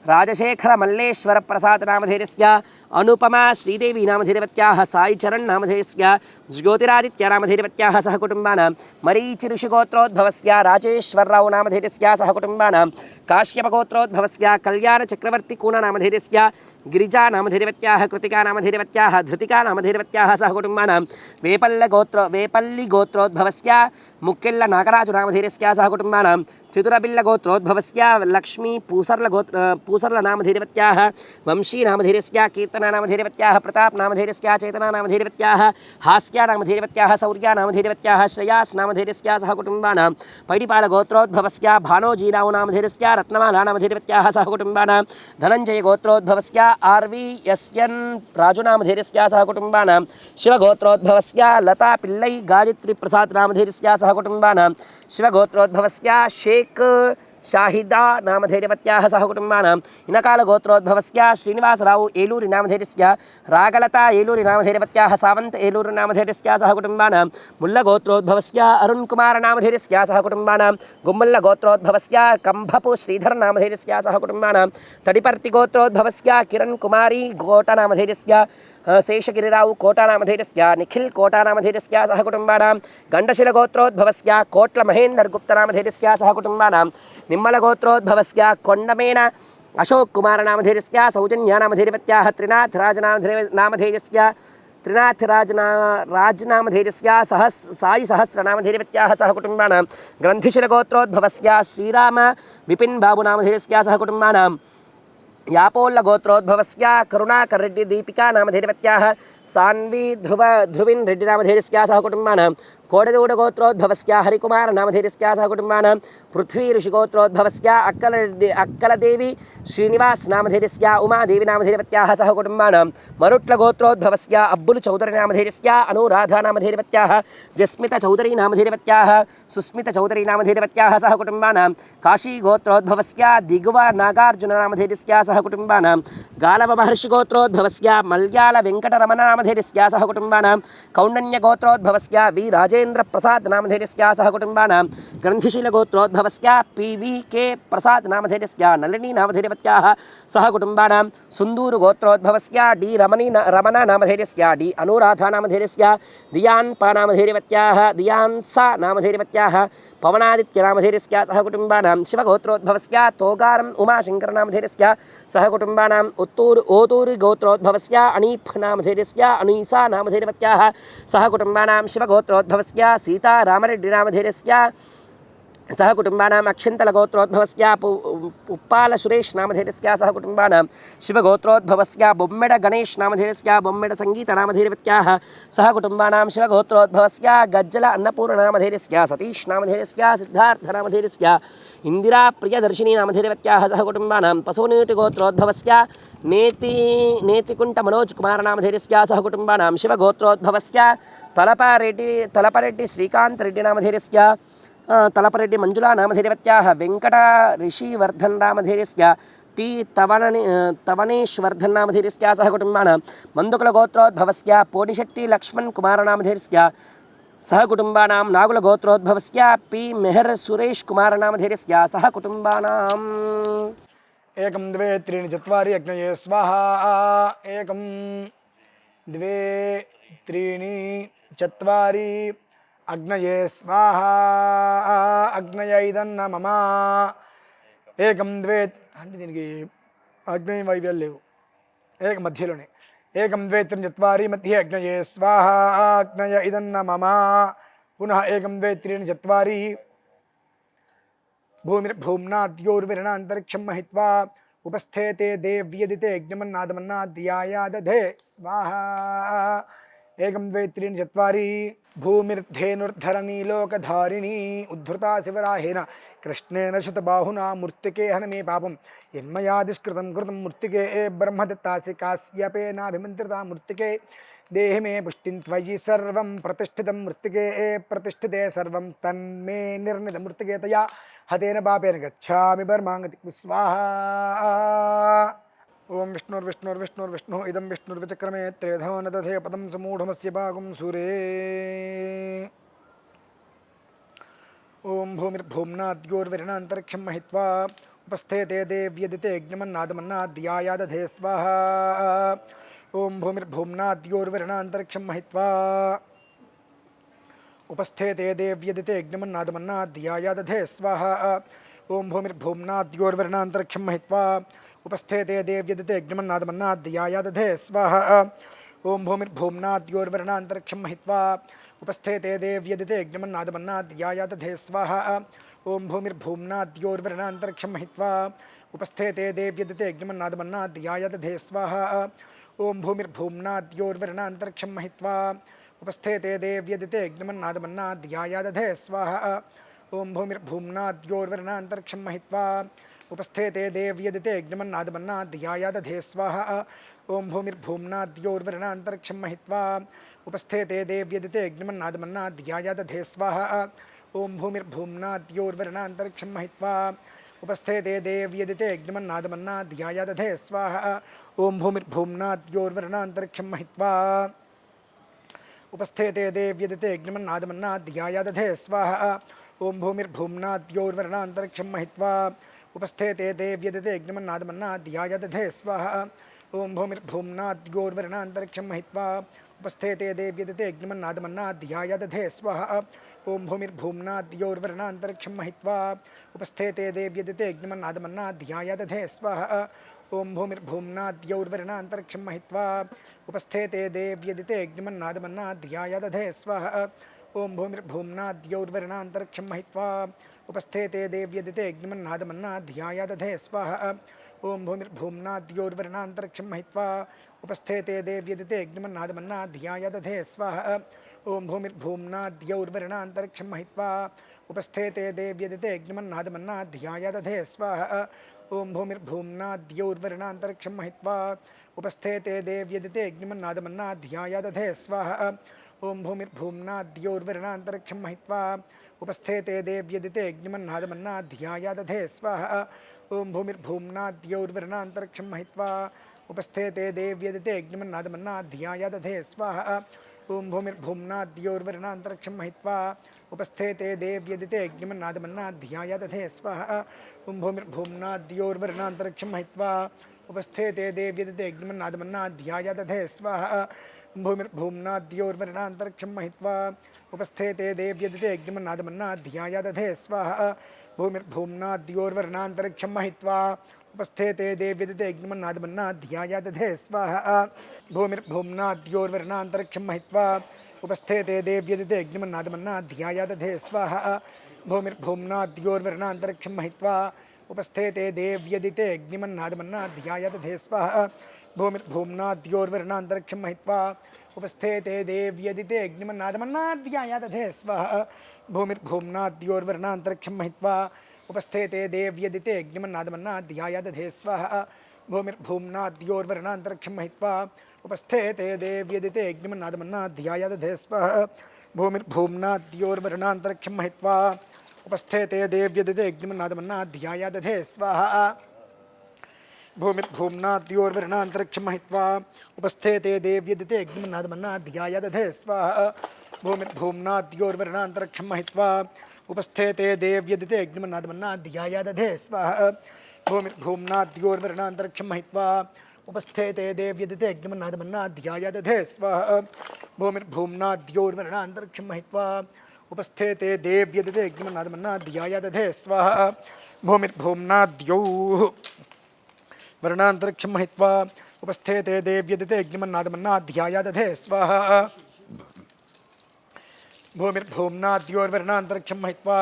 राजशेखर मल्लेश्वर प्रसाद नामधेयस्य अनुपमा श्रीदेवी नामधेयवत्याः साई चरण नामधेयस्य ज्योतिरादित्य नामधेयवत्याः सह कुटुम्बानां मरीचि ऋषिगोत्रोद्भवस्य राजेश्वरराव नामधेयस्य सह कुटुम्बानां काश्यपगोत्रोद्भवस्य कल्याण चक्रवर्ती कूण नामधेयस्य गिरिजा नामधेयवत्याः कृतिका नामधेयवत्याः धृतिका नामधेयवत्याः सह कुटुम्बानां वेपल्ली गोत्रोद्भवस्य मुक्केल्ल नागराजु नामधेयस्य सह कुटुम्बानां चतुरबिल्ल गोत्रोद्भवस्य लक्ष्मी पूसर्ल नामधेयवत्याः वंशी नामधेयस्य कीर्तना नामधेयवत्याः प्रताप नामधेयस्य चेतना नामधेयवत्याः हास्या नामधेयवत्याः शौर्या नामधेयवत्याः श्रेयास नामधेयस्य सह कुटुम्बानां पैडिपाल गोत्रोद्भवस्य भानोजीराव नामधेयस्य रत्नमाला नामधेयवत्याः सह कुटुम्बानां धनञ्जय गोत्रोद्भवस्य RVSN राजु नामधेयस्य सह कुटुम्बानां शिवगोत्रोद्भवस्य लता पिल्लै गायत्री प्रसाद नामधेयस्य सह कुटुम्बानां शिवगोत्रोद्भवस्य शेख शाहिदा नामधेयवत्याः सह कुटुम्बानां इनकालगोत्रोद्भवस्य श्रीनिवासराव एलूरि नामधेयस्य रागलता एलूरि नामधेयवत्याः सावंत एलूरि नामधेयस्य सह कुटुम्बानां मुल्लगोत्रोद्भवस्य अरुणकुमार नामधेयस्य सह कुटुम्बानां गुम्मल्लगोत्रोद्भवस्य कंभपु श्रीधर नामधेयस्य सह कुटुम्बानां तडिपर्ति गोत्रोद्भवस्य किरण कुमारी गोटा नामधेयस्य शेषगिरिराव कोटा नामधेयस्य निखिल कोटा नामधेयस्य सह कुटुम्बानां गण्डशिलगोत्रोद्भवस्य कोट्ल महेंद्र गुप्त नामधेयस्य सह कुटुम्बानां निम्मलगोत्रोद्भवस्य कोण्डमेन अशोक कुमार नामधेयस्य सौजन्या नामधेयवत्याः त्रिनाथ राज नामधेयस्य राजनामधेयस्य साई सहस्र नामधेयवत्याः सह कुटुम्बानां ग्रन्थिशिलगोत्रोद्भवस्य श्रीराम विपिन बाबू नामधेयस्य सह कुटुम्बानां यापोल्ल गोत्रोद्भवस्य करुणाकर रेड्डी दीपिका नामधेयवत्याः सान्वी ध्रुविन रेड्डी नामधेयस्य सह कुटुम्बानां कोडदूड गोत्रोद्भवस्य हरिकुमार नामधेयस्य सह कुटुम्बानां पृथ्वी ऋषिगोत्रोद्भवस्य अक्कलदेवी श्रीनिवास नामधेयस्य उमादेवी नामधेयवत्याः सह कुटुम्बानां मरुट्ल गोत्रोद्भवस्य अब्बुल चौधरी नामधेयस्य अनुराधा नामधेयवत्याः जस्मित चौधरी नामधेयवत्याः सुस्मित चौधरी नामधेयवत्याः सह कुटुम्बानां काशी गोत्रोद्भवस्य दिगुव नागार्जुन नामधेयस्य सह कुटुम्बानां गालव महर्षि गोत्रोद्भवस्य मल्याल वेंकटरमण नामधेयस्य सह कुटुम्बानां कौण्डन्य गोत्रोद्भवस्य वी राजेन्द्र प्रसाद नामधेयस्य सह कुटुम्बानां ग्रन्थिशील गोत्रोद्भवस्य PVK प्रसाद नामधेयस्य नलिनी नामधेयवत्याः सह कुटुम्बानां सुन्दूर गोत्रोद्भवस्य D रमण नामधेयस्य D अनुराधा नामधेयस्य दियान्पा नामधेयवत्याः दियान्सा नामधेयवत्याः पवनादित्य नामधेयस्य सह कुटुम्बानां शिवगोत्रोद्भवस्य तोगारम उमाशंकर नामधेयस्य सह कुटुम्बानां ओतूरि गोत्रोद्भवस्य अनीफ नामधेयस्य अनीसा नामधेयवत्याः सह कुटुम्बानां शिवगोत्रोद्भवस्य सीतारामरेड्डी नामधेयस्य सह कुटुम्बानां अक्षिन्तलगोत्रोद्भवस्य उप्पाल सुरेश नामधेयस्य सह कुटुम्बानां शिवगोत्रोद्भवस्य बोम्मेड गणेश नामधेयस्य बोम्मेड संगीत नामधेयवत्याः सह कुटुम्बानां शिवगोत्रोद्भवस्य गज्जल अन्नपूर्ण नामधेयस्य सतीश नामधेयस्य सिद्धार्थ नामधेयस्य इंदिरा प्रियदर्शिनी नामधेयवत्याः सह कुटुम्बानां पशुनीति गोत्रोद्भवस्य नेतिकुंट मनोज कुमार नामधेयस्य सह कुटुम्बानां शिवगोत्रोद्भवस्य तलपरेड्डी श्रीकांत रेड्डी नामधेयस्य तलपरेड्डी मंजुला नामधेयवत्याः वेंकट ऋषिवर्धन नामधेयस्य टी तवनेश्वर्धन नामधेयस्य सह कुटुम्बानां मंदुकुल गोत्रोद्भवस्य पोनिशेट्टी लक्ष्मण कुमार नामधेयस्य सह कुटुम्बानां नागुल गोत्रोद्भवस्य P मेहर सुरेश कुमार नामधेयस्य सह कुटुम्बानां एकं द्वे त्रीणि चत्वारि अग्नये स्वाहा एकं द्वे त्रीणि चत्वारि अग्नये स्वाहा अग्नय इदन्न मम एकं द्वे అంటే దీనికి అగ్నేయ వైవ్యాలు లేవు ఏక మధ్యలోనే ఏకం ద్వే త్రీణి చత్వారి మధ్య అగ్నయే స్వాహ అగ్నయ ఇదన్న మమ పునః ఏకం ద్వే త్రీణి చత్వారి భూమిర్భూమ్నాద్యోర్విరణ అంతరిక్షం మహిత్వా ఉపస్థేతే దేవ్యదితే యజ్ఞమన్నాదమన్నాద్యాయ దధే స్వాహ ఏకం ద్వే త్రీణి చత్వారి భూమిర్ధేనుర్ధరణీ లోకధారిణీ ఉద్ధృతా శివరాహేన कृष्णेन शतबाहुना मूर्तिके हन मे पापं यन्मयादिष्कृतं कृतं मूर्तिके ब्रह्मदत्तासि कास्यपेनाभिमन्त्रिता मूर्तिके देहि मे पुष्टिं त्वयि सर्वं प्रतिष्ठितं मूर्तिके प्रतिष्ठिते सर्वं तन्मे निर्णितं मूर्तिके तया हतेन पापेन गच्छामि परमागतिं स्वाहा ओम विष्णुर्विष्णुर्विष्णुर्विष्णुः इदं विष्णुर्विचक्रमे त्रेधो न दधे पदं समूढमस्य पागुं सूरे ओम भूमिर्भूम्नाद्योर्विरणान्तरिक्षं महित्वा उपस्थे ते देव्यदिते यज्ञमन्नादमन्नाद्याया दधे स्वाहा ॐ भूमिर्भूम्नाद्योर्वरुणान्तरिक्षं महित्वा उपस्थे ते देव्यदिते यज्ञमन्नादमन्नाद्याया दधे स्वाहा ॐ भूमिर्भूम्नाद्योर्वरुणान्तरिक्षं महित्वा उपस्थे ते देव्यदिते यज्ञमन्नादमन्नाद्याया दधे स्वाहा ॐ भूमिर्भूम्नाद्योर्वरुणान्तरिक्षं महित्वा उपस्थे ते देव्यदिते यज्ञमन्नादमन्नाद्याया दधे स्वाहा ॐ भूमिर्भूम्नाद्योर्वरुणान्तरिक्षं महित्वा उपस्थे ते देव्यदिते यज्ञमन्नादमन्नाद्याय दधे स्वाहा ॐ भूमिर्भूम्नाद्योर्वरुणान्तरिक्षं महित्वा उपस्थे ते देव्यदिते यज्ञमन्नादमन्नाद्याय दधे स्वाहा ॐ भूमिर्भूम्नाद्योर्वरुणान्तरिक्षं महित्वा उपस्थे ते देव्यदिते यज्ञमन्नादमन्नाद्याय दधे स्वाहा ॐ भूमिर्भूम्नाद्योर्वरुणान्तरिक्षं महित्वा उपस्थे ते देव्यदिते यज्ञमन्नादमन्नाद्याय दधे स्वाहा ॐ भूमिर्भूम्नाद्योर्वरुणान्तरिक्षं महित्वा उपस्थे ते देव्यदिते यज्ञमन्नादमन्नाद्याय दधे स्वाहा ॐ भूमिर्भूम्नाद्योर्वरुणान्तरिक्षं महित्वा उपस्थे ते देव्यदिते यज्ञमन्नादमन्नाद्याय दधे स्वाहा ॐ भूमिर्भूम्नाद्योर्वरुणान्तरिक्षं महित्वा उपस्थे ते देव्यदिते यज्ञमन्नादमन्नाद्याय दधे स्वाहा ॐ भूमिर्भूम्नाद्योर्वरुणान्तरिक्षं महित्वा उपस्थे ते देव्यदिते यज्ञमन्नादमन्नाद्याय दधे स्वाहा ॐ भूमिर्भूम्नाद्योर्वरुणान्तरिक्षं महित्वा उपस्थे ते देव्यदिते यज्ञमन्नादमन्नाद्याय दधे स्वाहा ॐ भूमिर्भूम्नाद्योर्वरुणान्तरिक्षं महित्वा उपस्थे ते देव्यदिते यज्ञमन्नादमन्नाद्याय दधे स्वाहा ॐ भूमिर्भूम्नाद्योर्वरुणान्तरिक्षं महित्वा उपस्थे ते देव्यदिते यज्ञमन्नादमन्नाद्याय दधे स्वाहा ॐ भूमिर्भूम्नाद्योर्वरुणान्तरिक्षं महित्वा उपस्थे ते देव्यदिते यज्ञमन्नादमन्नाद्याय दधे स्वाहा ॐ भूमिर्भूम्नाद्योर्वरुणान्तरिक्षं महित्वा उपस्थे ते देव्यदिते यज्ञमन्नादमन्नाद्याय दधे स्वाहा ॐ भूमिर्भूम्नाद्योर्वरुणान्तरिक्षं महित्वा उपस्थे ते देव्यदिते यज्ञमन्नादमन्नाद्याय दधे स्वाहा ॐ भूमिर्भूम्नाद्योर्वरुणान्तरिक्षं महित्वा उपस्थे ते देव्यदिते यज्ञमन्नादमन्नाद्याय दधे स्वाहा ॐ भूमिर्भूम्नाद्योर्वरुणान्तरिक्षं महित्वा उपस्थे ते देव्यदिते यज्ञमन्नादमन्नाद्याय दधे स्वाहा ॐ भूमिर्भूम्नाद्योर्वरुणान्तरिक्षं महित्वा उपस्थे ते देव्यदिते यज्ञमन्नादमन्नाद्याय दधे स्वाहा ॐ भूमिर्भूम्नाद्योर्वरुणान्तरिक्षं महित्वा उपस्थे ते देव्यदिते यज्ञमन्नादमन्नाद्याय दधे स्वाहा भूमिर्भूम्नाद्योर्वरुणान्तरिक्षं महित्वा उपस्थे ते देव्यदिते यज्ञमन्नादमन्नाद्याय दधे स्वाहा भूमिर्भूम्नाद्योर्वरुणान्तरिक्षं महित्वा उपस्थे ते देव्यदिते यज्ञमन्नादमन्नाद्याय दधे स्वाहा भूमिर्भूम्नाद्योर्वरुणान्तरिक्षं महित्वा उपस्थे ते देव्यदिते यज्ञमन्नादमन्नाद्याय दधे स्वाहा भूमिर्भूम्नाद्योर्वरुणान्तरिक्षं महित्वा उपस्थे ते देव्यदिते यज्ञमन्नादमन्नाद्याय दधे स्वाहा भूमिर्भूम्नाद्योर्वरुणान्तरिक्षं महित्वा उपस्थे ते देव्यदिते यज्ञमन्नादमन्नाद्याय दधे स्वाहा भूमिर्भूम्नाद्योर्वरुणान्तरिक्षं महित्वा उपस्थे ते देव्यदिते यज्ञमन्नादमन्नाद्याय दधे स्वाहा भूमिर्भूम्नाद्योर्वरुणान्तरिक्षं महित्वा उपस्थे ते देव्यदिते यज्ञमन्नादमन्नाद्याय दधे स्वाहा भूमिर्भूम्नाद्योर्वरुणान्तरिक्षं महित्वा उपस्थे ते देव्यदिते यज्ञमन्नादमन्नाद्याय दधे स्वाहा भूमिर्भूम्नाद्योर्वरुणान्तरिक्षं महित्वा उपस्थे ते देव्यदिते यज्ञमन्नादमन्नाद्याय दधे स्वाहा भूमिर्भूम्नाद्योर्वरुणान्तरिक्षं महित्वा उपस्थे ते देव्यदिते यज्ञमन्नादमन्नाद्याय दधे स्वाहा भूमिर्भूम्नाद्योर्वरुणान्तरिक्षं महित्वा उपस्थे ते देव्यदिते यज्ञमन्नादमन्नाद्याय दधे स्वाहा भूमिर्भूम्नाद्योर्वरुणान्तरिक्षं महित्वा उपस्थे ते देव्यदिते यज्ञमन्नादमन्नाद्याय दधे स्वाहा भूमिर्भूम्नाद्योर्वरुणान्तरिक्षं महित्वा उपस्थे ते देव्यदिते यज्ञमन्नादमन्नाद्याय दधे स्वाहा भूमिर्भूम्नाद्योर्वरुणान्तरिक्षं महित्वा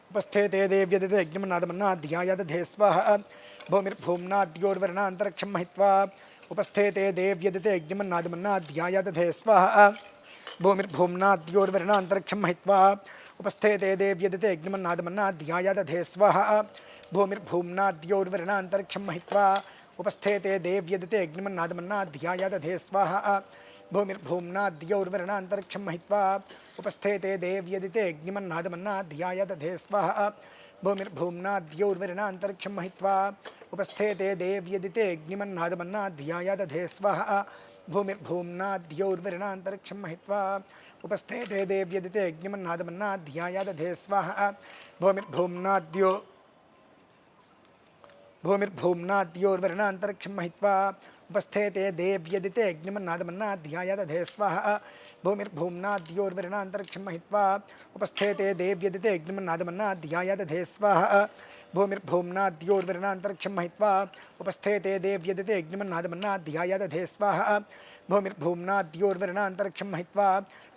उपस्थे ते देव्यदिते यज्ञमन्नादमन्नाद्याय दधे स्वाहा भूमिर्भूम्नाद्योर्वरुणान्तरिक्षं महित्वा उपस्थे ते देव्यदिते यज्ञमन्नादमन्नाद्याय दधे स्वाहा भूमिर्भूम्नाद्योर्वरुणान्तरिक्षं महित्वा उपस्थे ते देव्यदिते यज्ञमन्नादमन्नाद्याय दधे स्वाहा भूमिर्भूम्नाद्योर्वरुणान्तरिक्षं महित्वा उपस्थे ते देव्यदिते यज्ञमन्नादमन्नाद्याय दधे स्वाहा भूमिर्भूम्नाद्योर्वरुणान्तरिक्षं महित्वा उपस्थे ते देव्यदिते यज्ञमन्नादमन्नाद्याय दधे स्वाहा भूमिर्भूम्नाद्योर्वरुणान्तरिक्षं महित्वा उपस्थे ते देव्यदिते यज्ञमन्नादमन्नाद्याय दधे स्वाहा भूमिर्भूम्नाद्योर्वरुणान्तरिक्षं महित्वा उपस्थे ते देव्यदिते यज्ञमन्नादमन्नाद्याय दधे स्वाहा भूमिर्भूम्नाद्यो भूमिर्भूम्नाद्योर्वरणान्तरिक्षं महित्वा उपस्थेते देव्यदिते अग्निमन्नादमन्नाध्यायादधे स्वाहा भूमिर्भूम्नाद्योर्वरणान्तरिक्षं महित्वा उपस्थेते देव्यदिते अग्निमन्नादमन्नाध्यायादधे स्वाहा भूमिर्भूम्नाद्योर्वरणान्तरिक्षं महित्वा उपस्थेते देव्यदिते अग्निमन्नादमन्नाध्यायादधे स्वाहा भूमिर्भूम्नाद्योर्वरणान्तरिक्षं महित्वा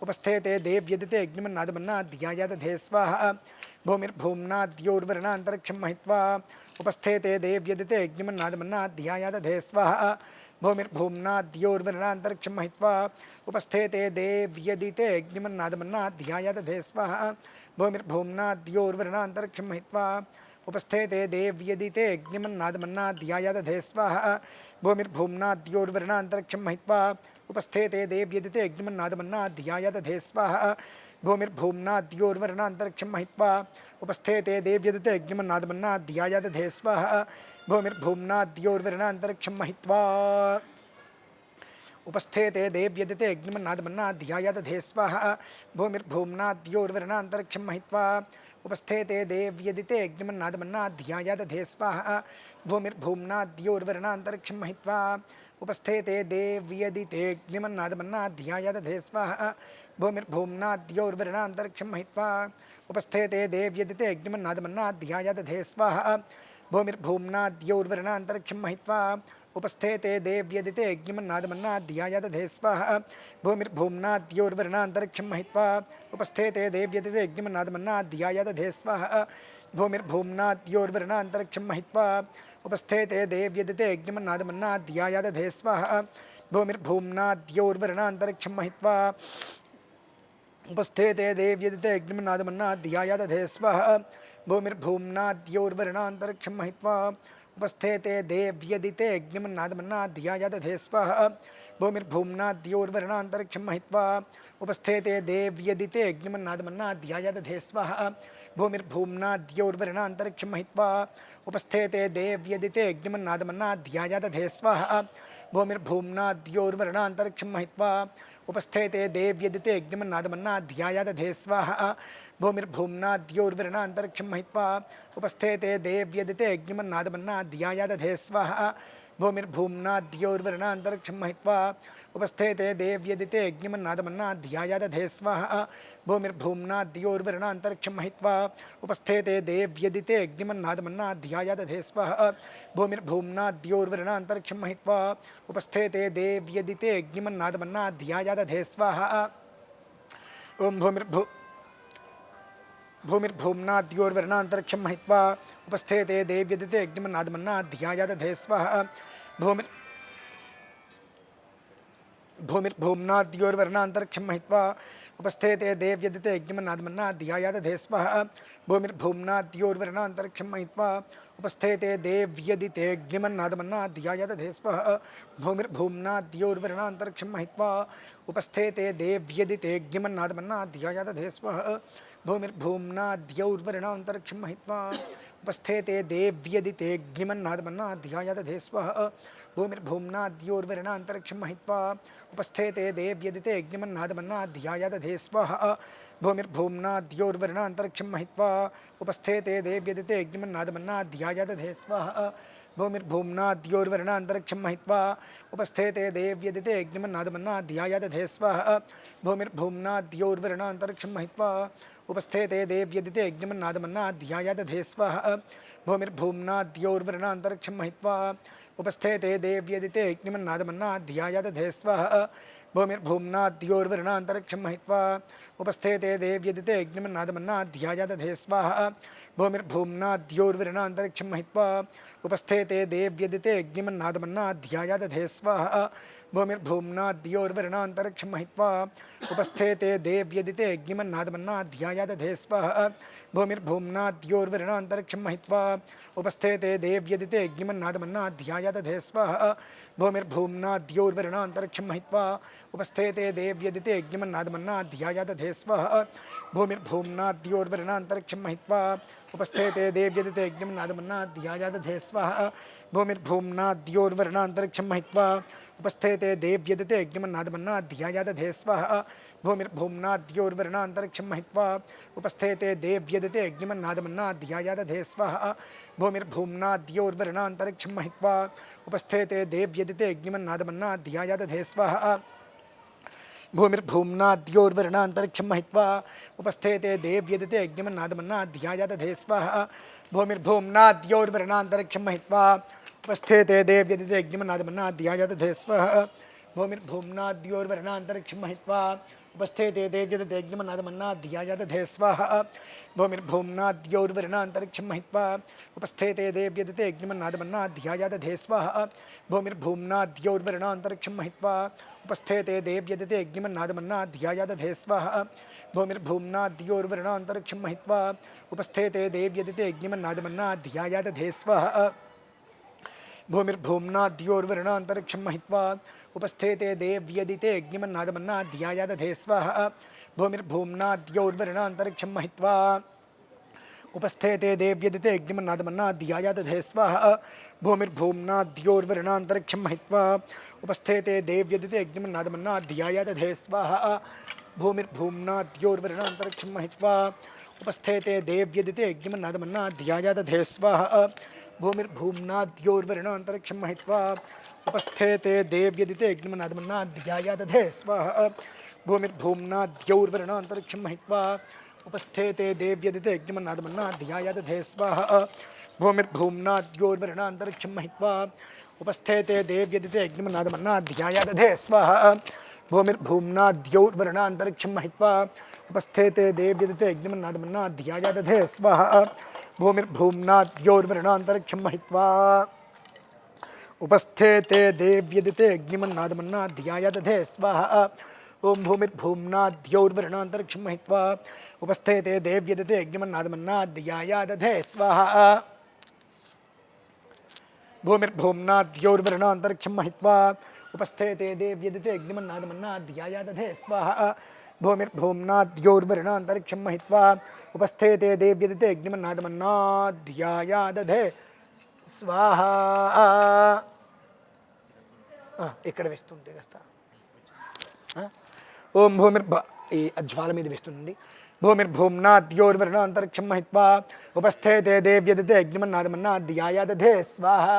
उपस्थेते देव्यदिते अग्निमन्नादमन्नाध्यायादधे स्वाहा भूमिर्भूम्नाद्योर्वरणान्तरिक्षं महित्वा उपस्थेते देव्यदिते अग्निमन्नादमन्नाध्यायादधे स्वाहा भूमिर्भूम्नाद्योर्वरणान्तरिक्षं महित्वा उपस्थेते देव्यदिते अग्निमन्नादमन्नाध्यायादधे स्वाहा भूमिर्भूम्नाद्योर्वरणान्तरिक्षं महित्वा उपस्थेते देव्यदिते अग्निमन्नादमन्नाध्यायादधे स्वाहा भूमिर्भूम्नाद्योर्वरणान्तरिक्षं महित्वा उपस्थेते देव्यदिते अग्निमन्नादमन्नाध्यायादधे स्वाहा भूमिर्भूम्नाद्योर्वरणान्तरिक्षं महित्वा उपस्थेते देव्यदिते अग्निमन्नादमन्नाध्यायादधे स्वाहा भूमिर्भूम्नाद्योर्वरणान्तरिक्षं महित्वा उपस्थेते देव्यदिते अग्निमन्नादमन्नाध्यायादधे स्वाहा भूमिर्भूम्नाद्योर्वरणान्तरिक्षं महित्वा उपस्थेते देव्यदिते अग्निमन्नादमन्नाध्यायादधे स्वाहा भूमिर्भूम्नाद्योर्वरणान्तरिक्षं महित्वा उपस्थेते देव्यदिते अग्निमन्नादमन्नाध्यायादधे स्वाहा भूमिर्भूम्नाद्योर्वरणान्तरिक्षं महित्वा उपस्थेते देव्यदिते अग्निमन्नादमन्नाध्यायादधे स्वाहा भूमिर्भूम्नाद्योर्वरणान्तरिक्षं महित्वा उपस्थेते देव्यदिते अग्निमन्नादमन्नाध्यायादधे स्वाहा भूमिर्भूम्नाद्योर्वरणान्तरिक्षं महित्वा उपस्थेते देव्यदिते अग्निमन्नादमन्नाध्यायादधे स्वाहा भूमिर्भूम्नाद्योर्वरणान्तरिक्षं महित्वा उपस्थेते देव्यदिते अग्निमन्नादमन्नाध्यायादधे स्वाहा भूमिर्भूम्नाद्योर्वरणान्तरिक्षं महित्वा उपस्थेते देव्यदिते अग्निमन्नादमन्नाध्यायादधे स्वाहा भूमिर्भूम्नाद्योर्वरणान्तरिक्षं महित्वा उपस्थेते देव्यदिते अग्निमन्नादमन्नाध्यायादधे स्वाहा भूमिर्भूम्नाद्योर्वरणान्तरिक्षं महित्वा उपस्थेते देव्यदिते अग्निमन्नादमन्नाध्यायादधे स्वाहा भूमिर्भूम्नाद्योर्वरणान्तरिक्षं महित्वा उपस्थेते देव्यदिते अग्निमन्नादमन्नाध्यायादधे स्वाहा भूमिर्भूम्नाद्योर्वरणान्तरिक्षं महित्वा उपस्थेते देव्यदिते अग्निमन्नादमन्नाध्यायादधे स्वाहा भूमिर्भूम्नाद्योर्वरणान्तरिक्षं महित्वा उपस्थेते देव्यदिते अग्निमन्नादमन्नाध्यायादधे स्वाहा भूमिर्भूम्नाद्योर्वरणान्तरिक्षं महित्वा उपस्थेते देव्यदिते अग्निमन्नादमन्नाध्यायादधे स्वाहा भूमिर्भूम्नाद्योर्वरणान्तरिक्षं महित्वा उपस्थेते देव्यदिते अग्निमन्नादमन्नाध्यायादधे स्वाहा भूमिर्भूम्नाद्योर्वरणान्तरिक्षं महित्वा उपस्थेते देव्यदिते अग्निमन्नादमन्नाध्यायादधे स्वाहा ओम भूमिर्भूम्नाद्योर्वरणान्तरिक्षं महित्वा उपस्थेते देव्यदिते अग्निमन्नादमन्नाध्यायादधे स्वाहा भूमिर्भूम्नाद्योर्वरणान्तरिक्षं महित्वा उपस्थेते देव्यदिते अग्निमन्नादमन्नाध्यायादधे स्वाहा भूमिर्भूम्नाद्योर्वरणान्तरिक्षं महित्वा उपस्थेते देव्यदिते अग्निमन्नादमन्नाध्यायादधे स्वाहा भूमिर्भूम्नाद्योर्वरणान्तरिक्षं महित्वा उपस्थेते देव्यदिते अग्निमन्नादमन्नाध्यायादधे स्वाहा भूमिर्भूम्नाद्योर्वरणान्तरिक्षं महित्वा उपस्थेते देव्यदिते अग्निमन्नादमन्नाध्यायादधे स्वाहा भूमिर्भूम्नाद्योर्वरणान्तरिक्षं महित्वा उपस्थेते देव्यदिते अग्निमन्नादमन्नाध्यायादधे स्वाहा भूमिर्भूम्नाद्योर्वरणान्तरिक्षं महित्वा उपस्थेते देव्यदिते अग्निमन्नादमन्नाध्यायादधे स्वाहा भूमिर्भूम्नाद्योर्वरणान्तरिक्षं महित्वा उपस्थेते देव्यदिते अग्निमन्नादमन्नाध्यायादधे स्वाहा भूमिर्भूम्नाद्योर्वरणान्तरिक्षं महित्वा उपस्थेते देव्यदिते अग्निमन्नादमन्नाध्यायादधे स्वाहा भूमिर्भूम्नाद्योर्वरणान्तरिक्षं महित्वा उपस्थेते देव्यदिते अग्निमन्नादमन्नाध्यायादधे स्वाहा भूमिर्भूम्नाद्योर्वरणान्तरिक्षं महित्वा उपस्थेते देव्यदिते अग्निमन्नादमन्नाध्यायादधे स्वाहा भूमिर्भूम्नाद्योर्वरणान्तरिक्षं महित्वा उपस्थेते देव्यदिते अग्निमन्नादमन्नाध्यायादधे स्वाहा भूमिर्भूम्नाद्योर्वरणान्तरिक्षं महित्वा उपस्थेते देव्यदिते अग्निमन्नादमन्नाध्यायादधे स्वाहा भूमिर्भूम्नाद्योर्वरणान्तरिक्षं महित्वा उपस्थेते देव्यदिते अग्निमन्नादमन्नाध्यायादधे स्वाहा भूमिर्भूम्नाद्योर्वरणान्तरिक्षं महित्वा उपस्थेते देव्यदिते अग्निमन्नादमन्नाध्यायादधे स्वाहा भूमिर्भूम्नाद्योर्वरणान्तरिक्षं महित्वा उपस्थेते देव्यदिते अग्निमन्नादमन्नाध्यायादधे स्वाहा भूमिर्भूम्नाद्योर्वरणान्तरिक्षं महित्वा उपस्थेते देव्यदिते अग्निमन्नादमन्नाध्यायादधे स्वाहा भूमिर्भूम्नाद्योर्वरुणान्तरिक्षं महित्वा उपस्थेते देव्यदिते अग्निमन्नादमन्नाध्यायादधे स्वाहा भूमिर्भूम्नाद्योर्वरुणान्तरिक्षं महित्वा उपस्थेते देव्यदिते अग्निमन्नादमन्नाध्यायादधे स्वाहा भूमिर्भूम्नाद्योर्वरुणान्तरिक्षं महित्वा उपस्थेते देव्यदिते अग्निमन्नादमन्नाध्यायादधे स्वाहा भूमिर्भूम्नाद्योर्वरुणान्तरिक्षं महित्वा उपस्थेते देव्यदिते अग्निमन्नादमन्नाध्यायादधे स्वाहा भूमिर्भूम्नाद्योर्वरुणान्तरिक्षं महित्वा उपस्थेते देव्यदिते अग्निमन्नादमन्नाध्यायादधे स्वाहा भूमिर्भूम्नाद्योर्वरुणान्तरिक्षं महित्वा उपस्थेते देव्यदिते अग्निमन्नादमन्नाध्यायादधे स्वाहा भूमिर्भूम्नाद्योर्वरुणान्तरिक्षं महित्वा उपस्थेते देव्यदिते अग्निमन्नादमन्नाध्यायादधे स्वाहा भूमिर्भूम्नाद्योर्वरुणान्तरिक्षं महित्वा उपस्थेते देव्यदिते अग्निमन्नादमन्नाध्यायादधे स्वाहा भूमिर्भूम्नाद्योर्वरुणान्तरिक्षं महित्वा उपस्थेते देव्यदिते अग्निमन्नादमन्नाध्यायादधे स्वाहा भूमिर्भूम्नाद्योर्वरुणान्तरिक्षं महित्वा उपस्थेते देव्यदिते अग्निमन्नादमन्नाध्यायादधे स्वाहा भूमिर्भूम्नाद्योर्वरुणान्तरिक्षं महित्वा उपस्थेते देव्यदिते अग्निमन्नादमन्नाध्यायादधे स्वाहा भूमिर्भूम्नाद्योर्वरुणान्तरिक्षं महित्वा उपस्थेते देव्यदिते अग्निमन्नादमन्नाध्यायादधे स्वाहा भूमिर्भूम्नाद्योर्वरुणान्तरिक्षं महित्वा उपस्थेते देव्यदिते अग्निमन्नादमन्नाध्यायादधे स्वाहा भूमिर्भूम्नाद्योर्वरुणान्तरिक्षं महित्वा उपस्थेते देव्यदिते अग्निमन्नादमन्नाध्यायादधे स्वाहा भूमिर्भूम्नाद्योर्वरुणान्तरिक्षं महित्वा उपस्थेते देव्यदिते अग्निमन्नादमन्नाध्यायादधे स्वाहा भूमिर्भूम्नाद्योर्वरुणान्तरिक्षं महित्वा उपस्थेते देव्यदिते अग्निमन्नादमन्नाध्यायादधे स्वाहा भूमिर्भूम्नाद्योर्वरुणान्तरिक्षं महित्वा उपस्थेते देव्यदिते अग्निमन्नादमन्नाध्यायादधे स्वाहा ओम भूमिर्भूम्नाद्योर्वरुणान्तरिक्षं महित्वा उपस्थेते देव्यदिते अग्निमन्नादमन्नाध्यायादधे स्वाहा भूमिर्भूम्नाद्योर्वरुणान्तरिक्षं महित्वा उपस्थेते देव्यदिते अग्निमन्नादमन्नाध्यायादधे स्वाहा भूमिर्भूम्नाद्योर्वरुणान्तरिक्षं महित्वा उपस्थेते देव्यदिते अग्निमन्नादमन्नाध्यायादधे स्वाहा ఇక్కడ వేస్తుంటే కాస్త ఓం ఈ అజ్వాల మీద వేస్తుండండి భూమిర్భూమ్నాద్యోర్వరుణాంతరిక్షం మహిత్వా ఉపస్థేతే దేవ్యదితే అగ్నిమన్నాదమన్నాధ్యాయాదధే స్వాహా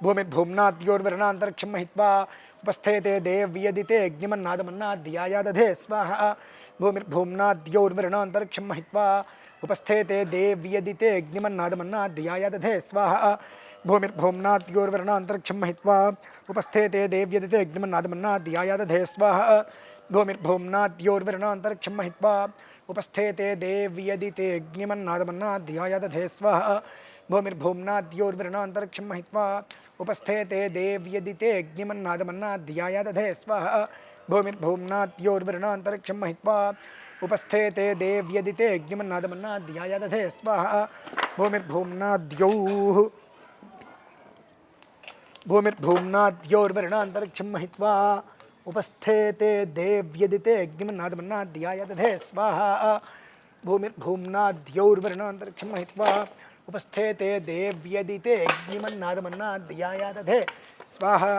भूमिर्भूम्नाद्योर्वरुणान्तरिक्षं महित्वा उपस्थेते देव्यदिते अग्निमन्नादमन्नाध्यायादधे स्वाहा भूमिर्भूम्नाद्योर्वरुणान्तरिक्षं महित्वा उपस्थेते देव्यदिते अग्निमन्नादमन्नाध्यायादधे स्वाहा भूमिर्भूम्नाद्योर्वरुणान्तरिक्षं महित्वा उपस्थेते देव्यदिते अग्निमन्नादमन्नाध्यायादधे स्वाहा भूमिर्भूम्नाद्योर्वरुणान्तरिक्षं महित्वा उपस्थेते देव्यदिते अग्निमन्नादमन्नाध्यायादधे स्वाहा भूमिर्भूम्नाद्योर्वरुणान्तरिक्षं महित्वा उपस्थेते देव्यदिते अग्निमन्नादमन्नाध्यायादधे स्वाहा भूमिर्भूम्नाद्योर्वरुणान्तरिक्षं महित्वा उपस्थेते देव्यदिते अग्निमन्नादमन्नाध्यायादधे स्वाहा भूमिर्भूम्नाद्योर्वरुणान्तरिक्षं महित्वा उपस्थेते देव्यदिते अग्निमन्नादमन्नाध्यायादधे स्वाहा भूमिर्भूम्नाद्योर्वरुणान्तरिक्षं महित्वा उपस्थेते देव्यदिते अग्निमन्नादमन्नाध्यायादधे स्वाहा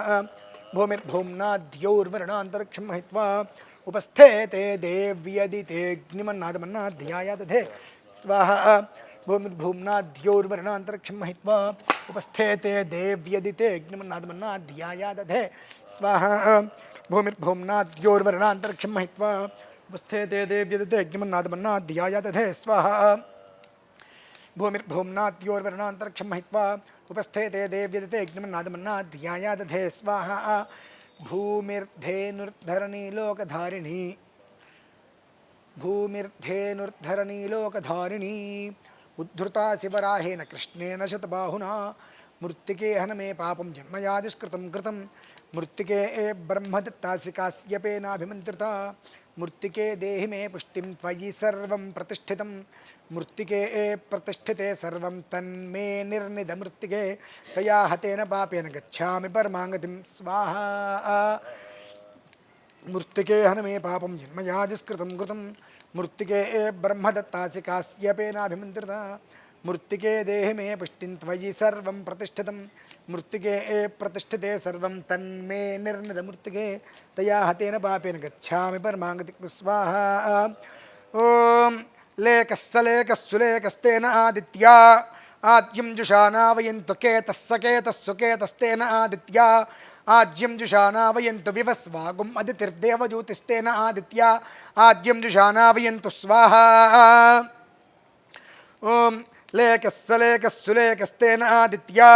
भूमिर्भूम्नाद्योर्वरुणान्तरिक्षं महित्वा उपस्थेते देव्यदिते अग्निमन्नादमन्नाध्यायादधे स्वाहा भूमिर्भूम्नाद्योर्वरुणान्तरिक्षं महित्वा उपस्थेते देव्यदिते अग्निमन्नादमन्नाध्यायादधे स्वाहा भूमिर्भूम्नाद्योर्वरुणान्तरिक्षं महित्वा उपस्थेते देव्यदिते अग्निमन्नादमन्नाध्यायादधे स्वाहा भूमिर्भूम्नाद्योर्वरुणान्तरिक्षं महित्वा उपस्थेते देव्यदिते अग्निमन्नादमन्नाध्यायादधे स्वाहा भूमिर्धेनुर्धरणी लोकधारिणी लोकधारिणी उद्धृता शिवराहेन कृष्णेन शतबाहुना मृत्तिके हनमे पापं जन्मयादिष्कृतं कृतं मृत्तिके ब्रह्मदत्तासि कास्यपेनाभिमन्त्रिता मृत्तिके देहि मे पुष्टिं त्वयि सर्वं प्रतिष्ठितं मृत्तिके प्रतिष्ठिते सर्वं तन्मे निर्निध मृत्तिके तया हतेन पापेन गच्छामि परमागतिं स्वाहा मृत्तिके हनमे पापं जन्मयादिष्कृतं कृतं मृत्तिके ब्रह्मदत्तासि कास्यपेनाभिमन्त्रिता मृत्तिके देहि मे पुष्टिं त्वयि सर्वं प्रतिष्ठितं मृत्तिके प्रतिष्ठिते सर्वं तन्मे निर्णितमृत्तिके तया हतेन पापेन गच्छामि परमागतिं स्वाहा ॐ लेकस्सुलेकस्तेन आदित्या आद्यं जुषाना वयन्तु केतस्स केतस्सु केतस्तेन आदित्या आज्यं जुषाना वयन्तु विवस्वागुम् अदितिर्देवज्योतिस्तेन आदित्या आद्यं जुषाना वयन्तु स्वाहा ॐ लेकस्सुलेकस्तेन आदित्या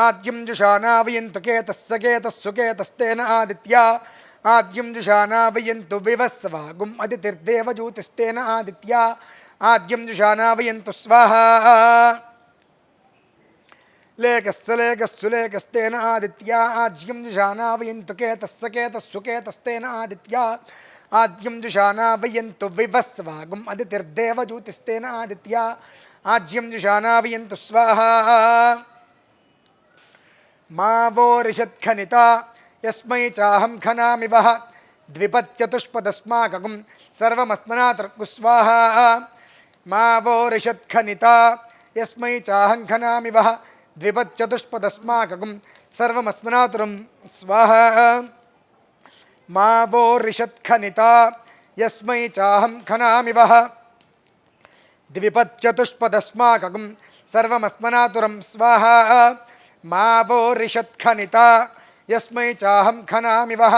आद्यं जुषाना वयन्तु केतस्स केतस्सु केतस्तेन आदित्या आद्यं जुषाना वयन्तु विवस्वागुम् अदितिर्देवज्योतिस्तेन आदित्या आद्यं जुषाना वयन्तु स्वाहा लेकस्सुलेकस्तेन आदित्या आज्यं जुषाना वयन्तु केतस्स केतस्सु केतस्तेन आदित्या आद्यं जुषाना वयन्तु विवस्वागुम् अदितिर्देवज्योतिस्तेन आदित्या आज्यं जुषाना वयन्तु स्वाहा मा वो ऋषत्खनिता यस्मै चाहं खनामि वः द्विपच्चतुष्पदस्माकं सर्वमस्मनातर्कु स्वाहा मा वो ऋषत्खनिता यस्मै चाहं खनामि वः द्विपच्चतुष्पदस्माकं सर्वमस्मनातुरं स्वाहा मा वो ऋषत्खनिता यस्मै चाहं खनामि वः द्विपच्चतुष्पदस्माकं सर्वमस्मनातुरं स्वाहा मा वो ऋषत्खनिता यस्मै चाहं खनामि वः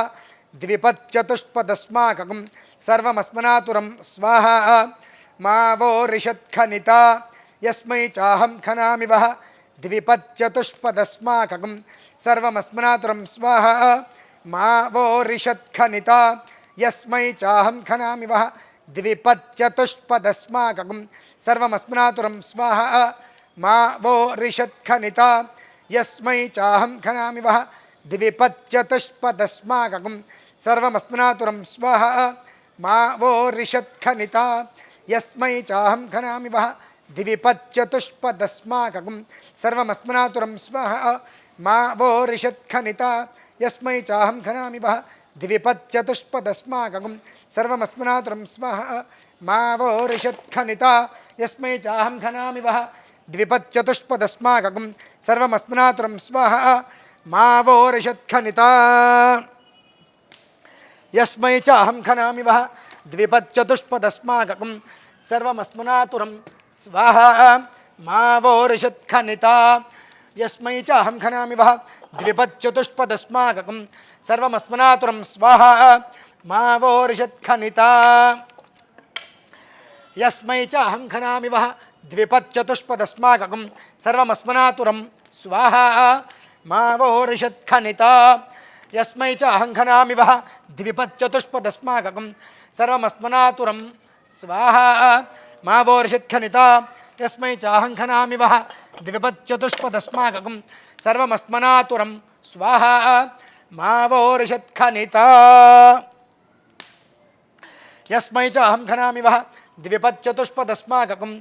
द्विपच्चतुष्पदस्माकं सर्वमस्मनातुरं स्वाहा मा वो ऋषत्खनिता यस्मै चाहं खनामि वः द्विपच्चतुष्पदस्माकं सर्वमस्मनातुरं स्वाहा मा वो ऋषत्खनिता यस्मै चाहं खनामि वः द्विपच्चतुष्पदस्माकं सर्वमस्मनातुरं स्वाहा मा वो ऋषत्खनिता यस्मै चाहं खनामि वः द्विपच्चतुष्पदस्माकं सर्वमस्मनातुरं स्वाहा मा वो ऋषत्खनिता यस्मै चाहं खनामि वः द्विपच्चतुष्पदस्माकं सर्वमस्मनातुरं स्वाहा मा वो ऋषत्खनिता यस्मै चाहं खनामि वः द्विपच्चतुष्पदस्माकं सर्वमस्मनातुरं स्वाहा मा वो ऋषत्खनिता यस्मै चाहं खनामि वः द्विपच्चतुष्पदस्माकं सर्वमस्मनातुरं स्वाहा मा वो ऋषत्खनिता यस्मै चाहं खनामि वः द्विपच्चतुष्पदस्माकं सर्वमस्मनातुरं स्वाहा मा वो ऋषत्खनिता यस्मै चाहं खनामि वः द्विपच्चतुष्पदस्माकं सर्वमस्मनातुरं स्वाहा मा वो ऋषत्खनिता यस्मै चाहं खनामि वः द्विपच्चतुष्पदस्माकं सर्वमस्मनातुरं स्वाहा मा वो ऋषत्खनिता यस्मै चाहं खनामि वः द्विपच्चतुष्पदस्माकं सर्वमस्मनातुरं स्वाहा मा वो ऋषत्खनिता यस्मै चाहं खनामि वः द्विपच्चतुष्पदस्माकं सर्वमस्मनातुरं स्वाहा मा वो ऋषत्खनिता यस्मै चाहं खनामि वः द्विपच्चतुष्पदस्माकं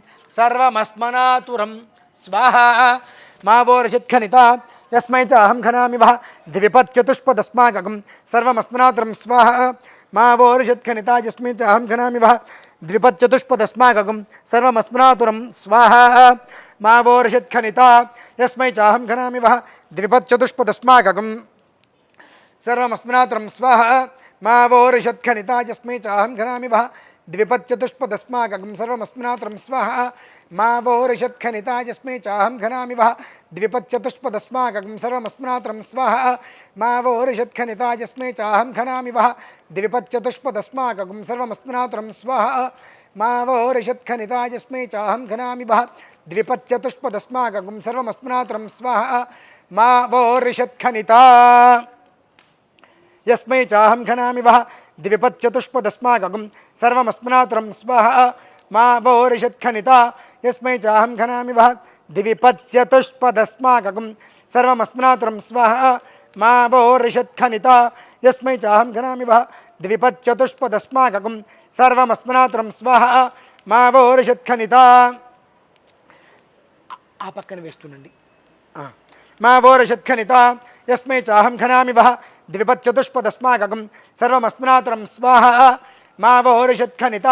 सर्वमस्मनातुरं स्वाहा मा वो ऋषत्खनिता यस्मै चाहं खनामि वः द्विपच्चतुष्पदस्माकं सर्वमस्मनातुरं स्वाहा मा वो ऋषत्खनिता यस्मै चाहं खनामि वः द्विपच्चतुष्पदस्माकं सर्वमस्मनातुरं स्वाहा मा वो ऋषत्खनिता यस्मै चाहं खनामि वः द्विपच्चतुष्पदस्माकं सर्वमस्मनातुरं स्वाहा मा वो ऋषत्खनिता यस्मै चाहं खनामि वः द्विपच्चतुष्पदस्माकं सर्वमस्मनातुरं स्वाहा मा वो ऋषत्खनिता यस्मै चाहं खनामि वः द्विपच्चतुष्पदस्माकं सर्वमस्मनातुरं स्वाहा मा वो ऋषत्खनिता यस्मै चाहं खनामि वः द्विपच्चतुष्पदस्माकं सर्वमस्मनातुरं स्वाहा मा वो ऋषत्खनिता यस्मै चाहं खनामि वः द्विपच्चतुष्पदस्माकं सर्वमस्मनातुरं स्वाहा मा वो ऋषत्खनिता यस्मै चाहं खनामि वः द्विपच्चतुष्पदस्माकं सर्वमस्मनातुरं स्वाहा मा वो ऋषत्खनिता यस्मै चाहं खनामि वः द्विपच्चतुष्पदस्माकं सर्वमस्मनातुरं स्वाहा मा वो ऋषत्खनिता यस्मै चाहं खनामि वः द्विपच्चतुष्पदस्माकं सर्वमस्मनातुरं स्वाहा మా వోరిషత్ఖనిత ఆ పక్కన వేస్తునండి మా వోరిషత్ఖనిత యస్మై చాహం ఖనామి వహ ద్విపచ్చతుష్పదస్మాకం సర్వమస్మనాతురం స్వాహ మా వోరిషత్ఖనిత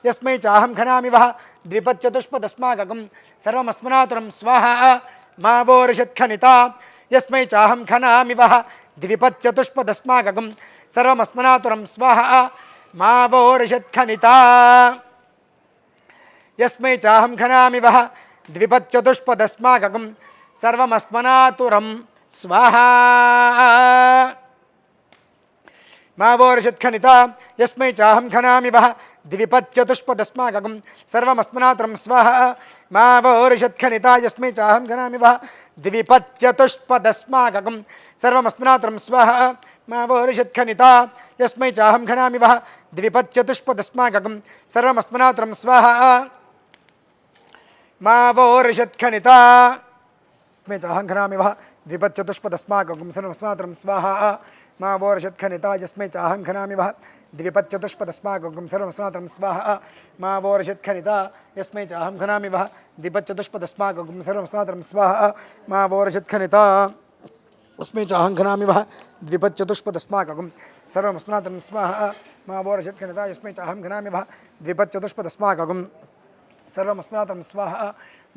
యస్మై చాహం ఖనామి వహ ద్విపచ్చతుష్పదస్మాకం సర్వమస్మనాతురం స్వాహ మా వోరిషత్ఖనిత యస్మై చాహం ఖనామి వః ద్విపచ్చతుష్పదస్మాకం సర్వమస్మనాతురం స్వాహ మా వోరిషత్ఖనిత యస్మై చాహం ఖనామి వః ద్విపచ్చతుష్పదస్మాకం సర్వమస్మనాతురం స్వాహ మా వోరిషత్ఖనిత యస్మై చాహం ఖనామి వః ద్విపచ్చతుష్పదస్మాకం సర్వమస్మనాతురం స్వాహ మా వోరిషత్ఖనిత యస్మై చాహం ఖనామి వః ద్విపచ్చతుష్పదస్మాకం సర్వమస్మనాతురం స్వాహ మా వోరిషత్ఖనిత యస్మై చాహం ఖనామి వః ద్విపచ్చతుష్పదస్మాకం సర్వమస్మనాతురం స్వాహ మా వోరిషత్ఖనిత యస్మై చాహం ఖనామి వః ద్విపచ్చతుష్పదస్మాకం సర్వమస్మనాతురం స్వాహ మా వోరిషత్ఖనిత యస్మై చాహం ఖనామి వః ద్విపచ్చతుష్పదస్మాకం సర్వమస్మనాతురం స్వాహ మా వోరిషత్ఖనిత యస్మై చాహం ఖనామి వః ద్విపచ్చతుష్పదస్మాకం సర్వమస్మనాతురం స్వాహ మా వోరిషత్ఖనిత యస్మై చాహం ఖనామి వః ద్విపచ్చతుష్పదస్మాకం సర్వమస్మనాతురం స్వాహ మా వోరిషత్ఖనిత యస్మై చాహం ఖనామి వః ద్విపచ్చతుష్పదస్మాకం సర్వమస్మనాతురం స్వాహ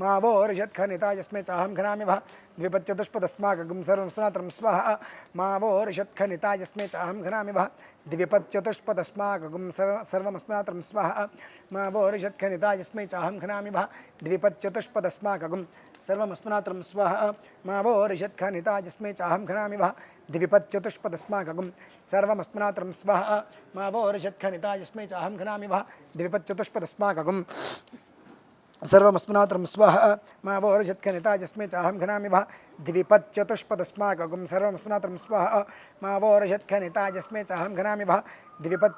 మా వోరిషత్ఖనిత యస్మై చాహం ఖనామి వః ద్విపచ్చతుష్పదస్మాకం సర్వమస్మనాతురం స్వాహ మా వోరిషత్ఖనిత యస్మై చాహం ఖనామి వః ద్విపచ్చతుష్పదస్మాకం సర్వమస్మనాతురం స్వాహ మా వోరిషత్ఖనిత యస్మై చాహం ఖనామి వః ద్విపచ్చతుష్పదస్మాకం సర్వమస్మనాతురం స్వాహ మా వోరిషత్ఖనిత యస్మై చాహం ఖనామి వః ద్విపచ్చతుష్పదస్మాకం సర్వమస్మనాతురం స్వాహ మా వోరిషత్ఖనిత యస్మై చాహం ఖనామి వః ద్విపచ్చతుష్పదస్మాకం సర్వమస్మనాతురం స్వాహ మా వోరిషత్ఖనిత యస్మై చాహం ఖనామి వః ద్విపచ్చతుష్పదస్మాకం సర్వమస్మనాతురం స్వాహ మా వోరిషత్ఖనిత యస్మై చాహం ఖనామి వః ద్విపచ్చతుష్పదస్మాకం సర్వమస్మనాతురం స్వాహ మా వోరిషత్ఖనిత యస్మై చాహం ఖనామి వః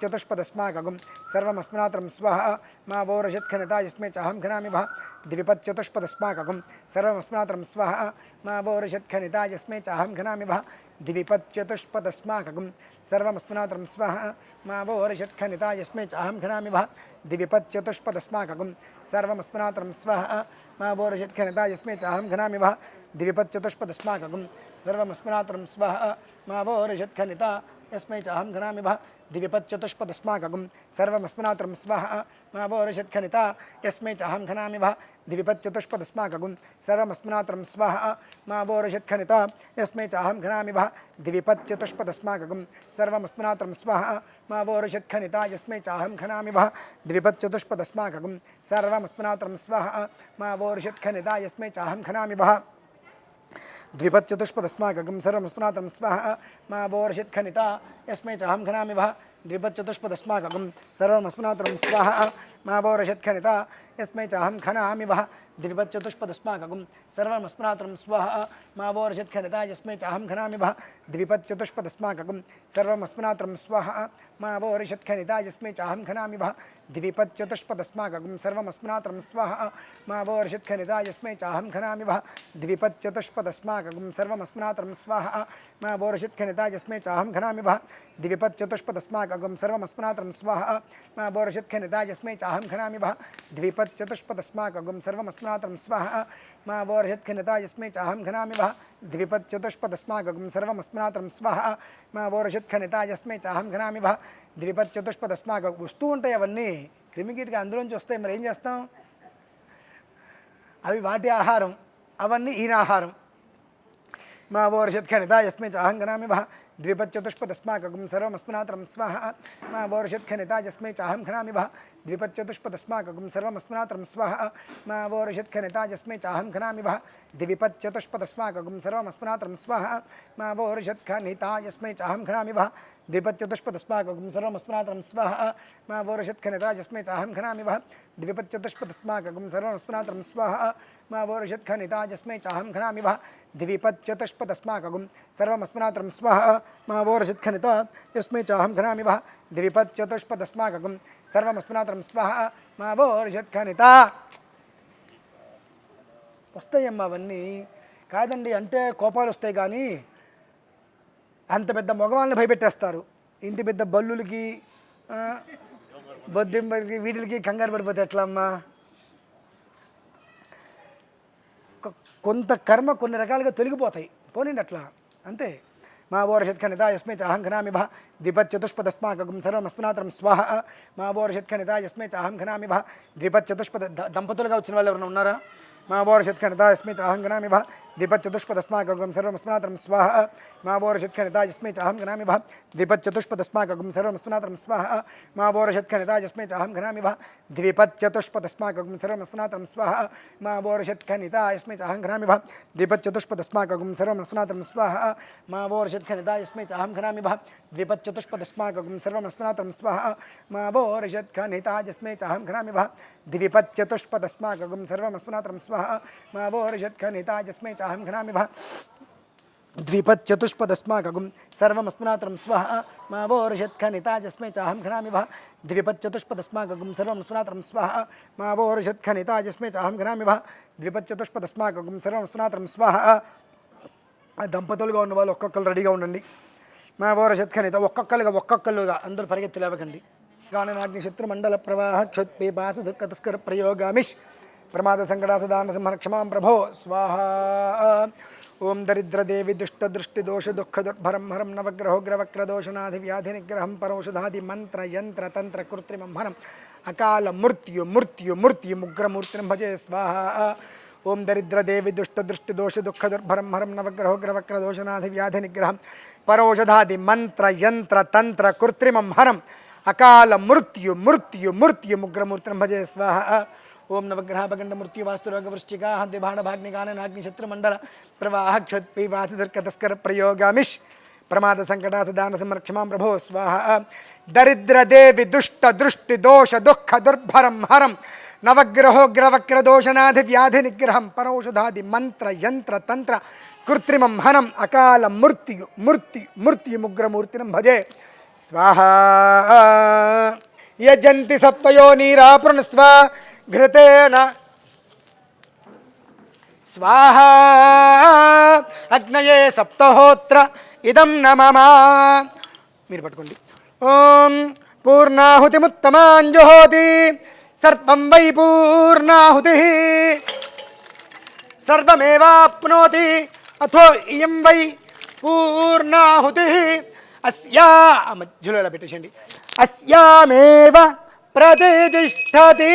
ద్విపచ్చతుష్పదస్మాకం సర్వమస్మనాతురం స్వాహ మా వోరిషత్ఖనిత యస్మై చాహం ఖనామి వః ద్విపచ్చతుష్పదస్మాకం సర్వమస్మనాతురం స్వాహ మా వోరిషత్ఖనిత యస్మై చాహం ఖనామి వః ద్విపచ్చతుష్పదస్మాకం సర్వమస్మనాతురం స్వాహ మా వోరిషత్ఖనిత యస్మై చాహం ఖనామి వః ద్విపచ్చతుష్పదస్మాకం సర్వమస్మనాతురం స్వాహ మా వోరిషత్ఖనిత యస్మై చాహం ఖనామి వః ద్విపచ్చతుష్పదస్మాకం సర్వమస్మనాతురం స్వాహ మా వోరిషత్ఖనిత యస్మై చాహం ఖనామి వః ద్విపచ్చతుష్పదస్మాకం సర్వమస్మనాతురం స్వాహ మా వోరిషత్ఖనిత యస్మై చాహం ఖనామి వః ద్విపచ్చతుష్పదస్మాకం సర్వమస్మనాతురం స్వాహ మా వోరిషత్ఖనిత యస్మై చాహం ఖనామి వః ద్విపచ్చతుష్పదస్మాకం సర్వమస్మనాతురం స్వాహ మా వోరిషత్ఖనిత యస్మై చాహం ఖనామి వః ద్విపచ్చతుష్పదస్మాకం సర్వమస్మనాతురం స్వాహ మా వోరిషత్ఖనిత యస్మై చాహం ఖనామి వః ద్విపచ్చతుష్పదస్మాకం సర్వమస్మనాతురం స్వాహ మా వోరిషత్ఖనిత యస్మై చాహం ఖనామి వః ద్విపచ్చతుష్పదస్మాకం సర్వమస్మనాతురం స్వాహ మా వోరిషత్ఖనిత యస్మై చాహం ఖనామి వః ద్విపచ్చతుష్పదస్మాకం సర్వమస్మనాతురం స్వాహ మా వోరిషత్ఖనిత యస్మై చాహం ఖనామి వః ద్విపచ్చతుష్పదస్మాకం సర్వమస్మనాతురం స్వాహ మా వోరిషత్ఖనిత యస్మై చాహం ఖనామి వః ద్విపచ్చతుష్పదస్మాకం సర్వమస్మనాతురం స్వాహ మా వోరిషత్ఖనిత యస్మై చాహం ఖనామి వః ద్విపచ్చతుష్పదస్మాకం సర్వమస్మనాతురం స్వాహ మా వోరిషత్ఖనిత యస్మై చాహం ఖనామి వః ద్విపచ్చతుష్పదస్మాకం సర్వమస్మనాతురం స్వాహ మా వోరిషత్ఖనిత యస్మై చాహం ఖనామి వః ద్విపచ్చతుష్పదస్మాకం సర్వమస్మనాతురం స్వాహ మా వోరిషత్ఖనిత యస్మై చాహం ఖనామి వః ద్విపచ్చతుష్పదస్మాకం వస్తూ ఉంటాయి అవన్నీ క్రిమికీటకి అందులోంచి వస్తాయి మరి ఏం చేస్తాం అవి వాటి ఆహారం అవన్నీ ఈయన ఆహారం మా వోరిషత్ఖనిత యస్మై చాహం ఖనామి వః ద్విపచ్చతుష్పదస్మాకం సర్వమస్మనాతురం స్వాహ మా వోరిషత్ఖనిత యస్మై చాహం ఖనామి వః ద్విపచ్చతుష్పదస్మాకం సర్వమస్మనాతురం స్వాహ మా వోరిషత్ఖనిత యస్మై చాహం ఖనామి వః ద్విపచ్చతుష్పదస్మాకం సర్వమస్మనాతురం స్వాహ మా వోరిషత్ఖనిత యస్మై చాహం ఖనామి వః ద్విపచ్చతుష్పదస్మాకం సర్వమస్మనాతురం స్వాహ మా వోరిషత్ఖనిత యస్మై చాహం ఖనామి వః ద్విపచ్చతుష్పదస్మాకం సర్వమస్మనాతురం స్వాహ మా వోరిషత్ఖనిత యస్మై చాహం ఖనామి వః ద్విపచ్చతుష్పదస్మాకం సర్వమస్మనాతురం స్వాహ మా వోరిషత్ఖనిత యస్మై చాహం ఖనామి వః ద్విపచ్చతుష్పదస్మాకం సర్వమస్మనాతురం స్వాహ మా వోరిషత్ఖనిత వస్తాయమ్మా అవన్నీ కాదండి అంటే కోపాలు వస్తాయి కానీ అంత పెద్ద మగవాళ్ళని భయపెట్టేస్తారు ఇంత పెద్ద బల్లులకి బొద్దింబడికి వీటికి కంగారు పడిపోతే ఎట్లా అమ్మా కొంత కర్మ కొన్ని రకాలుగా తొలగిపోతాయి పోనండి అట్లా అంతే మా ఓర్షత్ఖనితా యస్మే చాహం ఘనామి భ ద్విపచ్చతుష్పదస్మాకం సర్వమస్మనాత్రం స్వాహ మా ఓర్షత్ఖనితా యస్మే చాహం ఘనామి భ ద్విపచ్చతుష్పద దంపతులుగా వచ్చిన వాళ్ళు ఎవరైనా ఉన్నారా? మా ఓర్షత్ఖనితా యస్మే చాహం ఘనామి భ ద్విపచ్చతుష్పదస్మాకం సర్వమస్మనాత్రం స్వాహ మా ఓర్షత్ఖనితా యస్మే చాహం ఘనామి భ ద్విపచ్చతుష్పదస్మాకం సర్వమస్మనాత్రం స్వాహ మా ఓర్షత్ఖనితా యస్మే చాహం ఘనామి భ ద్విపచ్చతుష్పదస్మాకం సర్వమస్మనాత్రం స్వాహ మా ఓర్షత్ఖనితా యస్మే చాహం ఘనామి భ ద్విపచ్చతుష్పదస్మాకం సర్వమస్మనాత్రం స్వాహ మా ఓర్షత్ఖనితా యస్మే చాహం ఘనామి భ ద్విపచ్చతుష్పదస్మాకం సర్వమస్మనాత్రం స్వాహ మా ఓర్షత్ఖనితా యస్మే చాహం ఘనామి భ ద్విపచ్చతుష్పదస్మాకం సర్వమస్మనాత్రం స్వాహ మా ఓర్షత్ఖనితా యస్మే చాహం ఘనామి భ ద్విపచ్చతుష్పదస్మాకం సర్వమస్మనాత్రం స్వాహ మా ఓర్షత్ఖనితా యస్మే చాహం ఘనామి భ ద్విపచ్చతుష్పదస్మాకం సర్వమస్మనాత్రం స్వాహ మా ఓర్షత్ఖనితా యస్మే చాహం ఘనామి భ ద్విపచ్చతుష్పదస్మాకం సర్వమస్మనాత్రం స్వాహ. దంపతులుగా ఉన్న వాళ్ళు ఒక్కొక్కరు రెడీగా ఉండండి. మా ఓర్షత్ఖనిత ఒక్కొక్కరుగా అందరూ పరిగెత్తి లేవకండి. గాననాగ్ని శత్రుమండల ప్రవాహ క్షత్పీపాస దుఃఖతస్కర ప్రయోగామిష్ ప్రమాద సంకటాసదాన సింహన క్షమాం ప్రభో స్వాహ. ఓం దరిద్రదేవి దుష్టదృష్టిదోష దుఃఖదుర్భరం హరం నవగ్రహోగ్రవక్రదోషనాధి వ్యాధి నిగ్రహం పరోషధాది మంత్ర యంత్ర తంత్ర కృత్రిమం హరం అకాల మృత్యు మృత్యు మృత్యు ముగ్రమూర్తిని భజే స్వాహ. ఓం దరిద్రదేవి దుష్టదృష్టిదోష దుఃఖదుర్భరం హరం నవగ్రహోగ్రవక్రదోషనాధి వ్యాధి నిగ్రహం పరోషధాది మంత్ర యంత్ర తంత్ర కృత్రిమం హరం అకాల మృత్యు మృత్యు మృత్యు ముగ్రమూర్తిని భజే స్వాహ. ఓం నవగ్రహపగండ మృత్యువాస్తురోగవృష్టికా ద్విబాణభాగ్నిగాననాగ్నిశత్రుమండల ప్రవాహ క్షత్పీవాతిదర్కతస్కర ప్రయోగామిష్ ప్రమాద సంకటాసదాన సంరక్షమాం ప్రభో స్వాహ. దరిద్రదేవి దుష్ట దృష్టి దోష దుఃఖ దుర్భరం హరం నవగ్రహోగ్రవక్రదోషనాధి వ్యాధి నిగ్రహం పరౌషధాది మంత్ర యంత్ర తంత్ర కృత్రిమం హరం అకాల మృత్యు మృత్యు మృత్యు ముగ్రమూర్తినం భజే స్వాహ. యజంతి సప్తయోనీరాపృణస్వ ఘృతేన స్వాహ అగ్నయే సప్తహోత్ర ఇదం నమమ. మీరు పట్టుకోండి. ఓం పూర్ణాహుతిముత్తమాంజుహోతి సర్వం వై పూర్ణాహుతి సర్వమేవాప్నోతి అథో ఇయం వై పూర్ణాహుతి అస్యా మధ్యలో ఇలా పెట్టేసండి. అస్యామేవ ప్రతిష్టతి.